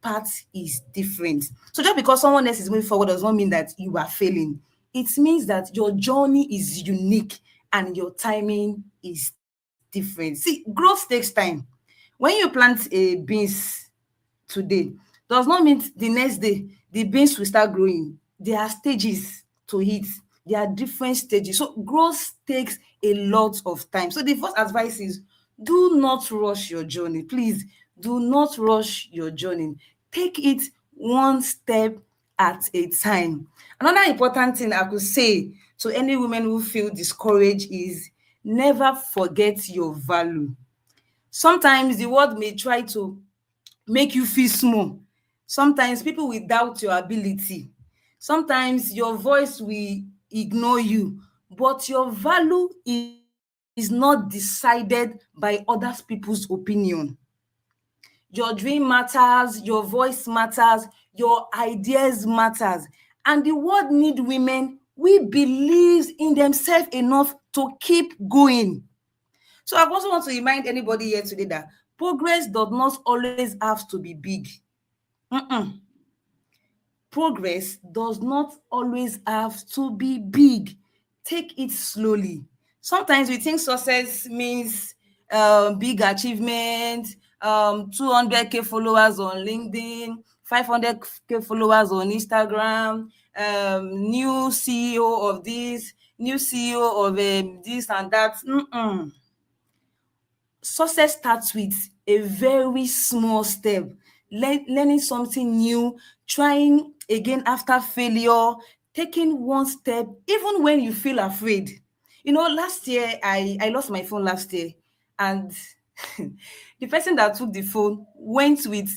Speaker 12: part is different. So just because someone else is moving forward does not mean that you are failing. It means that your journey is unique and your timing is different. See, growth takes time. When you plant a beans today does not mean the next day the beans will start growing. There are stages to it. There are different stages. So growth takes a lot of time. So the first advice is, do not rush your journey. Please do not rush your journey. Take it one step at a time. Another important thing I could say to any women who feel discouraged is, never forget your value. Sometimes the world may try to make you feel small. Sometimes people will doubt your ability. Sometimes your voice will ignore you, but your value is not decided by other people's opinion. Your dream matters, your voice matters, your ideas matters. And the world need women who believes in themselves enough to keep going. So I also want to remind anybody here today that progress does not always have to be big. Mm-mm. Progress does not always have to be big. Take it slowly. Sometimes we think success means big achievement, 200K followers on LinkedIn, 500K followers on Instagram, new CEO of this, new CEO of this and that. Mm-mm. Success starts with a very small step. Learning something new, trying again after failure, taking one step even when you feel afraid. You know, last year I lost my phone last year, and the person that took the phone went with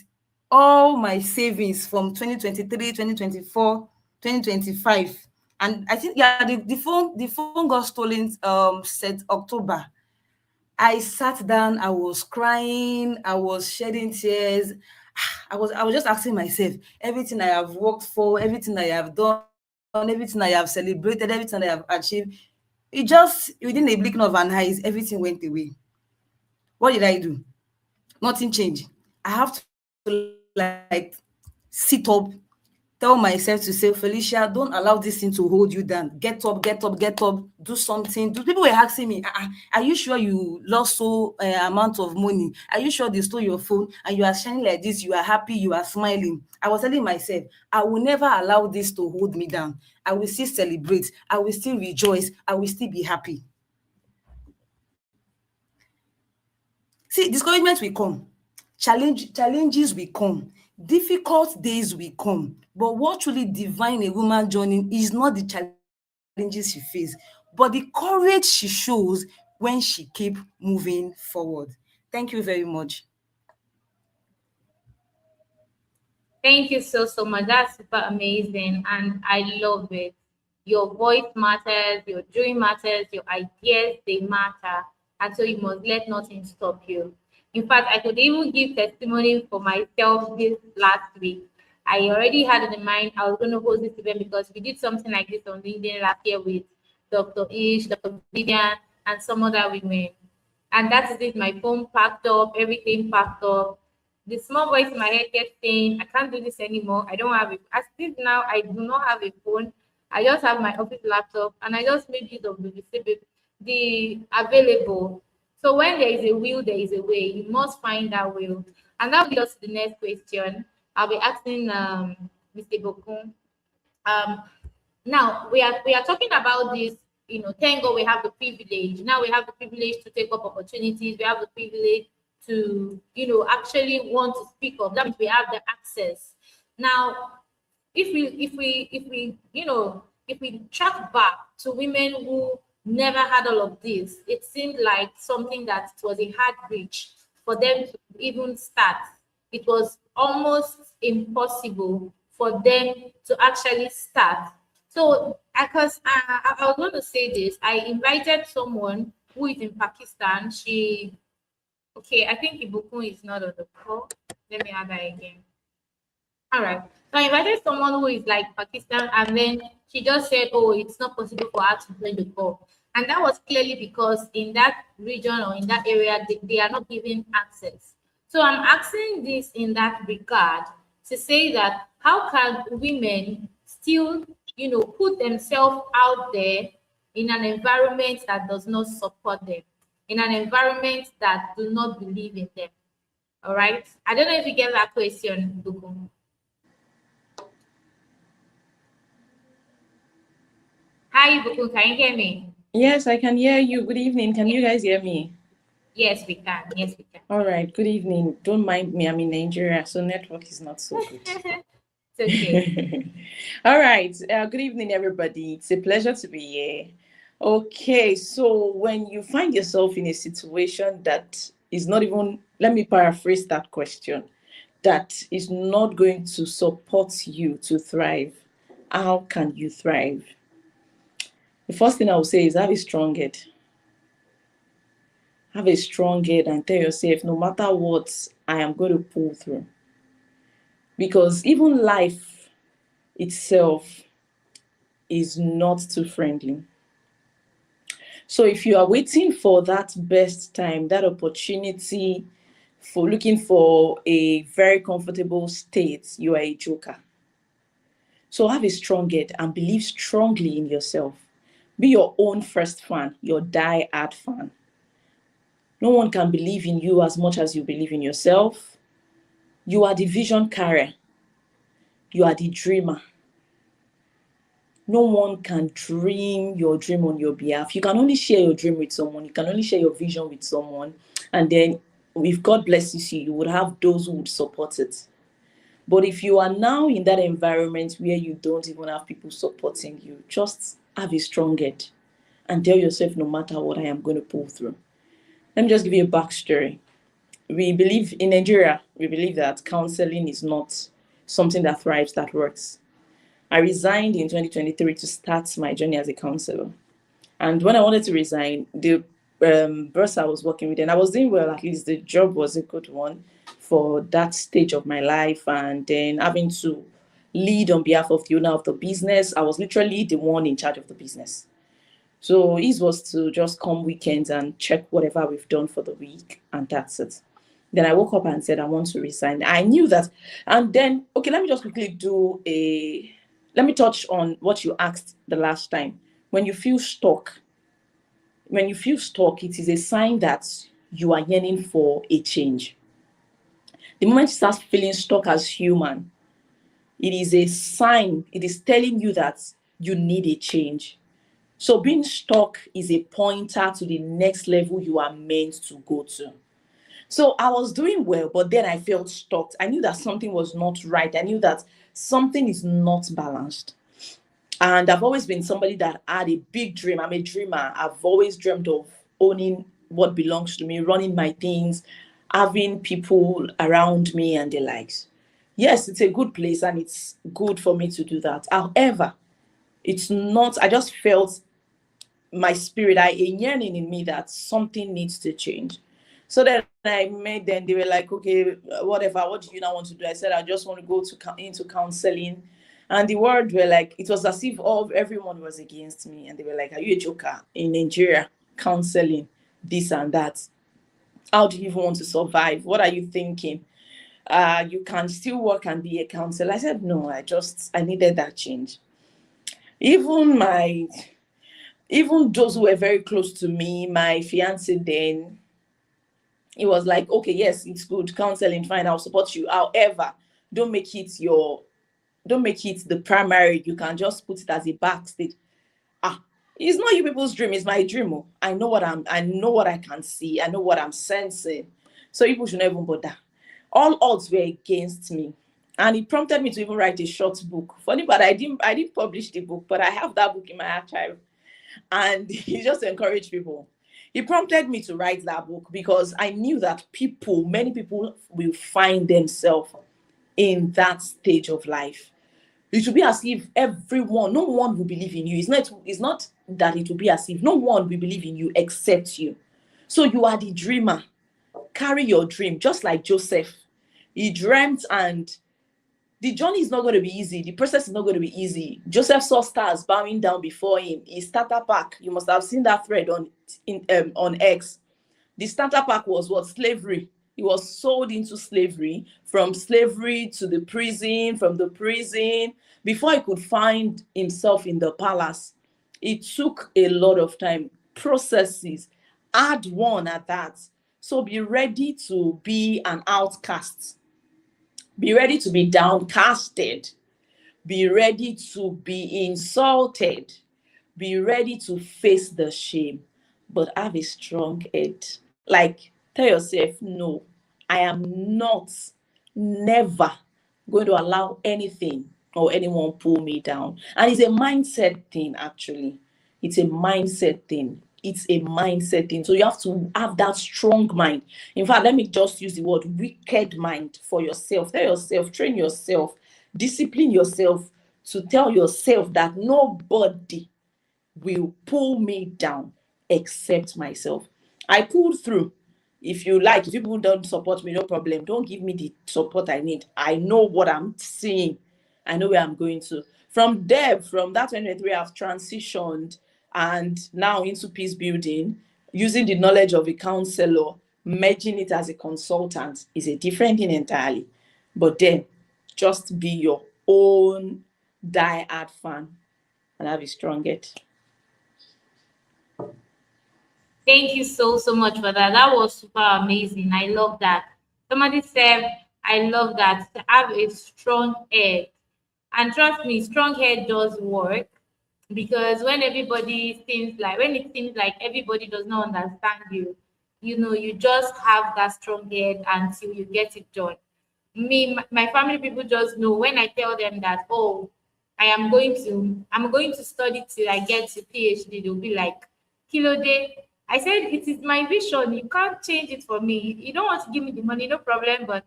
Speaker 12: all my savings from 2023, 2024, 2025. And I think, yeah, the phone got stolen set October. I sat down, I was crying, I was shedding tears. I was just asking myself, everything I have worked for, everything I have done, everything I have celebrated, everything I have achieved, it just, within a blinking of an eye, everything went away. What did I do? Nothing changed. I have to like sit up, tell myself to say, Felicia, don't allow this thing to hold you down. Get up, get up, get up, do something. People were asking me, are you sure you lost so amount of money? Are you sure they stole your phone and you are shining like this? You are happy, you are smiling. I was telling myself, I will never allow this to hold me down. I will still celebrate. I will still rejoice. I will still be happy. See, discouragement will come, challenges will come, difficult days will come. But what truly define a woman journey is not the challenges she face, but the courage she shows when she keep moving forward. Thank you very much.
Speaker 1: Thank you so much. That's super amazing, and I love it. Your voice matters, your dream matters, your ideas they matter, and so you must let nothing stop you. In fact, I could even give testimony for myself this last week. I already had it in mind I was going to host this event because we did something like this on LinkedIn last year with Dr. Ish, Dr. Vivian, and some other women. And that is it. My phone packed up, everything packed up. the small voice in my head kept saying, I can't do this anymore. I don't have it. As this now, I do not have a phone. I just have my office laptop, and I just made use of the available. So when there is a will, there is a way. You must find that will. And that will lead us to the next question. I'll be asking Mr. Bokun. Um, Now we are talking about this, thank God we have the privilege. Now we have the privilege to take up opportunities, we have the privilege to, actually want to speak up. That means we have the access. Now, if we track back to women who never had all of this, it seemed like something that it was a hard reach for them to even start. It was almost impossible for them to actually start. So, because I was going to say this, I invited someone who is in Pakistan. Okay, I think Ibukun is not on the call. Let me add that again. All right. So I invited someone who is like Pakistan, and then she just said, "Oh, it's not possible for her to join the call," and that was clearly because in that region or in that area, they are not giving access. So I'm asking this in that regard to say that how can women still, put themselves out there in an environment that does not support them, in an environment that do not believe in them. All right. I don't know if you get that question, Dugu. Hi, Bukun, can you hear me?
Speaker 15: Yes, I can hear you. Good evening. Can you guys hear me?
Speaker 1: Yes, we can. Yes, we can.
Speaker 15: All right. Good evening. Don't mind me. I'm in Nigeria, so network is not so good.
Speaker 1: It's okay.
Speaker 15: All right. Good evening, everybody. It's a pleasure to be here. Okay. So when you find yourself in a situation that is not even, let me paraphrase that question, that is not going to support you to thrive, how can you thrive? The first thing I would say is have a strong head. Have a strong head and tell yourself, no matter what, I am going to pull through. Because even life itself is not too friendly. So if you are waiting for that best time, that opportunity, for looking for a very comfortable state, you are a joker. So have a strong head and believe strongly in yourself. Be your own first fan, your die-hard fan. No one can believe in you as much as you believe in yourself. You are the vision carrier. You are the dreamer. No one can dream your dream on your behalf. You can only share your dream with someone. You can only share your vision with someone. And then if God blesses you, you would have those who would support it. But if you are now in that environment where you don't even have people supporting you, just have a strong head and tell yourself, no matter what, I am going to pull through. Let me just give you a backstory. We believe in Nigeria, we believe that counseling is not something that thrives, that works. I resigned in 2023 to start my journey as a counselor. And when I wanted to resign, the boss I was working with, and I was doing well, at least the job was a good one for that stage of my life. And then having to lead on behalf of the owner of the business, I was literally the one in charge of the business. So his was to just come weekends and check whatever we've done for the week, and that's it. Then I woke up and said, I want to resign. I knew that. And then, okay, let me just quickly let me touch on what you asked the last time. When you feel stuck, it is a sign that you are yearning for a change. The moment you start feeling stuck as human, it is a sign, it is telling you that you need a change. So being stuck is a pointer to the next level you are meant to go to. So I was doing well, but then I felt stuck. I knew that something was not right. I knew that something is not balanced. And I've always been somebody that had a big dream. I'm a dreamer. I've always dreamed of owning what belongs to me, running my things, having people around me and the likes. Yes, it's a good place and it's good for me to do that. However, it's not, I just felt my spirit, a yearning in me that something needs to change. So then I made them, they were like, okay, whatever, what do you now want to do? I said, I just want to go into counseling. And the word were like, it was as if everyone was against me. And they were like, are you a joker in Nigeria? Counseling, this and that. How do you even want to survive? What are you thinking? You can still work and be a counselor. I said, no, I needed that change. Even those who were very close to me, my fiance then, it was like, okay, yes, it's good, counseling, fine, I'll support you. However, don't make it the primary. You can just put it as a backstage. It's not you people's dream, it's my dream. I know what I can see, I know what I'm sensing. So people should not even bother. All odds were against me. And it prompted me to even write a short book. Funny, but I didn't publish the book, but I have that book in my archive. And he just encouraged people. He prompted me to write that book because I knew that many people will find themselves in that stage of life. It should be as if no one will believe in you. It's not that it will be as if no one will believe in you except you. So you are the dreamer. Carry your dream, just like Joseph. He dreamt, and the journey is not going to be easy. The process is not going to be easy. Joseph saw stars bowing down before him. His starter pack, you must have seen that thread on X. The starter pack was what? Slavery. He was sold into slavery, from slavery to the prison, from the prison, before he could find himself in the palace. It took a lot of time, processes, hard one at that. So be ready to be an outcast. Be ready to be downcasted. Be ready to be insulted. Be ready to face the shame, but have a strong head. Like, tell yourself, no, I am not, never going to allow anything or anyone pull me down. And it's a mindset thing, actually. It's a mindset thing. It's a mindset thing. So you have to have that strong mind. In fact, let me just use the word wicked mind for yourself. Tell yourself, train yourself, discipline yourself to tell yourself that nobody will pull me down except myself. I pulled through. If people don't support me, no problem. Don't give me the support I need. I know what I'm seeing. I know where I'm going to. From that 2023, I've transitioned and now into peace building, using the knowledge of a counselor, merging it as a consultant is a different thing entirely. But then just be your own die-hard fan and have a strong head.
Speaker 1: Thank you so much for that. That was super amazing. I love that. Somebody said, I love that. To have a strong head. And trust me, strong head does work, because when it seems like everybody does not understand you, you just have that strong head until you get it done. My family people just know when I tell them that, oh, I'm going to study till I get to PhD, they'll be like, Kilo day. I said, it is my vision. You can't change it for me. You don't want to give me the money, no problem, but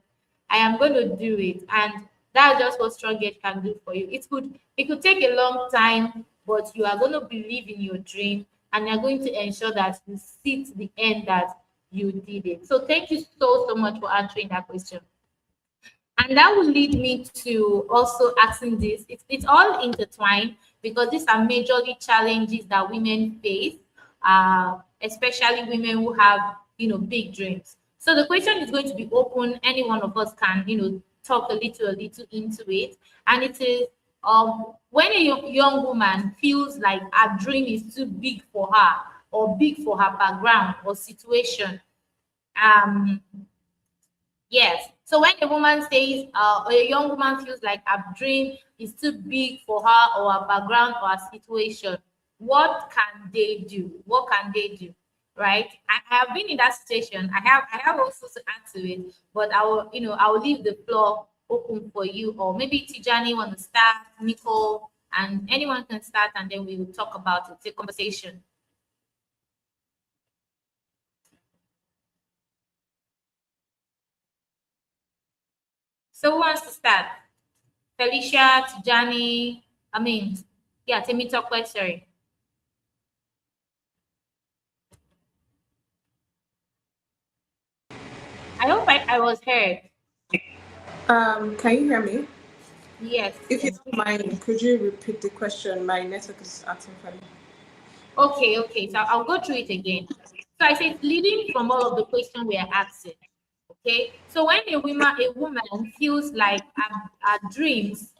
Speaker 1: I am going to do it. And that's just what strong head can do for you. It could take a long time, but you are going to believe in your dream, and you're going to ensure that you see to the end that you did it. So thank you so much for answering that question. And that will lead me to also asking this. It's all intertwined, because these are majorly challenges that women face, especially women who have, big dreams. So the question is going to be open. Any one of us can, talk a little into it. And it is, when a young woman feels like her dream is too big for her, or big for her background or situation. Yes. So when a woman says, or a young woman feels like her dream is too big for her, or her background, or her situation, what can they do? What can they do? Right? I have been in that situation. I have also to add to it, but I will leave the floor open for you, or maybe Tijani want to start, Nicole, and anyone can start, and then we will talk about it. It's a conversation. So who wants to start? Felicia, Tijani, Temi Tokwe, sorry. I hope I was heard.
Speaker 13: Can you hear me?
Speaker 1: Yes.
Speaker 13: If you don't mind, could you repeat the question? My network is acting funny.
Speaker 1: Okay. So I'll go through it again. So I said, leading from all of the questions we are asking, Okay, so when a woman feels like her dreams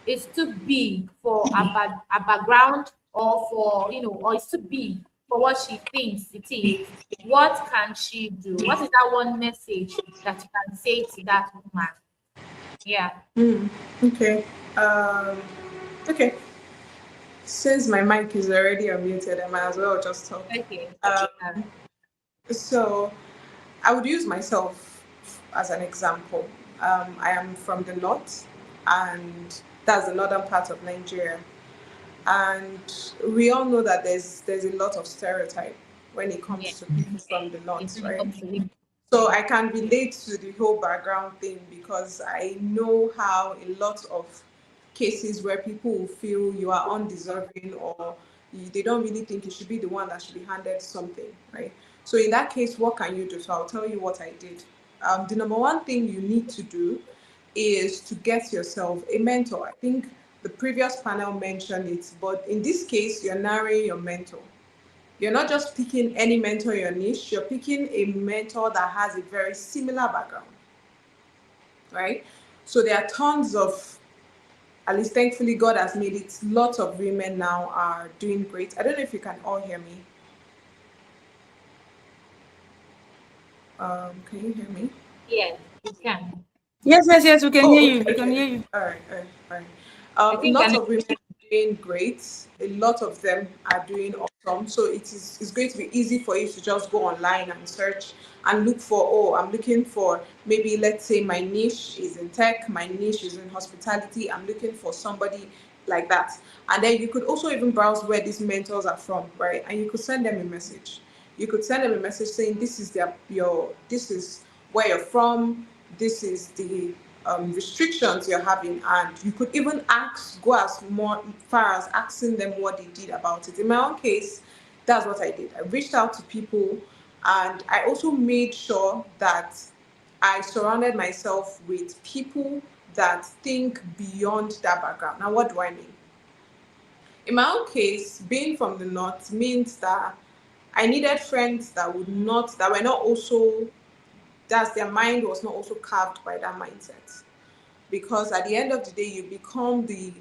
Speaker 1: is too big for her background, or for or it's too big for what she thinks it is, what can she do? What is that one message that you can say to that woman? Yeah.
Speaker 13: Okay. Um, okay. Since my mic is already unmuted, I might as well just talk.
Speaker 1: Okay.
Speaker 13: Um,
Speaker 1: Uh,
Speaker 13: so I would use myself as an example. I am from the north, and that's the northern part of Nigeria. And we all know that there's a lot of stereotype when it
Speaker 1: yeah.
Speaker 13: comes to people from the
Speaker 1: It's
Speaker 13: north,
Speaker 1: when it
Speaker 13: right?
Speaker 1: comes to women.
Speaker 13: So I can relate to the whole background thing because I know how a lot of cases where people will feel you are undeserving, or they don't really think you should be the one that should be handed something, right? So in that case, what can you do? So I'll tell you what I did. The number one thing you need to do is to get yourself a mentor. I think the previous panel mentioned it, but in this case, you're narrowing your mentor. You're not just picking any mentor in your niche, you're picking a mentor that has a very similar background, right? So there are tons of, at least thankfully, God has made it, lots of women now are doing great. I don't know if you can all hear me. Can you hear me?
Speaker 1: Yes, you can.
Speaker 12: Yes, yes, yes, we can hear
Speaker 13: Oh,
Speaker 12: you. We
Speaker 13: okay,
Speaker 12: can
Speaker 13: okay.
Speaker 12: hear you.
Speaker 13: All right, all right, all right.
Speaker 1: I think
Speaker 13: Lots
Speaker 1: an
Speaker 13: of women are doing great. A lot of them are doing awesome. So it's going to be easy for you to just go online and search and look for, oh, I'm looking for, maybe let's say my niche is in tech, my niche is in hospitality. I'm looking for somebody like that. And then you could also even browse where these mentors are from, right? And you could send them a message. You could send them a message saying this is this is where you're from, this is the restrictions you're having, and you could even go as more far as asking them what they did about it. In my own case, that's what I did. I reached out to people, and I also made sure that I surrounded myself with people that think beyond that background. Now, what do I mean? In my own case, being from the north means that I needed friends that were not also, that their mind was not also carved by that mindset. Because at the end of the day, you become the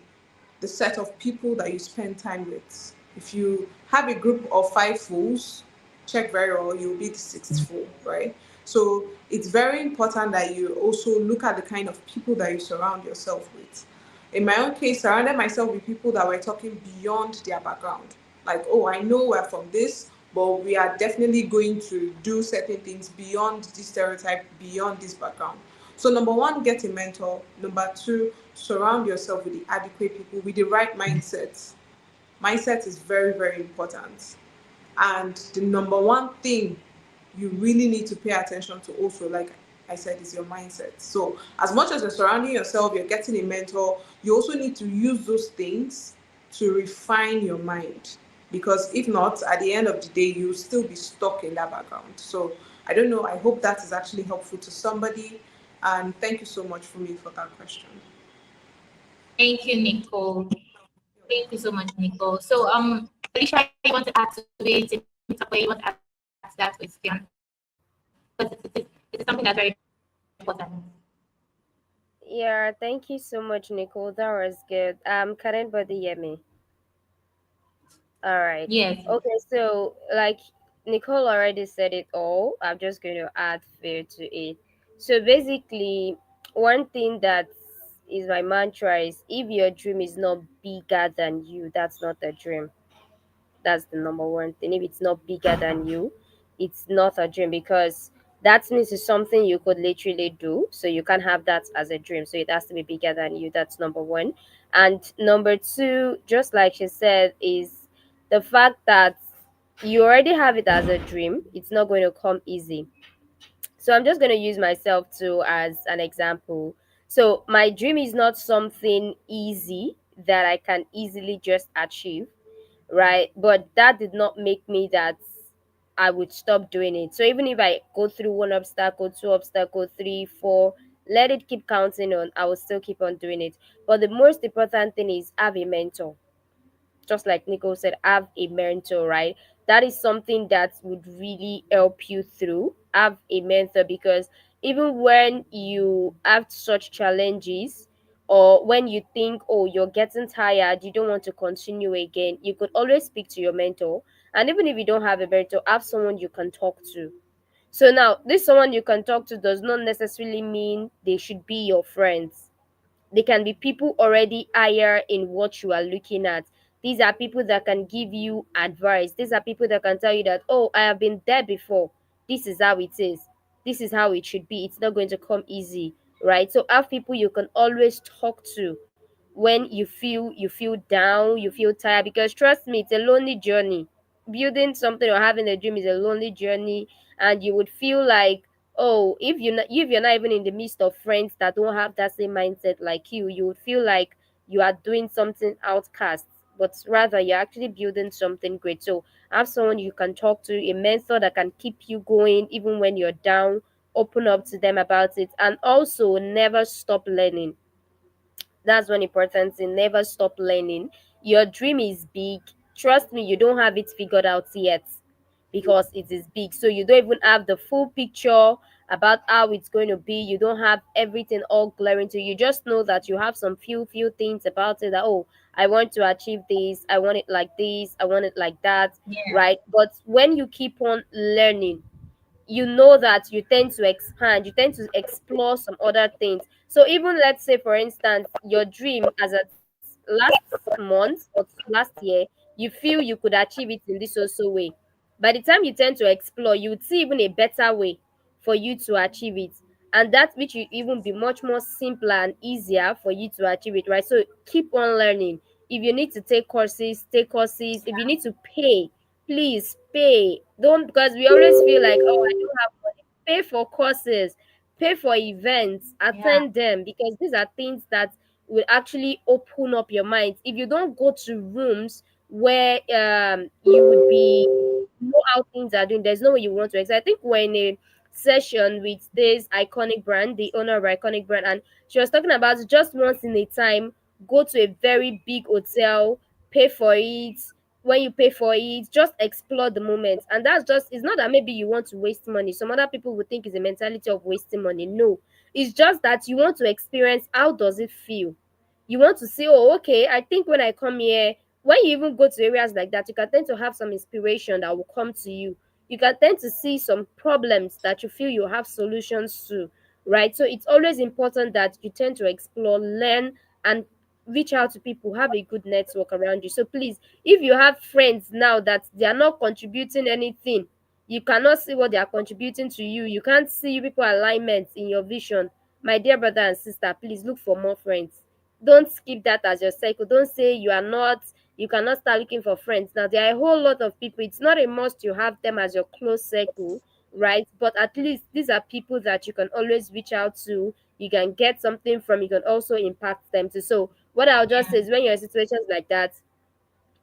Speaker 13: set of people that you spend time with. If you have a group of five fools, check very well, you'll be the sixth fool, right? So it's very important that you also look at the kind of people that you surround yourself with. In my own case, surrounded myself with people that were talking beyond their background. Like, oh, I know we're from this, but we are definitely going to do certain things beyond this stereotype, beyond this background. So number one, get a mentor. Number two, surround yourself with the adequate people with the right mindset. Mindset is very, very important. And the number one thing you really need to pay attention to also, like I said, is your mindset. So as much as you're surrounding yourself, you're getting a mentor, you also need to use those things to refine your mind. Because if not, at the end of the day, you'll still be stuck in that background. So I don't know. I hope that is actually helpful to somebody. And thank you so much for me for that question.
Speaker 1: Thank you, Nicole. Thank you so much, Nicole. So, Alicia, you want to add to it? You want to add to that question? Because it's something that's very important.
Speaker 14: Yeah, thank you so much, Nicole. That was good. Can anybody hear me? All right.
Speaker 1: Yes.
Speaker 14: Okay, so like Nicole already said it all. I'm just going to add fear to it. So basically, one thing that is my mantra is if your dream is not bigger than you, that's not a dream. That's the number one thing. If it's not bigger than you, it's not a dream because that means it's something you could literally do. So you can't have that as a dream. So it has to be bigger than you. That's number one. And number two, just like she said, is the fact that you already have it as a dream. It's not going to come easy. So I'm just going to use myself too as an example. So my dream is not something easy that I can easily just achieve, right? But that did not make me that I would stop doing it. So even if I go through one obstacle, two obstacle, three, four, let it keep counting on, I will still keep on doing it. But the most important thing is have a mentor. Just like Nico said, have a mentor, right? That is something that would really help you through have a mentor, because even when you have such challenges, or when you think, oh, you're getting tired, you don't want to continue again, you could always speak to your mentor. And even if you don't have a mentor, have someone you can talk to. So now, this someone you can talk to does not necessarily mean they should be your friends. They can be people already higher in what you are looking at. These are people that can give you advice. These are people that can tell you that, oh, I have been there before. This is how it is. This is how it should be. It's not going to come easy, right? So have people you can always talk to when you feel down, you feel tired, because trust me, it's a lonely journey. Building something or having a dream is a lonely journey, and you would feel like, oh, if you're not even in the midst of friends that don't have that same mindset like you would feel like you are doing something outcast, but rather you're actually building something great. So have someone you can talk to, a mentor that can keep you going even when you're down. Open up to them about it, and also never stop learning. That's one important thing. Never stop learning. Your dream is big. Trust me, you don't have it figured out yet, because it is big. So you don't even have the full picture about how it's going to be. You don't have everything all glaring to you. You just know that you have some few things about it, that, oh, I want to achieve this, I want it like this, I want it like that,
Speaker 1: Yeah.
Speaker 14: right? But when you keep on learning, you know that you tend to expand, you tend to explore some other things. So even, let's say for instance, your dream as at last month or last year, you feel you could achieve it in this also way. By the time you tend to explore, you would see even a better way for you to achieve it, and that which will even be much more simpler and easier for you to achieve it, right? So keep on learning. If you need to take courses, take courses. If you need to pay, please pay. Don't, because we always feel like, oh, I don't have money. Pay for courses, pay for events,
Speaker 1: Yeah.
Speaker 14: attend them, because these are things that will actually open up your mind. If you don't go to rooms where you would be know how things are doing, there's no way you want to exit. I think we're in a session with this iconic brand, the owner of iconic brand, and she was talking about just once in a time, go to a very big hotel, pay for it. When you pay for it, just explore the moment. And that's just, it's not that maybe you want to waste money. Some other people would think it's a mentality of wasting money. No, it's just that you want to experience how does it feel. You want to say, oh, okay, I think when I come here, when you even go to areas like that, you can tend to have some inspiration that will come to you. You can tend to see some problems that you feel you have solutions to, right? So it's always important that you tend to explore, learn, and reach out to people, have a good network around you. So please, if you have friends now that they are not contributing anything, you cannot see what they are contributing to you, you can't see people alignments in your vision, my dear brother and sister, please look for more friends. Don't skip that as your cycle. Don't say you cannot start looking for friends. Now there are a whole lot of people. It's not a must you have them as your close circle, right? But at least these are people that you can always reach out to. You can get something from. You can also impact them too. So what I'll just say is, when you're in situations like that,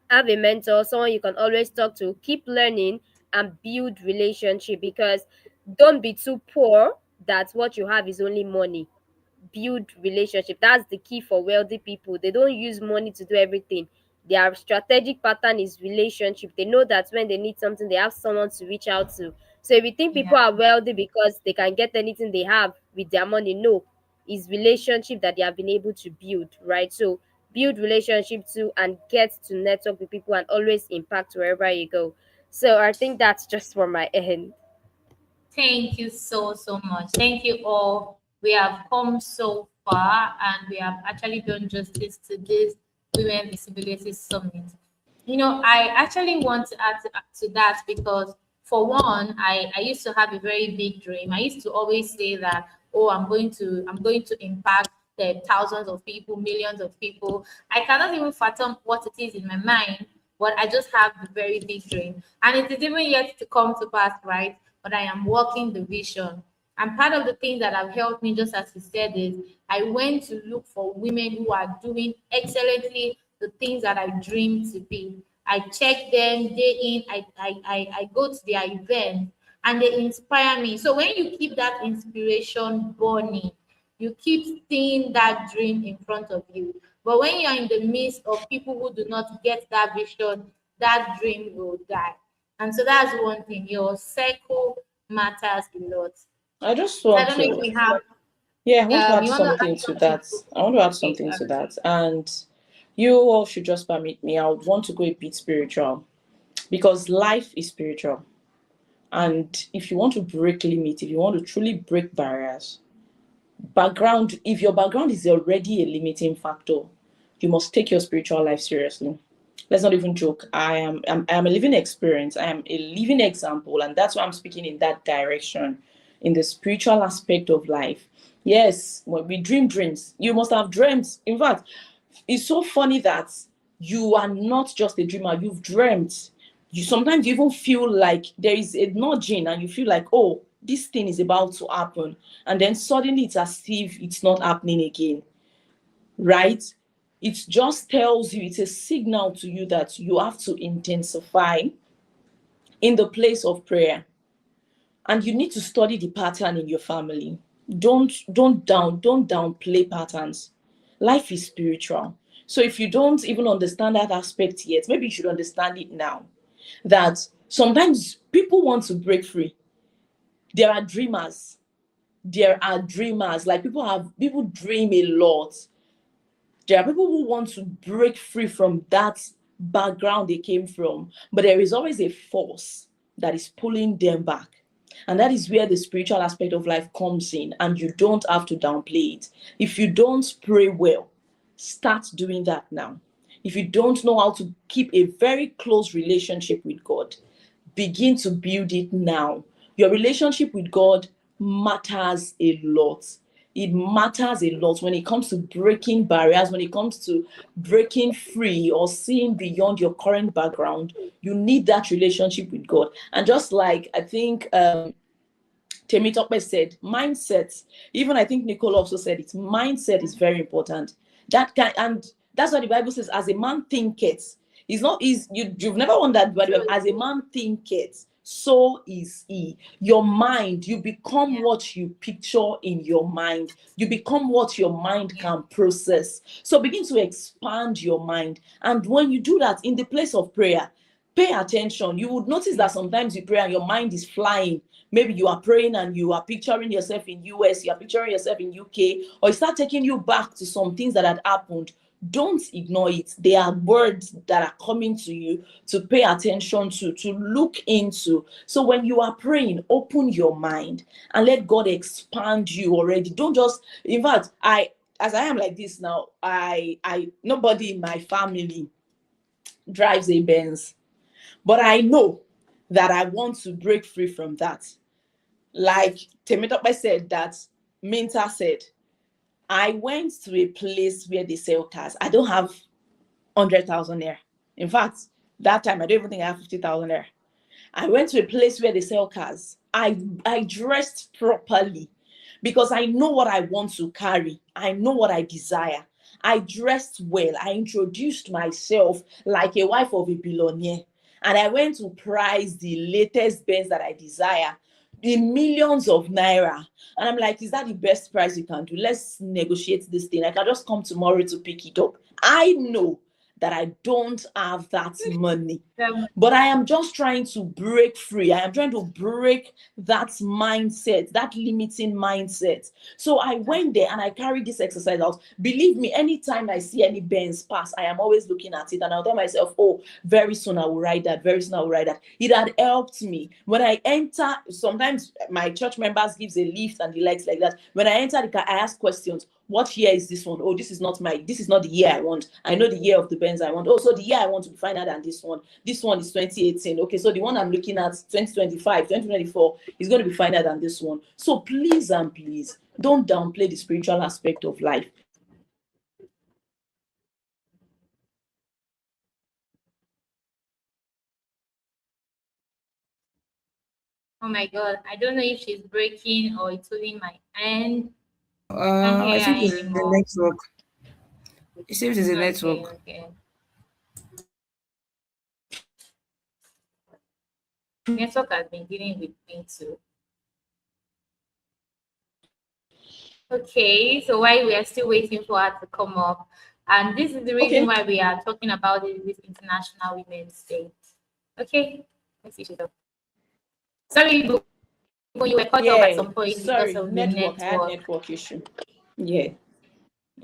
Speaker 14: have a mentor, someone you can always talk to, keep learning, and build relationship, because don't be too poor that what you have is only money. Build relationship. That's the key for wealthy people. They don't use money to do everything. Their strategic pattern is relationship. They know that when they need something, they have someone to reach out to. So if you think people
Speaker 1: Yeah.
Speaker 14: are wealthy because they can get anything they have with their money, no. It's relationship that they have been able to build, right? So build relationship too, and get to network with people, and always impact wherever you go. So I think that's just for my end.
Speaker 1: Thank you so, so much. Thank you all. We have come so far and we have actually done justice to this Women Visibility Summit. I actually want to add to that because, for one, I used to have a very big dream. I used to always say that, oh, I'm going to impact the thousands of people, millions of people. I cannot even fathom what it is in my mind, but I just have a very big dream. And it is even yet to come to pass, right? But I am working the vision. And part of the things that have helped me, just as you said, is I went to look for women who are doing excellently the things that I dream to be. I check them day in, I go to their events and they inspire me. So when you keep that inspiration burning, you keep seeing that dream in front of you. But when you're in the midst of people who do not get that vision, that dream will die. And so that's one thing. Your circle matters a lot.
Speaker 15: I just
Speaker 1: So I
Speaker 15: want
Speaker 1: don't know if
Speaker 15: to,
Speaker 1: we have
Speaker 15: yeah, I want to add
Speaker 1: you want to
Speaker 15: something
Speaker 1: add
Speaker 15: to
Speaker 1: something
Speaker 15: that.
Speaker 1: to
Speaker 15: I want to add
Speaker 1: okay,
Speaker 15: something to that. And you all should just permit me. I would want to go a bit spiritual because life is spiritual. And if you want to break limits, if you want to truly break barriers, background, if your background is already a limiting factor, you must take your spiritual life seriously. Let's not even joke. I am a living experience. I am a living example, and that's why I'm speaking in that direction, in the spiritual aspect of life. Yes, when we dream dreams, you must have dreamt. In fact, it's so funny that you are not just a dreamer, you've dreamt. You sometimes even feel like there is a nudging and you feel like, oh, this thing is about to happen. And then suddenly it's as if it's not happening again, right? It just tells you, it's a signal to you that you have to intensify in the place of prayer. And you need to study the pattern in your family. Don't downplay patterns. Life is spiritual. So if you don't even understand that aspect yet, maybe you should understand it now. That sometimes people want to break free. There are dreamers. There are dreamers. Like people dream a lot. There are people who want to break free from that background they came from, but there is always a force that is pulling them back. And that is where the spiritual aspect of life comes in, and you don't have to downplay it. If you don't pray well, start doing that now. If you don't know how to keep a very close relationship with God, begin to build it now. Your relationship with God matters a lot. It matters a lot when it comes to breaking barriers, when it comes to breaking free or seeing beyond your current background. You need that relationship with God. And just like I think Temitope said, mindset. Even I think Nicole also said it. Mindset is very important. And that's what the Bible says. As a man thinketh, it's not is you. You've never wondered, but as a man thinketh, so is he. Your mind, you become what you picture in your mind. You become what your mind can process. So begin to expand your mind, and when you do that in the place of prayer, pay attention. You would notice that sometimes you pray and your mind is flying. Maybe you are praying and you are picturing yourself in US, you are picturing yourself in UK, or it start taking you back to some things that had happened. Don't ignore it. There are words that are coming to you to pay attention to look into. So when you are praying, open your mind and let God expand you already. Don't just, in fact, as I am like this now, I nobody in my family drives a Benz. But I know that I want to break free from that. Like Temitope said, that Minta said, I went to a place where they sell cars. I don't have 100,000 there. In fact, that time I don't even think I have 50,000 there. I went to a place where they sell cars. I dressed properly because I know what I want to carry. I know what I desire. I dressed well. I introduced myself like a wife of a billionaire. And I went to price the latest Benz that I desire in millions of naira. And I'm like, is that the best price you can do? Let's negotiate this thing. I can just come tomorrow to pick it up. I know that I don't have that money. But I am just trying to break free. I am trying to break that mindset, that limiting mindset. So I went there and I carried this exercise out. Believe me, anytime I see any Benz pass, I am always looking at it and I'll tell myself, oh, very soon I will ride that. Very soon I will ride that. It had helped me. When I enter, sometimes my church members gives a lift and the likes like that. When I enter the car, I ask questions. What year is this one? Oh, this is not the year I want. I know the year of the Benz I want. Oh, so the year I want to be finer than this one. This one is 2018. Okay, so the one I'm looking at 2025, 2024 is going to be finer than this one. So please and please don't downplay the spiritual aspect of life.
Speaker 1: Oh my god, I don't know if she's breaking or it's only my end. Can't
Speaker 12: I
Speaker 1: hear her
Speaker 12: think it's the
Speaker 1: anymore.
Speaker 12: network. It seems it's a
Speaker 1: Okay,
Speaker 12: network.
Speaker 1: okay. Network has been dealing with me too. Okay, so while we are still waiting for her to come up, and this is the reason
Speaker 15: Okay.
Speaker 1: why we are talking about this International Women's Day. Okay, let's see. She's up. Sorry, When you were cut off at
Speaker 15: Yeah,
Speaker 1: some point because
Speaker 15: sorry,
Speaker 1: of the
Speaker 15: network. I had
Speaker 1: network.
Speaker 15: network issue. Yeah.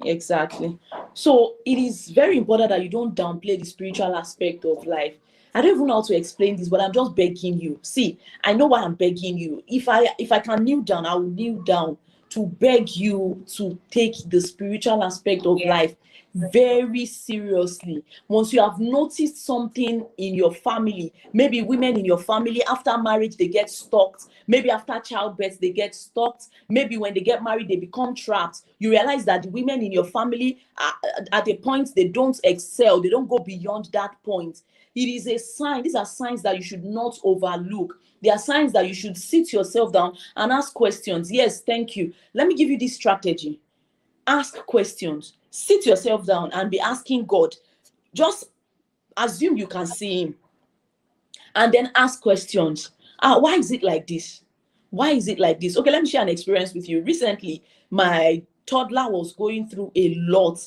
Speaker 15: Exactly. So it is very important that you don't downplay the spiritual aspect of life. I don't even know how to explain this, but I'm just begging you. See, I know why I'm begging you. If I can kneel down, I will kneel down to beg you to take the spiritual aspect of
Speaker 1: Yeah.
Speaker 15: life very seriously. Once you have noticed something in your family, maybe women in your family after marriage they get stalked, maybe after childbirth they get stalked, maybe when they get married they become trapped, you realize that the women in your family are at a point they don't excel, they don't go beyond that point. It is a sign. These are signs that you should not overlook. They are signs that you should sit yourself down and ask questions. Yes, thank you. Let me give you this strategy. Ask questions. Sit yourself down and be asking God. Just assume you can see him and then ask questions. Why is it like this? Why is it like this? Okay, let me share an experience with you. Recently, my toddler was going through a lot,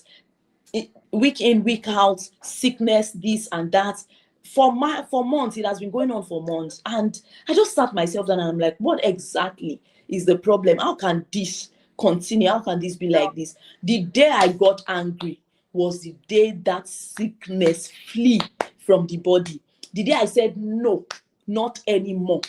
Speaker 15: week in, week out, sickness, this and that. For months, it has been going on for months. And I just sat myself down and I'm like, what exactly is the problem? How can this continue? How can this be like this? The day I got angry was the day that sickness flee from the body. The day I said, no, not anymore.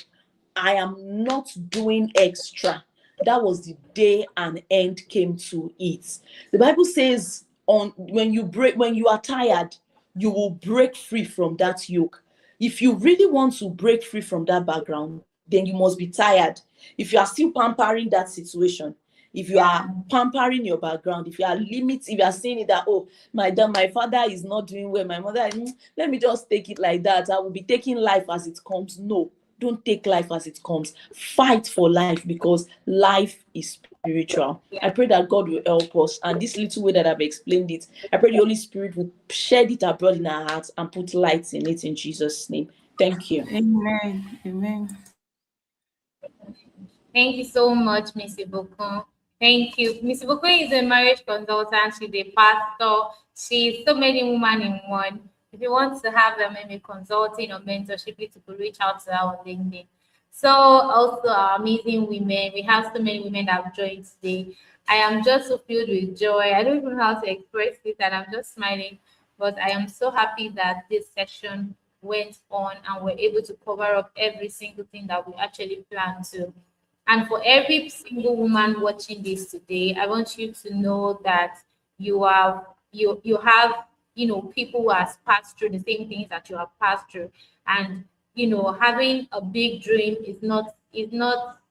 Speaker 15: I am not doing extra. That was the day an end came to it. The Bible says, on when you are tired, you will break free from that yoke. If you really want to break free from that background, then you must be tired. If you are still pampering that situation, if you are pampering your background, if you are if you are saying it that, oh, my father is not doing well, my mother, let me just take it like that, I will be taking life as it comes. No, don't take life as it comes. Fight for life, because life is spiritual. I pray that God will help us. And this little way that I've explained it, I pray the Holy Spirit will shed it abroad in our hearts and put light in it in Jesus' name. Thank you.
Speaker 12: Amen. Amen.
Speaker 1: Thank you so much, Miss Ibukun. Thank you. Miss Ibukun is a marriage consultant. She's a pastor. She's so many women in one. If you want to have them maybe consulting or mentorship, you could reach out to her on LinkedIn. So also our amazing women. We have so many women that have joined today. I am just so filled with joy. I don't even know how to express it, and I'm just smiling. But I am so happy that this session went on and we're able to cover up every single thing that we actually planned to. And for every single woman watching this today, I want you to know that you have people who has passed through the same things that you have passed through, and having a big dream is not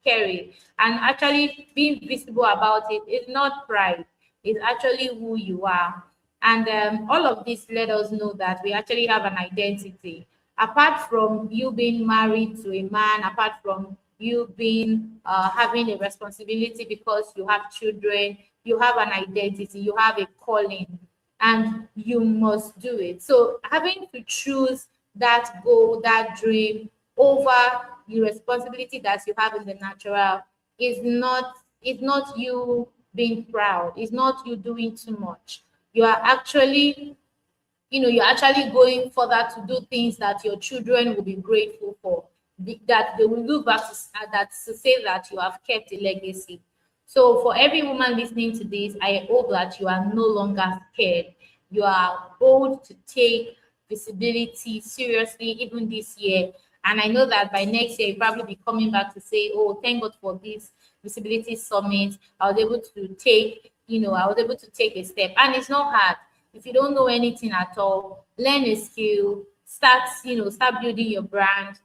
Speaker 1: scary, and actually being visible about it is not pride. It's actually who you are. And all of this let us know that we actually have an identity. Apart from you being married to a man, apart from you being having a responsibility because you have children, you have an identity, you have a calling, and you must do it. So having to choose that goal, that dream over the responsibility that you have in the natural is not you being proud. It's not you doing too much. You are actually you're actually going further to do things that your children will be grateful for, that they will look back to say that you have kept a legacy. So for every woman listening to this, I hope that you are no longer scared. You are bold to take visibility seriously even this year. And I know that by next year, you'll probably be coming back to say, oh, thank God for this visibility summit. I was able to take a step. And it's not hard. If you don't know anything at all, learn a skill, start building your brand.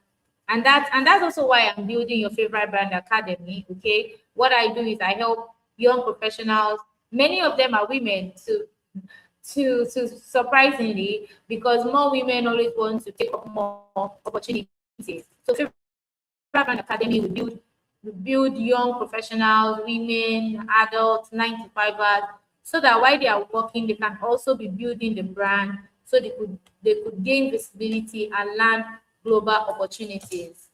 Speaker 1: And that's also why I'm building your favorite brand academy. Okay. What I do is I help young professionals. Many of them are women to surprisingly, because more women always want to take up more opportunities. So favorite brand academy we build young professionals, women, adults, 9 to 5ers, so that while they are working, they can also be building the brand, so they could gain visibility and land global opportunities.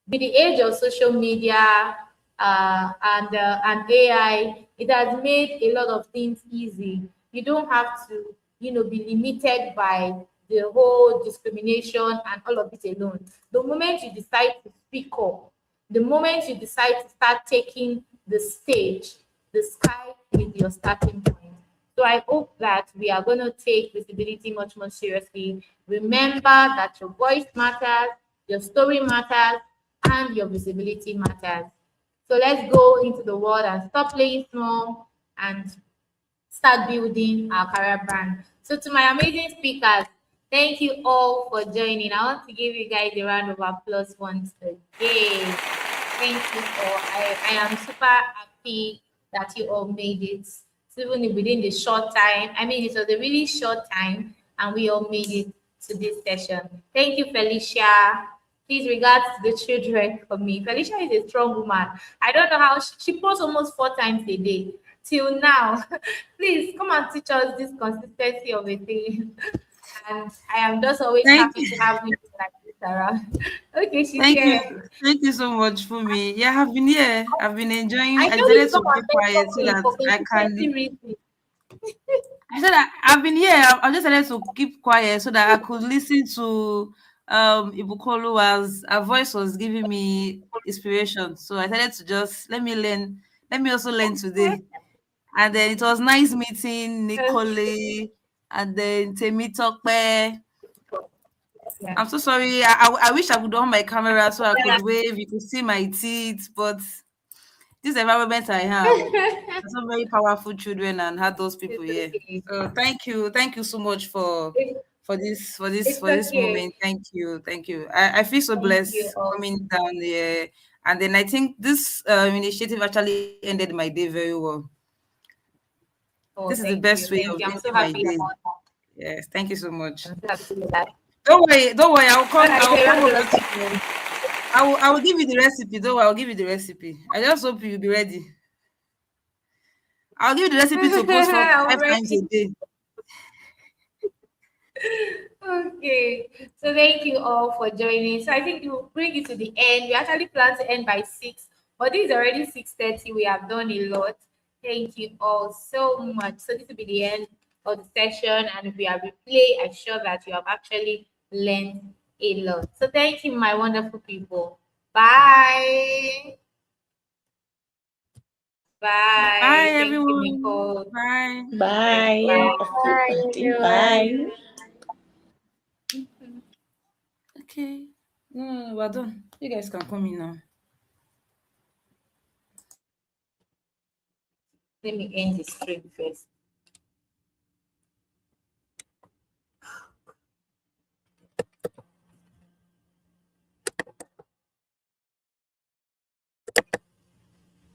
Speaker 1: With the age of social media and AI, it has made a lot of things easy. You don't have to, be limited by the whole discrimination and all of it alone. The moment you decide to speak up, The moment you decide to start taking the stage, the sky is your starting point. So I hope that we are going to take visibility much more seriously. Remember that your voice matters, your story matters, and your visibility matters. So let's go into the world and stop playing small and start building our career brand. So to my amazing speakers, thank you all for joining. I want to give you guys a round of applause once again. Thank you all. I am super happy that you all made it, even within the short time. I mean, it was a really short time, and we all made it to this session. Thank you, Felicia. Please regards to the children for me. Felicia is a strong woman. I don't know how she posts almost 4 times a day till now. Please come and teach us this consistency of a thing. And I am just always
Speaker 12: Thank
Speaker 1: happy to have you like this around. Okay, she's
Speaker 12: Thank you.
Speaker 1: here.
Speaker 12: Thank you so much for me. Yeah, I've been here. I've been enjoying.
Speaker 1: I
Speaker 12: I
Speaker 1: know you
Speaker 12: decided to
Speaker 1: come and
Speaker 12: keep quiet
Speaker 1: mentor
Speaker 12: so
Speaker 1: me
Speaker 12: that
Speaker 1: for
Speaker 12: I
Speaker 1: consistency
Speaker 12: can.
Speaker 1: reasons.
Speaker 12: I said I've been here. I just decided to keep quiet so that I could listen to Ibukolu as her voice was giving me inspiration. So I decided to just let me learn. Let me also learn today. And then it was nice meeting Nicole and then Temi Tokpe.
Speaker 1: Yeah.
Speaker 12: I'm so sorry. I wish I could on my camera so I could wave. You could see my teeth, but this environment I have, there's some very powerful children and had those people
Speaker 1: It's
Speaker 12: here.
Speaker 1: okay.
Speaker 12: So thank you so much
Speaker 1: It's, it's
Speaker 12: for this
Speaker 1: okay.
Speaker 12: moment. Thank you. I feel so
Speaker 1: Thank you
Speaker 12: blessed
Speaker 1: all.
Speaker 12: coming down here, and then I think this initiative actually ended my day very well. This is
Speaker 1: Oh,
Speaker 12: the
Speaker 1: thank
Speaker 12: best
Speaker 1: you.
Speaker 12: way of
Speaker 1: Thank you. I'm
Speaker 12: ending
Speaker 1: so
Speaker 12: my
Speaker 1: happy
Speaker 12: day.
Speaker 1: about that.
Speaker 12: Yes, thank you so much.
Speaker 1: I'm so happy with that.
Speaker 12: Don't worry.
Speaker 1: All right,
Speaker 12: I will
Speaker 1: so
Speaker 12: come
Speaker 1: round
Speaker 12: over
Speaker 1: of
Speaker 12: to
Speaker 1: applause.
Speaker 12: you. I will give you the recipe. Don't worry, I'll give you the recipe. I just hope you'll be ready. I'll give you the recipe to post for
Speaker 1: I'm
Speaker 12: 5 times a
Speaker 1: ready.
Speaker 12: day.
Speaker 1: Okay, so thank you all for joining. So I think we will bring it to the end. We actually plan to end by 6, but this is already 6:30. We have done a lot. Thank you all so much. So this will be the end of the session, and if we have replay, I'm sure that you have actually learned a lot. So thank you, my wonderful people. Bye.
Speaker 12: Bye,
Speaker 1: Bye. Thank you,
Speaker 12: everyone.
Speaker 1: Nicole.
Speaker 12: Bye.
Speaker 15: Bye,
Speaker 1: Bye.
Speaker 15: everybody. Bye.
Speaker 12: Okay. No, we're done. You guys can come in now.
Speaker 1: Let me end the stream first.